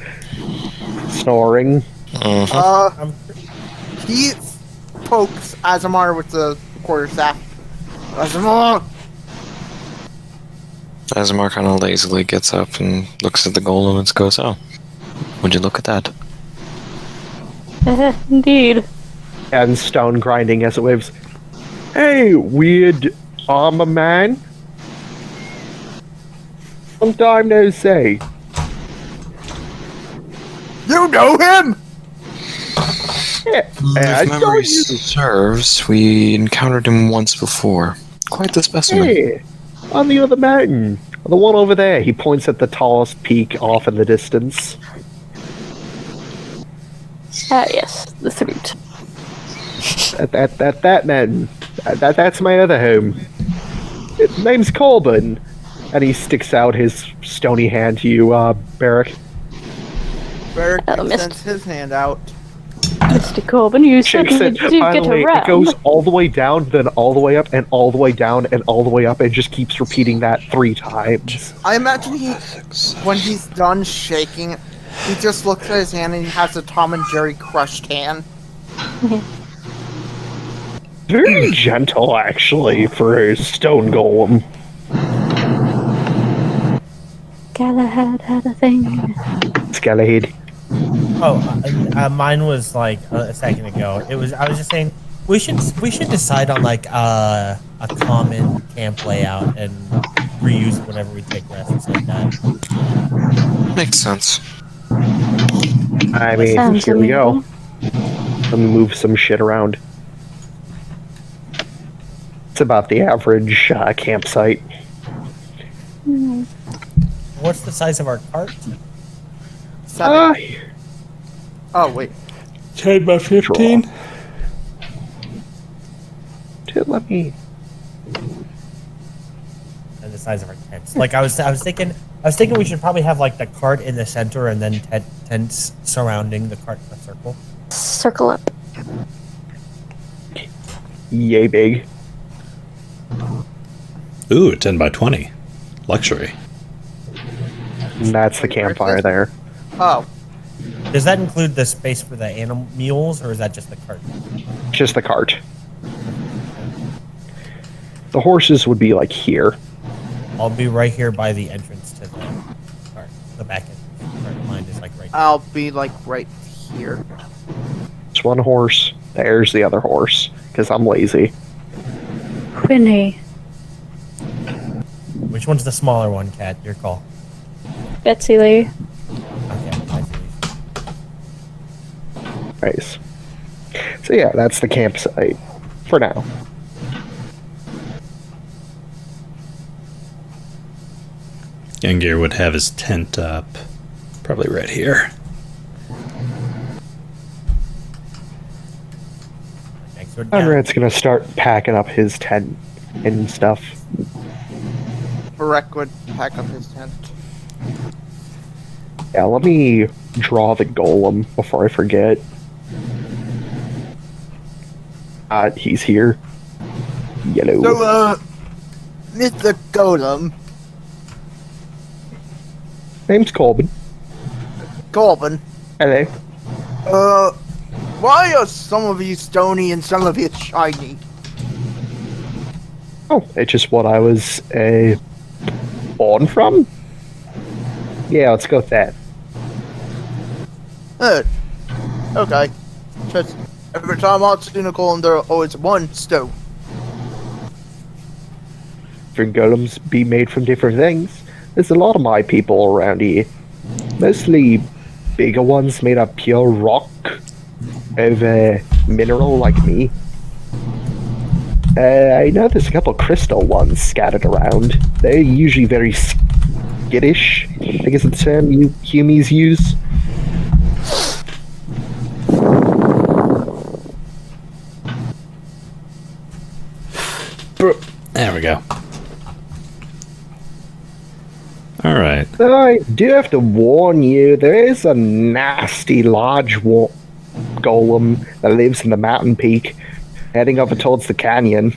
snoring. He pokes Asemar with the quarterstaff. Asemar! Asemar kind of lazily gets up and looks at the golem and goes, "Oh, would you look at that?" Indeed. And stone grinding as it waves. Hey, weird armor man. Long time no see. You know him? Yeah, If memory serves, we encountered him once before. Quite the specimen. Hey, on the other mountain. The one over there. He points at the tallest peak off in the distance. Yes, the fruit. That mountain. That's my other home. His name's Corbin. And he sticks out his stony hand to you, Barreck. Barreck Oh, missed. sends his hand out. Mr. Corbin, you Shakes certainly it. do By get the way, around. it goes all the way down, then all the way up, and all the way down, and all the way up, and just keeps repeating that 3 times. I imagine when he's done shaking, he just looks at his hand and he has a Tom and Jerry crushed hand. Very gentle, actually, for a stone golem. Galahad had a thing. Scalahid. Oh, mine was like a second ago. I was just saying we should decide on like a common camp layout and reuse it whenever we take rests like that. Makes sense. I mean, Sounds here we go. amazing. Let me move some shit around. It's about the average campsite. What's the size of our cart? 7. Oh, wait. 10 by 15? Let me. And the size of our tents. Like I was thinking we should probably have like the cart in the center and then tents surrounding the cart in a circle. Circle up. Yay big. Ooh, 10 by 20. Luxury. And that's the campfire there. Oh, Does that include the space for the animal mules, or is that just the cart? Just the cart. The horses would be like here. I'll be right here by the entrance to the back entrance. Mine is like right. I'll be like right here. It's one horse. There's the other horse. Because I'm lazy. Quinny, Which one's the smaller one, Cat? Your call. Betsy Lee. Okay. I see. Nice. So yeah, that's the campsite. For now. Gungir would have his tent up. Probably right here. Next one down. Conrad's gonna start packing up his tent and stuff. Barreck would pack up his tent. Yeah, let me draw the golem before I forget. He's here. Yellow. So, Mr. Golem, Name's Colbin. Corbin, Hello. why are some of you stony and some of you shiny? Oh, it's just what I was born from? Yeah, let's go with that. Okay. Just every time I've seen a golem, there are always one stone. Different golems be made from different things. There's a lot of my people around here. Mostly bigger ones made of pure rock over mineral like me. I know there's a couple crystal ones scattered around. They're usually very skittish, I guess the term you humies use. There we go. Alright. So I do have to warn you, there is a nasty large golem that lives in the mountain peak, heading over towards the canyon.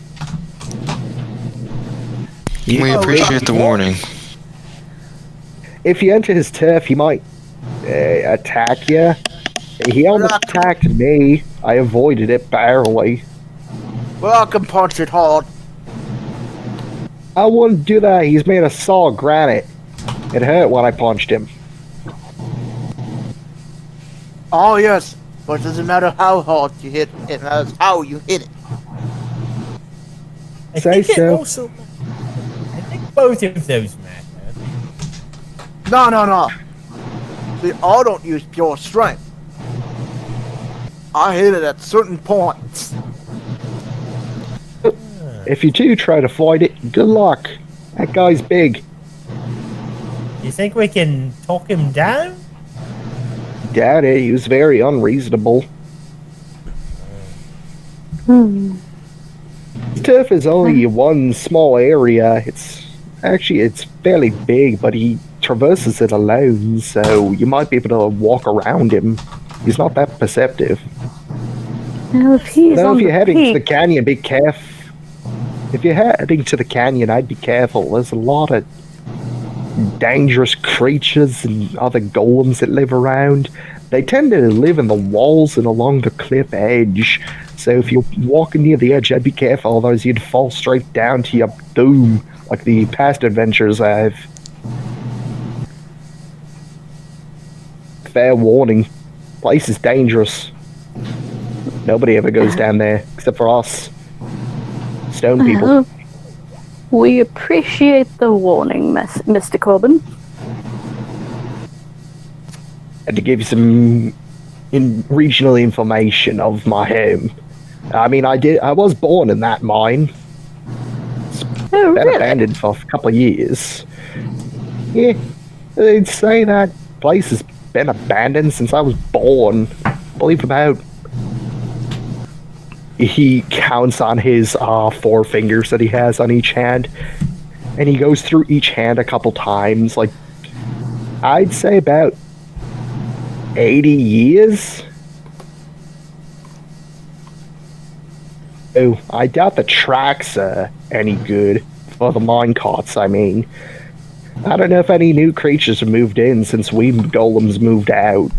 We appreciate the warning. If you enter his turf, he might attack you. He almost attacked me. I avoided it barely. Well, I can punch it hard. I wouldn't do that. He's made of solid granite. It hurt when I punched him. Oh, yes. But it doesn't matter how hard you hit, it matters how you hit it. I Say think it so. also. I think both of those matter. No. See, I don't use pure strength. I hit it at certain points. If you do try to fight it, good luck. That guy's big. You think we can talk him down? Doubt it. He was very unreasonable. Turf is only one small area. It's fairly big, but he traverses it alone, so you might be able to walk around him. He's not that perceptive. Now, if he's Though on if you're the heading to the peak, canyon, be careful. If you're heading to the canyon, I'd be careful. There's a lot of dangerous creatures and other golems that live around. They tend to live in the walls and along the cliff edge. So if you're walking near the edge, I'd be careful, otherwise you'd fall straight down to your doom, like the past adventures I've. Fair warning, place is dangerous. Nobody ever goes down there, except for us. Stone people. we appreciate the warning, Mr. Corbin. And to give you some regional information of my home. I mean, I was born in that mine. It's Oh, been really? abandoned for a couple of years. Yeah, they'd say that place has been abandoned since I was born. I believe about. He counts on his 4 fingers that he has on each hand, and he goes through each hand a couple times. Like, I'd say about 80 years. Oh, I doubt the tracks are any good for the minecarts, I mean. I don't know if any new creatures have moved in since we golems moved out.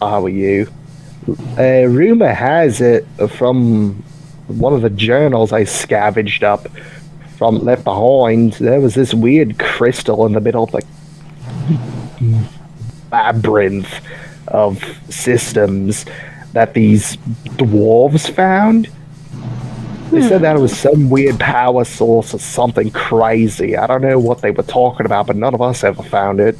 How are you? Rumor has it from one of the journals I scavenged up from Left Behind, there was this weird crystal in the middle of the labyrinth of systems that these dwarves found. They said that it was some weird power source or something crazy. I don't know what they were talking about, but none of us ever found it.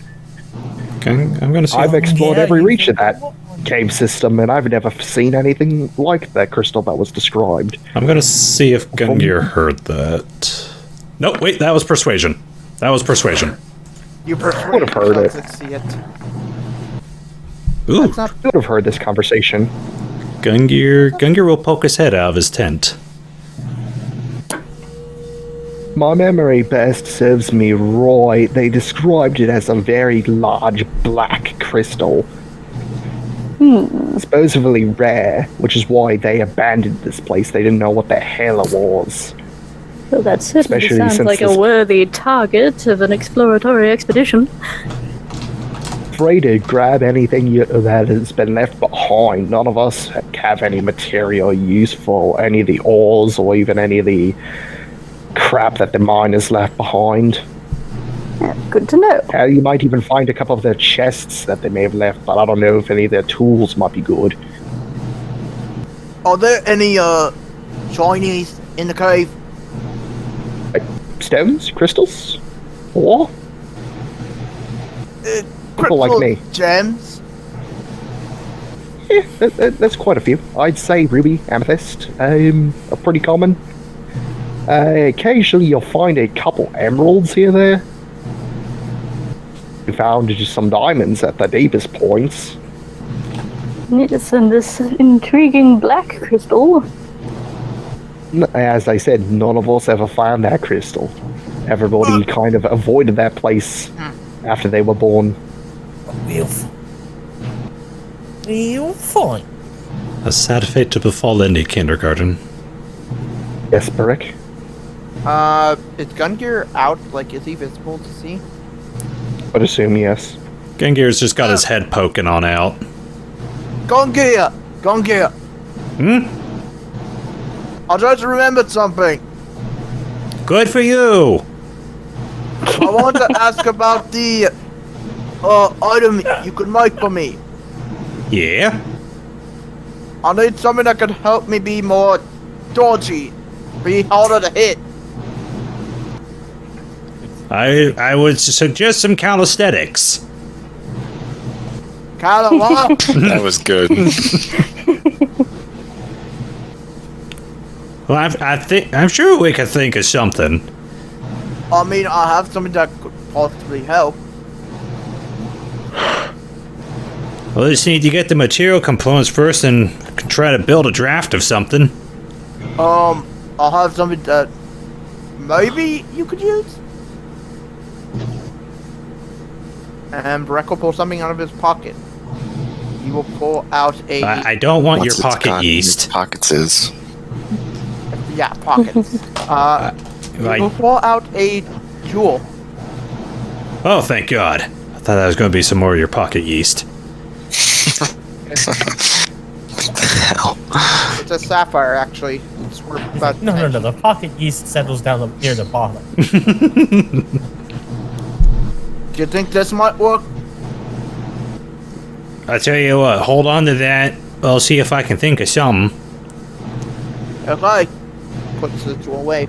Okay, I'm gonna see. I've explored every reach of that cave system, and I've never seen anything like that crystal that was described. I'm gonna see if Gungir heard that. Nope, wait, that was persuasion. That was persuasion. You Would have heard it. See it. Ooh, I would have heard this conversation. Gungir will poke his head out of his tent. My memory best serves me right. They described it as a very large black crystal. Supposedly rare, which is why they abandoned this place. They didn't know what the hell it was. Well, that certainly Especially sounds since like a this- worthy target of an exploratory expedition. Free to grab anything that has been left behind. None of us have any material useful, any of the ores or even any of the crap that the miners left behind. Yeah, good to know. You might even find a couple of their chests that they may have left, but I don't know if any of their tools might be good. Are there any Chinese in the cave? Like stones, crystals, or people like me. Gems? Yeah, that's quite a few. I'd say ruby, amethyst, are pretty common. Occasionally you'll find a couple emeralds here or there. We found just some diamonds at the deepest points. Yes, and this intriguing black crystal. As I said, none of us ever found that crystal. Everybody kind of avoided that place after they were born. We'll find. A sad fate to befall any kindergarten. Yes, Barreck? Is Gungir out? Like, is he visible to see? I'd assume yes. Gungir's just got his head poking on out. Gungir! Gungir! I just remembered something. Good for you! I want to ask about the item you could make for me. Yeah? I need something that could help me be more dodgy, be harder to hit. I would suggest some calisthenics. Kind of what? That was good. Well, I'm sure we could think of something. I mean, I have something that could possibly help. We'll just need to get the material components first and try to build a draft of something. I'll have something that maybe you could use. And Barreck will pull something out of his pocket. He will pull out a... I don't want Once your it's pocket got in yeast. his pockets is. Yeah, pockets. He Like, will pull out a jewel. oh, thank God. I thought that was going to be some more of your pocket yeast. Hell. It's a sapphire, actually. It's worth about... No. The pocket yeast settles down near the bottom. Do you think this might work? I tell you what, hold on to that. I'll see if I can think of something. Okay. Puts the jewel away.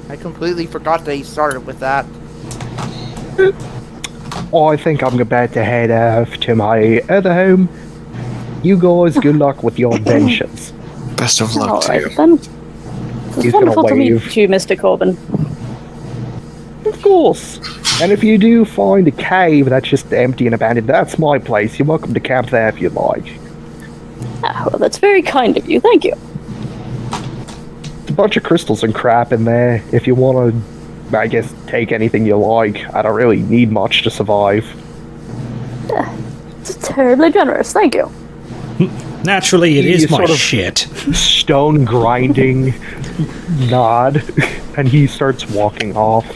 I completely forgot that he started with that. Oh, I think I'm about to head off to my other home. You guys, good luck with your ventures. Best of luck to you. Alright then. It's He's gonna wonderful to meet wave. you, Mr. Corbin. Of course. And if you do find a cave that's just empty and abandoned, that's my place. You're welcome to camp there if you like. Ah, well, that's very kind of you. Thank you. There's a bunch of crystals and crap in there. If you want to, I guess, take anything you like. I don't really need much to survive. It's terribly generous. Thank you. Naturally, it You is my sort of- shit. Stone grinding nod, and he starts walking off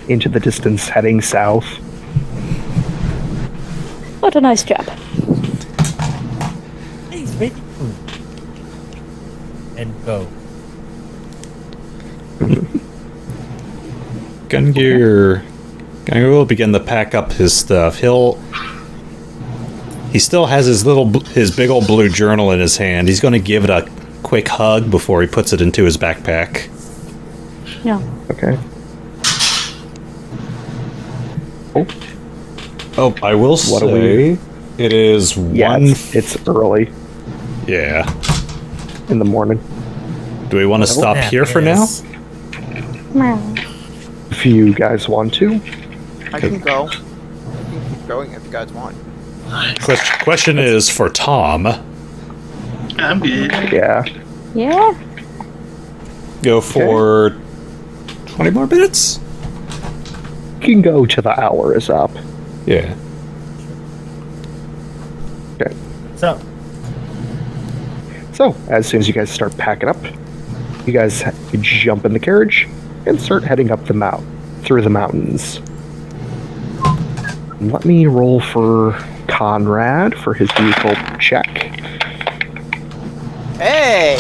into the distance, heading south. What a nice chap. He's making food. and go. Gungir will begin to pack up his stuff. He still has his big old blue journal in his hand. He's going to give it a quick hug before he puts it into his backpack. Yeah. Okay. Oh, I will What do say it is Yeah, it's early Yeah. in the morning. Do we want to stop here for now? If you guys want to. I can go. I can keep going if you guys want. Question is for Tom. I'm good. Yeah. Yeah. Go for 20 more minutes? You can go till the hour is up. Yeah. Okay. So, as soon as you guys start packing up, you guys jump in the carriage and start heading up through the mountains. Let me roll for Conrad for his vehicle check. Hey!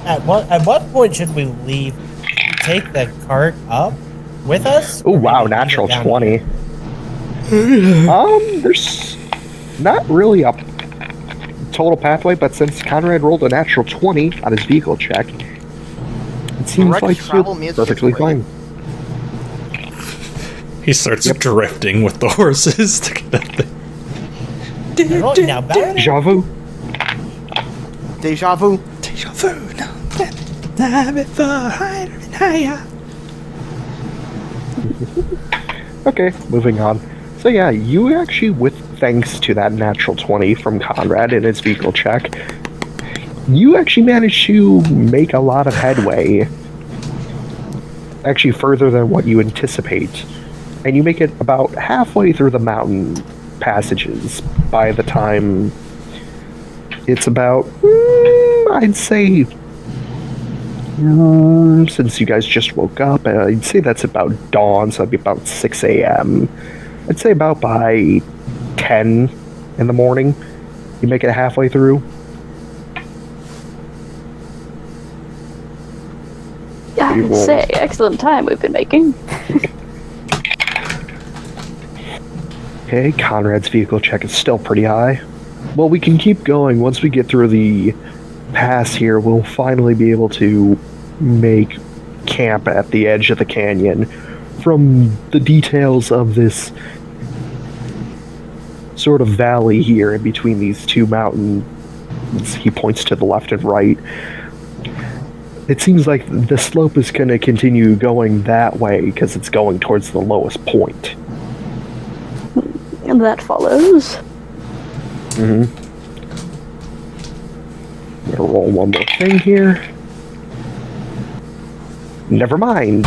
at what point should we leave? Take the cart up with us? Oh Or wow, maybe leave natural it down 20. here? There's not really a total pathway, but since Conrad rolled a natural 20 on his vehicle check, it seems Direct like travel you're music perfectly is great. fine. He starts drifting with the horses to get up there. Now, back Deja vu. Deja vu. Deja vu. No, before higher. Okay, moving on. So yeah, you actually, with thanks to that natural 20 from Conrad in his vehicle check, you actually managed to make a lot of headway. Actually further than what you anticipate. And you make it about halfway through the mountain passages by the time it's about, I'd say, since you guys just woke up, I'd say that's about dawn, so it'd be about 6 a.m. I'd say about by 10 in the morning, you make it halfway through. Yeah, I would say excellent time we've been making. Okay, Conrad's vehicle check is still pretty high. Well, we can keep going. Once we get through the pass here, we'll finally be able to make camp at the edge of the canyon. From the details of this sort of valley here in between these two mountains, he points to the left and right. It seems like the slope is going to continue going that way because it's going towards the lowest point. And that follows. I'm gonna roll one more thing here. Never mind.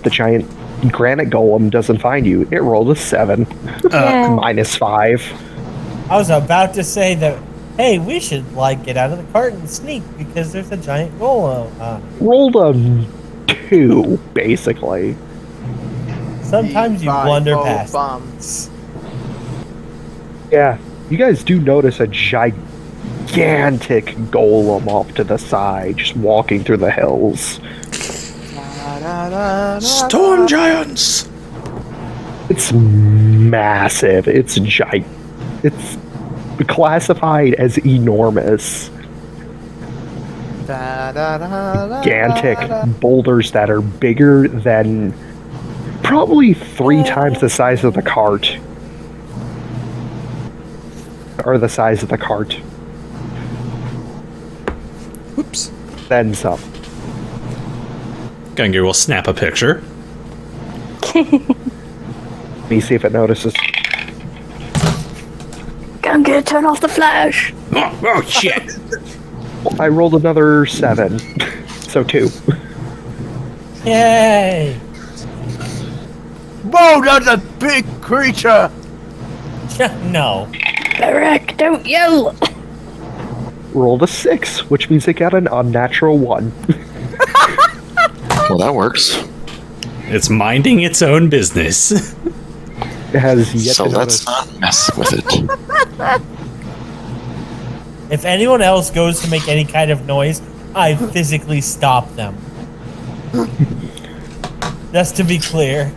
The giant granite golem doesn't find you. It rolled a 7. Yeah. -5. I was about to say that, hey, we should, get out of the cart and sneak because there's a giant golem. Rolled a 2, basically. Sometimes you blunder past. Bombs. Yeah. You guys do notice a gigantic golem off to the side, just walking through the hills. Storm giants. It's massive. It's It's classified as enormous. Gigantic boulders that are bigger than probably 3 times the size of the cart. Or the size of the cart. Whoops. Then some. Gungir will snap a picture. Let me see if it notices. Gungir, turn off the flash. Oh shit. I rolled another 7. So 2. Yay! Whoa, that's a big creature! No. Barreck, don't yell. Rolled a 6, which means it got an unnatural 1. Well, that works. It's minding its own business. It has yet So to let's notice. not mess with it. If anyone else goes to make any kind of noise, I physically stop them. Just to be clear.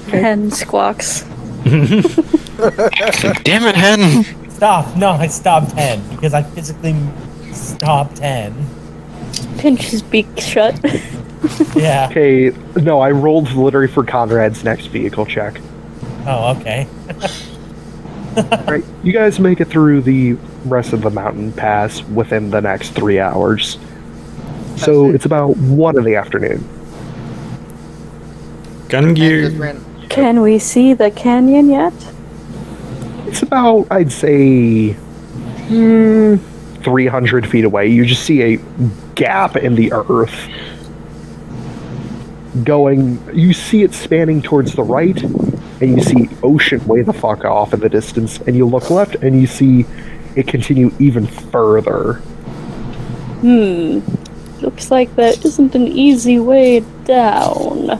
Hen squawks. Damn it, Hen! Stop. No, I stopped Hen because I physically stopped Hen. Pinch his beak shut. Yeah. Okay, no, I rolled literally for Conrad's next vehicle check. Oh, okay. Right, you guys make it through the rest of the mountain pass within the next 3 hours. So it's about 1 in the afternoon. Gungir. Can we see the canyon yet? It's about, I'd say, 300 feet away. You just see a gap in the earth going. You see it spanning towards the right, and you see ocean way the fuck off in the distance, and you look left and you see it continue even further. Looks like there isn't an easy way down.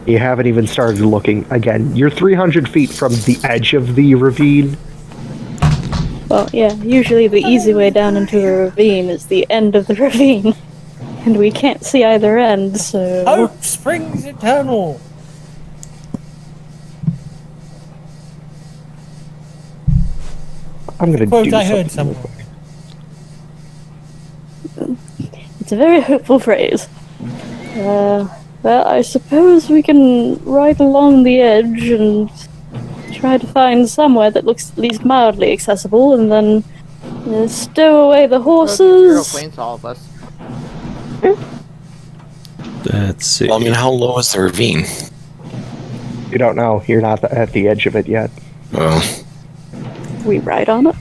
You haven't even started looking. Again, you're 300 feet from the edge of the ravine. Well, yeah, usually the easy way down into a ravine is the end of the ravine. And we can't see either end, so... Hope springs eternal! I'm gonna Quote do I heard something. somewhere. It's a very hopeful phrase. Well, I suppose we can ride along the edge and try to find somewhere that looks at least mildly accessible, and then stow away the horses. All of us. Let's see. Well, I mean, how low is the ravine? You don't know. You're not at the edge of it yet. Oh. We ride on it.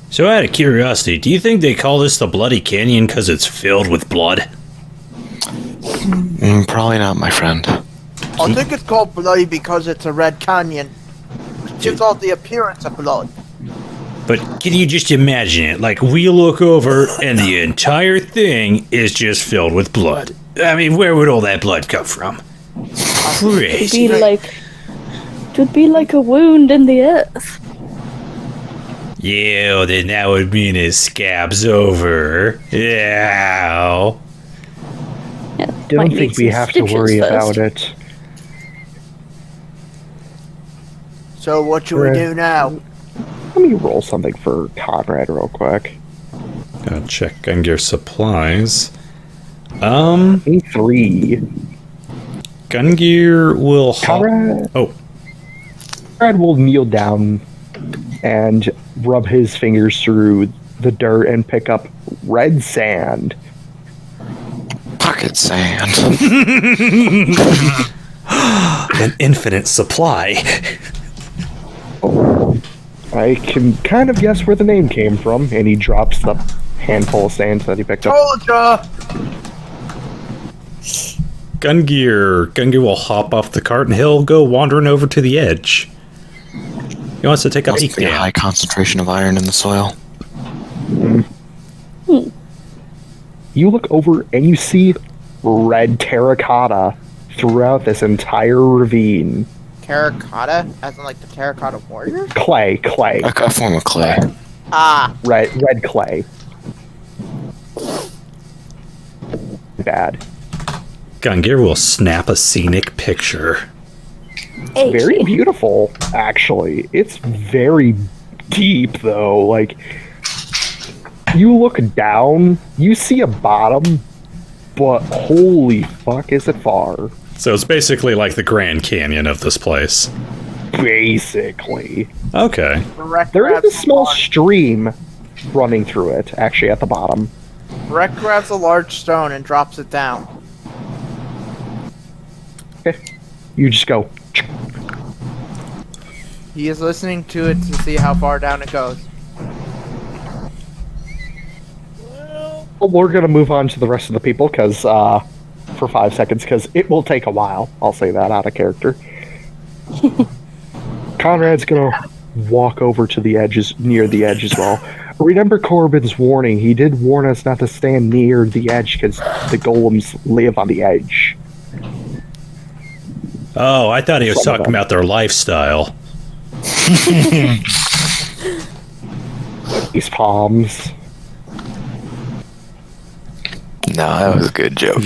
So out of curiosity, do you think they call this the Bloody Canyon because it's filled with blood? Probably not, my friend. I think it's called bloody because it's a red canyon. It gives off the appearance of blood. But can you just imagine it? Like, we look over and the entire thing is just filled with blood. I mean, where would all that blood come from? Crazy. It would be like a wound in the earth. Yeah, well, then that would mean his scab's over. Yeah. Don't think we have to worry about it. So what should we do now? Let me roll something for Conrad real quick. Gotta check Gungir supplies. A3. Gungir will Conrad. Oh. Conrad will kneel down and rub his fingers through the dirt and pick up red sand. Pocket sand. An infinite supply. I can kind of guess where the name came from, and he drops the handful of sand that he picked up. Told ya! Gungir will hop off the cart and he'll go wandering over to the edge. He wants to take a peek A down. high concentration of iron in the soil. You look over and you see red terracotta throughout this entire ravine. Terracotta? As in like the terracotta warriors? Clay. A form of clay. Ah. Red clay. Bad. Gungir will snap a scenic picture. Very beautiful, actually. It's very deep, though. Like, you look down, you see a bottom, but holy fuck, is it far. So it's basically like the Grand Canyon of this place. Basically. Okay. There is a small stream running through it, actually, at the bottom. Barreck grabs a large stone and drops it down. Okay. You just go. He is listening to it to see how far down it goes. Well, we're gonna move on to the rest of the people, because, for 5 seconds, because it will take a while. I'll say that out of character. Conrad's gonna walk over to the edges, near the edge as well. Remember Corbin's warning. He did warn us not to stand near the edge because the golems live on the edge. Oh, I thought he was Some of talking them. about their lifestyle. These palms. No, that was a good joke.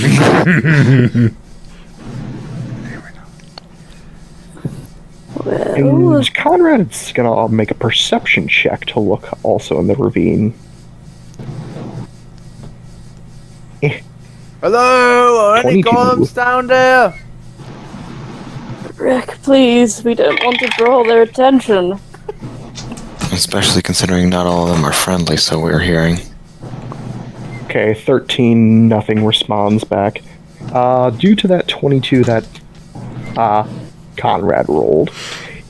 Well, And Conrad's gonna make a perception check to look also in the ravine. Hello, are any 22. golems down there? Rick, please, we don't want to draw their attention. Especially considering not all of them are friendly, so we're hearing. Okay, 13, nothing responds back. Due to that 22 that Conrad rolled,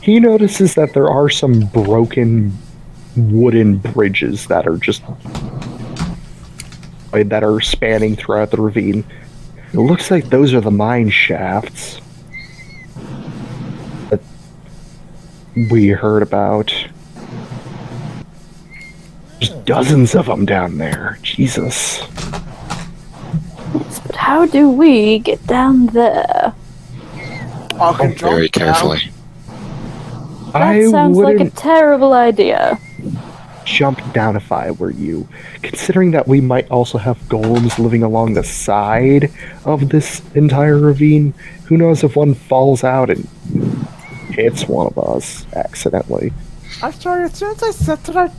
he notices that there are some broken wooden bridges that are spanning throughout the ravine. It looks like those are the mine shafts that we heard about. There's dozens of them down there. Jesus. Yes, but how do we get down there? Very carefully. That sounds like a terrible idea. Jump down if I were you. Considering that we might also have golems living along the side of this entire ravine, who knows if one falls out and hits one of us accidentally. I'm sorry, as soon as I said that,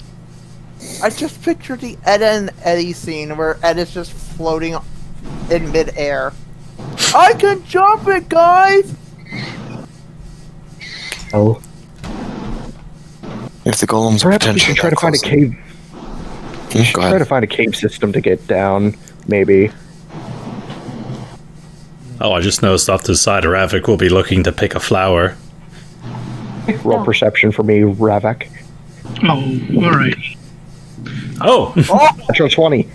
I just pictured the Ed and Eddie scene where Ed is just floating in midair. I can jump it, guys! Oh. If the golems are Perhaps we potentially should try to find a cave. We should try to find a cave system to get down, maybe. Oh, I just noticed off to the side, Ravak will be looking to pick a flower. Roll perception for me, Ravak. Oh, alright. Oh! Natural 20.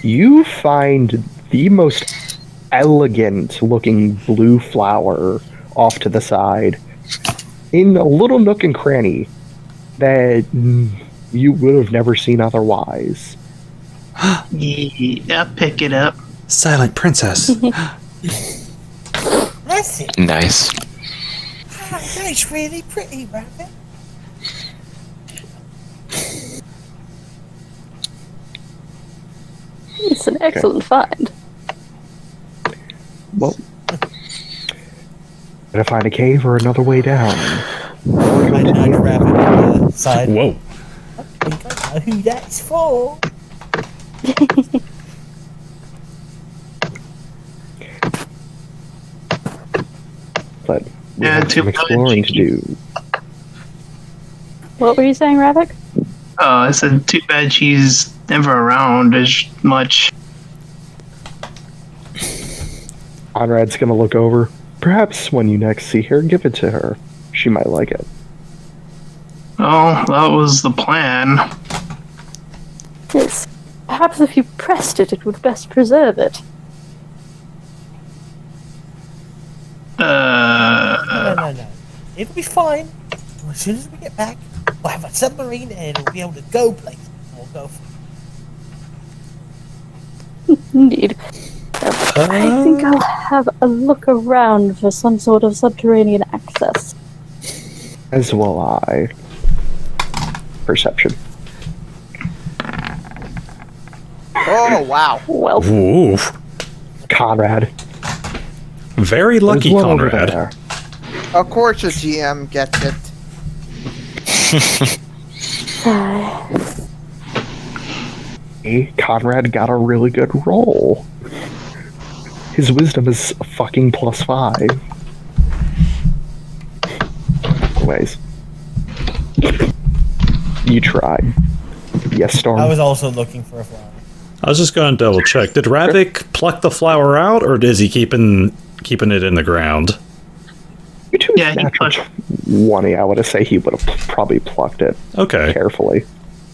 You find the most elegant looking blue flower off to the side in a little nook and cranny that you would have never seen otherwise. Yeah, pick it up. Silent princess. That's it. Nice. That's really pretty, Rabbit. It's an excellent find. Well, gotta find a cave or another way down. I nudge Rabbit on the side. Whoa. I think I know who that's for. But we Yeah, have too some bad. exploring to do. What were you saying, Ravak? I said, too bad she's never around as much. Conrad's gonna look over. Perhaps when you next see her, give it to her. She might like it. Oh, that was the plan. Yes. Perhaps if you pressed it, it would best preserve it. No. It'll be fine. As soon as we get back, we'll have a submarine and it'll be able to go places. We'll go. Indeed. I think I'll have a look around for some sort of subterranean access. As will I. Perception. Oh, wow. Well, Ooh. Conrad. Very lucky, There's one over Conrad. there. Of course the GM gets it. Hey, Conrad got a really good roll. His wisdom is a fucking +5. Anyways. You tried. Yes, Storm. I was also looking for a flower. I was just going to double check. Did Ravik pluck the flower out, or is he keeping it in the ground? You two Yeah, he natural plucked- 20, I would say he would have probably plucked it Okay. carefully.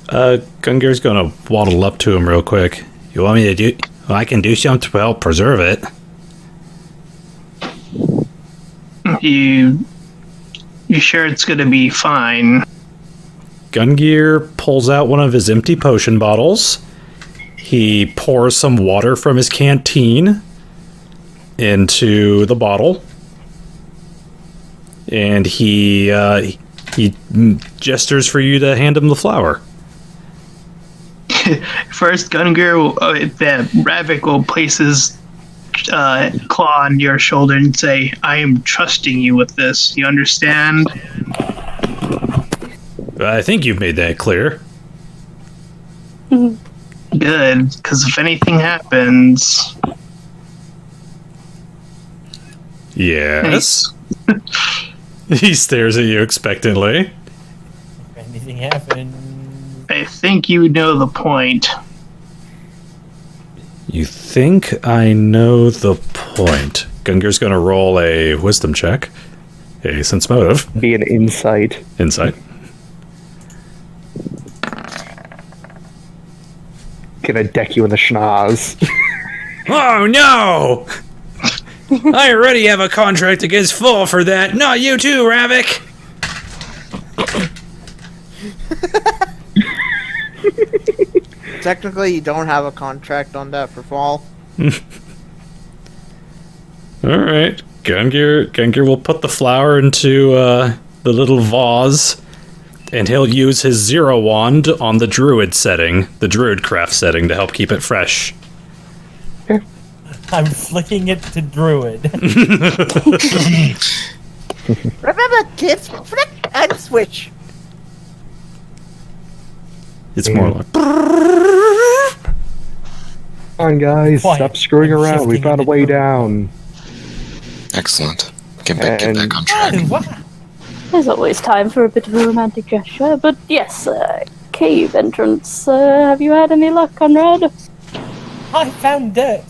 Gungir's going to waddle up to him real quick. You want me to do... Well, I can do something to help preserve it. You sure it's gonna be fine? Gungir pulls out one of his empty potion bottles. He pours some water from his canteen into the bottle. And he he gestures for you to hand him the flower. First, Gungir, Ravak will place his claw on your shoulder and say, "I am trusting you with this. You understand?" I think you've made that clear. Good, because if anything happens, Yes. He stares at you expectantly. If anything happens, I think you know the point. You think I know the point. Gungir's gonna roll a wisdom check. A sense motive. Be an insight. Insight. Gonna deck you in the schnoz. Oh no! I already have a contract against Full for that. Not you too, Ravak. Technically, you don't have a contract on that for fall. Alright. Gungir will put the flower into the little vase, and he'll use his zero wand on the Druid setting, the Druid craft setting, to help keep it fresh. I'm flicking it to Druid. Remember, kids, flick and switch. It's more like... Come on, guys. Quiet. Stop screwing I'm around. We shifting found a it way over. down. Excellent. Get back on track. What? There's always time for a bit of a romantic gesture, but yes, cave entrance. Have you had any luck, Conrad? I found dirt.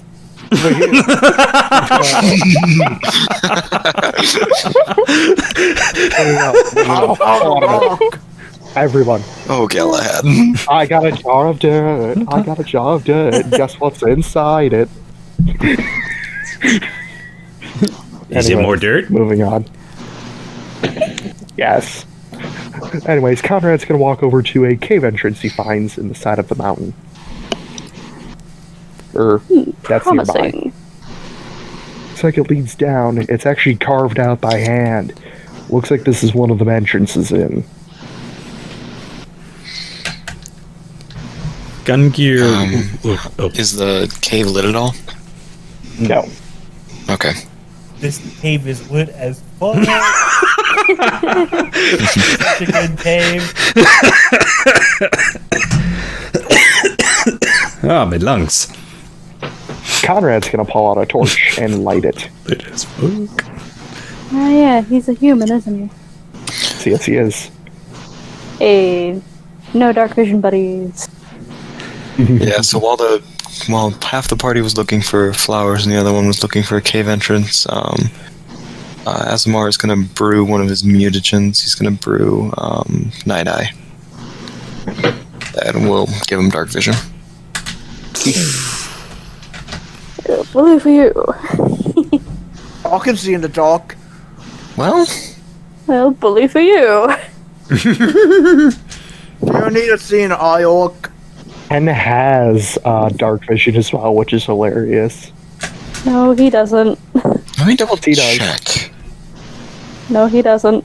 Everyone. Oh, Galahad. I got a jar of dirt. I got a jar of dirt. Guess what's inside it? Is it more dirt? Moving on. Yes. Anyways, Conrad's gonna walk over to a cave entrance he finds in the side of the mountain. That's nearby. Promising. Looks like it leads down. It's actually carved out by hand. Looks like this is one of the entrances in. Gungir... Is the cave lit at all? No. Okay. This cave is lit as fuck. Such a good cave. Ah, my lungs. Conrad's gonna pull out a torch and light it. It is fuck. Oh yeah, he's a human, isn't he? Yes, he is. Hey, no dark vision buddies. Yeah, so while half the party was looking for flowers and the other one was looking for a cave entrance, Asemar is going to brew one of his mutagens. He's going to brew Night Eye. And we'll give him dark vision. Blue for you. I can see in the dark. Well, Well, bully for you. You don't need to see an eye orc. Ken has dark vision as well, which is hilarious. No, he doesn't. let me double He does. check. No, he doesn't.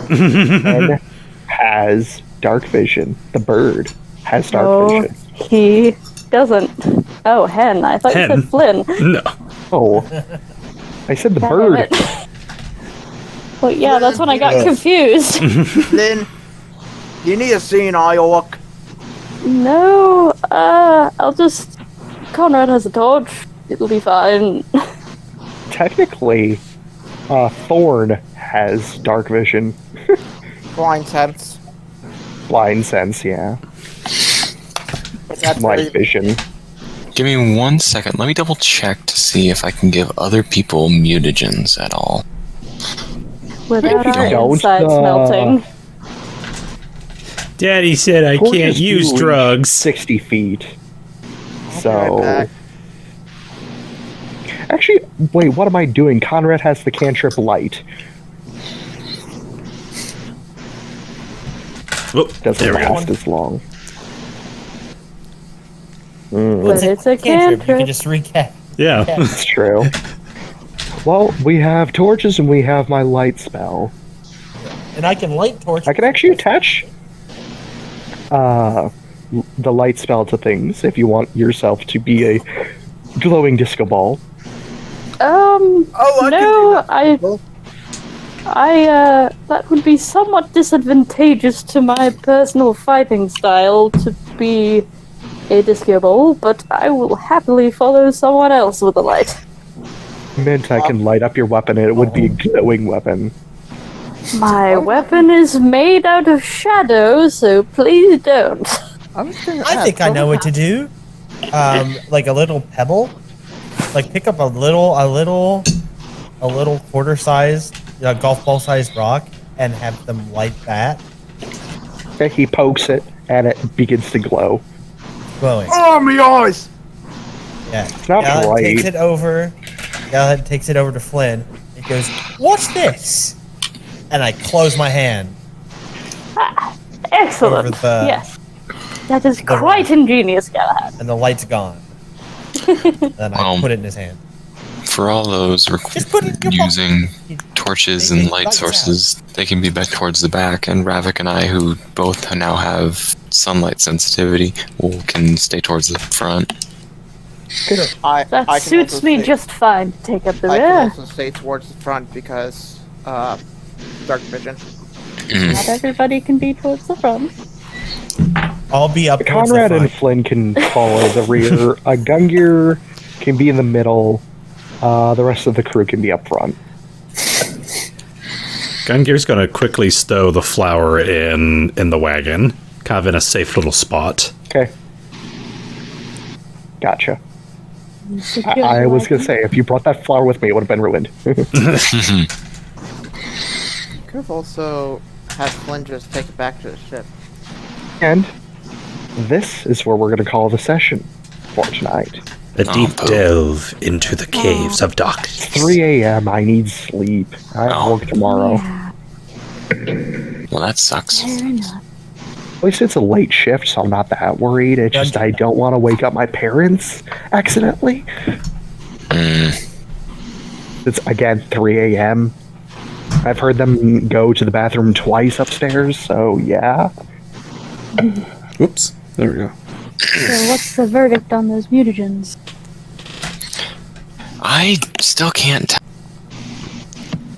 Ken has dark vision. The bird has dark No, vision. he doesn't. Oh, hen. I thought you Hen. said Flynn. No. Oh. I said the Damn bird. it. Well, yeah, that's when I got confused. Then you need to see an eye orc. No, I'll just... Conrad has a torch. It'll be fine. Technically, Thorn has dark vision. Blind sense. Blind sense, yeah. That's Light very- vision. Give me 1 second. Let me double check to see if I can give other people mutagens at all. Without our Don't, insides melting. Daddy said I Torches can't use do drugs. 60 feet. right So... back. Actually, wait, what am I doing? Conrad has the cantrip light. Oh, Doesn't there we go. last as long. But it's a You can cantrip. just recap. Yeah. That's true. Well, we have torches and we have my light spell. and I can light torch. I can actually attach the light spell to things if you want yourself to be a glowing disco ball. That would be somewhat disadvantageous to my personal fighting style to be a disco ball, but I will happily follow someone else with a light. Meant I can light up your weapon and it would be a glowing weapon. My weapon is made out of shadow, so please don't. I think I know what to do. Like a little pebble. Like pick up a little quarter-sized, golf ball-sized rock, and have them light that. Okay, he pokes it, and it begins to glow. Glowing. Oh, my eyes! Yeah. Not Galahad bright. takes it over. Galahad takes it over to Flynn. He goes, "What's this?" And I close my hand. Excellent. Over the- Yes. That is quite ingenious, Galahad. And the light's gone. Then I put it in his hand. For all those using torches and light sources, they can be back towards the back, and Ravak and I, who both now have sunlight sensitivity, can stay towards the front. That suits me just fine to take up the I rear. can also stay towards the front because dark vision. Not everybody can be towards the front. I'll be up towards Conrad the and front. Flynn can follow the rear. Gungir can be in the middle. The rest of the crew can be up front. Gungir's gonna quickly stow the flower in the wagon, kind of in a safe little spot. Okay. Gotcha. I was gonna say, if you brought that flower with me, it would have been ruined. Could have also had Flynn just take it back to the ship. And this is where we're gonna call the session for tonight. A deep delve into the caves of darkness. 3 a.m. I need sleep. I have work tomorrow. Well, that sucks. At least it's a late shift, so I'm not that worried. It's just I don't want to wake up my parents accidentally. It's, again, 3 a.m. I've heard them go to the bathroom twice upstairs, so yeah. Oops. There we go. So what's the verdict on those mutagens? I still can't tell.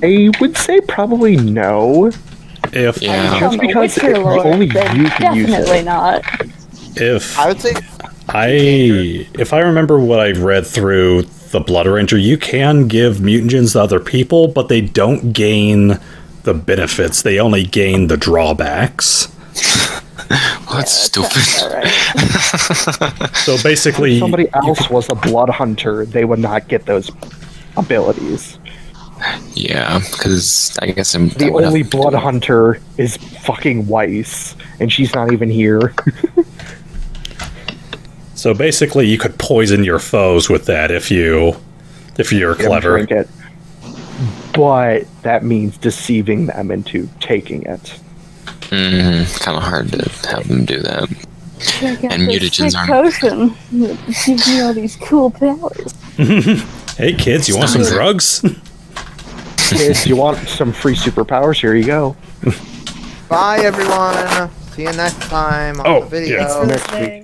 I would say probably no. If Yeah. Just because Witcher lore, only then you can use definitely it. not. if I would say if I remember what I read through the Blood Ranger, you can give mutagens to other people, but they don't gain the benefits. They only gain the drawbacks. Well, that's stupid. So basically, If somebody else was a blood hunter, they would not get those abilities. Yeah, because I guess The only blood hunter is fucking Weiss, and she's not even here. so basically, you could poison your foes with that if you're clever. Drink it. But that means deceiving them into taking it. kind of hard to have them do that. Check out And this mutagens sick aren't- potion. It gives me all these cool powers. Hey kids, you want some drugs? If you want some free superpowers, here you go. bye everyone. See you next time on Oh, the video. yeah. For Next week. listening.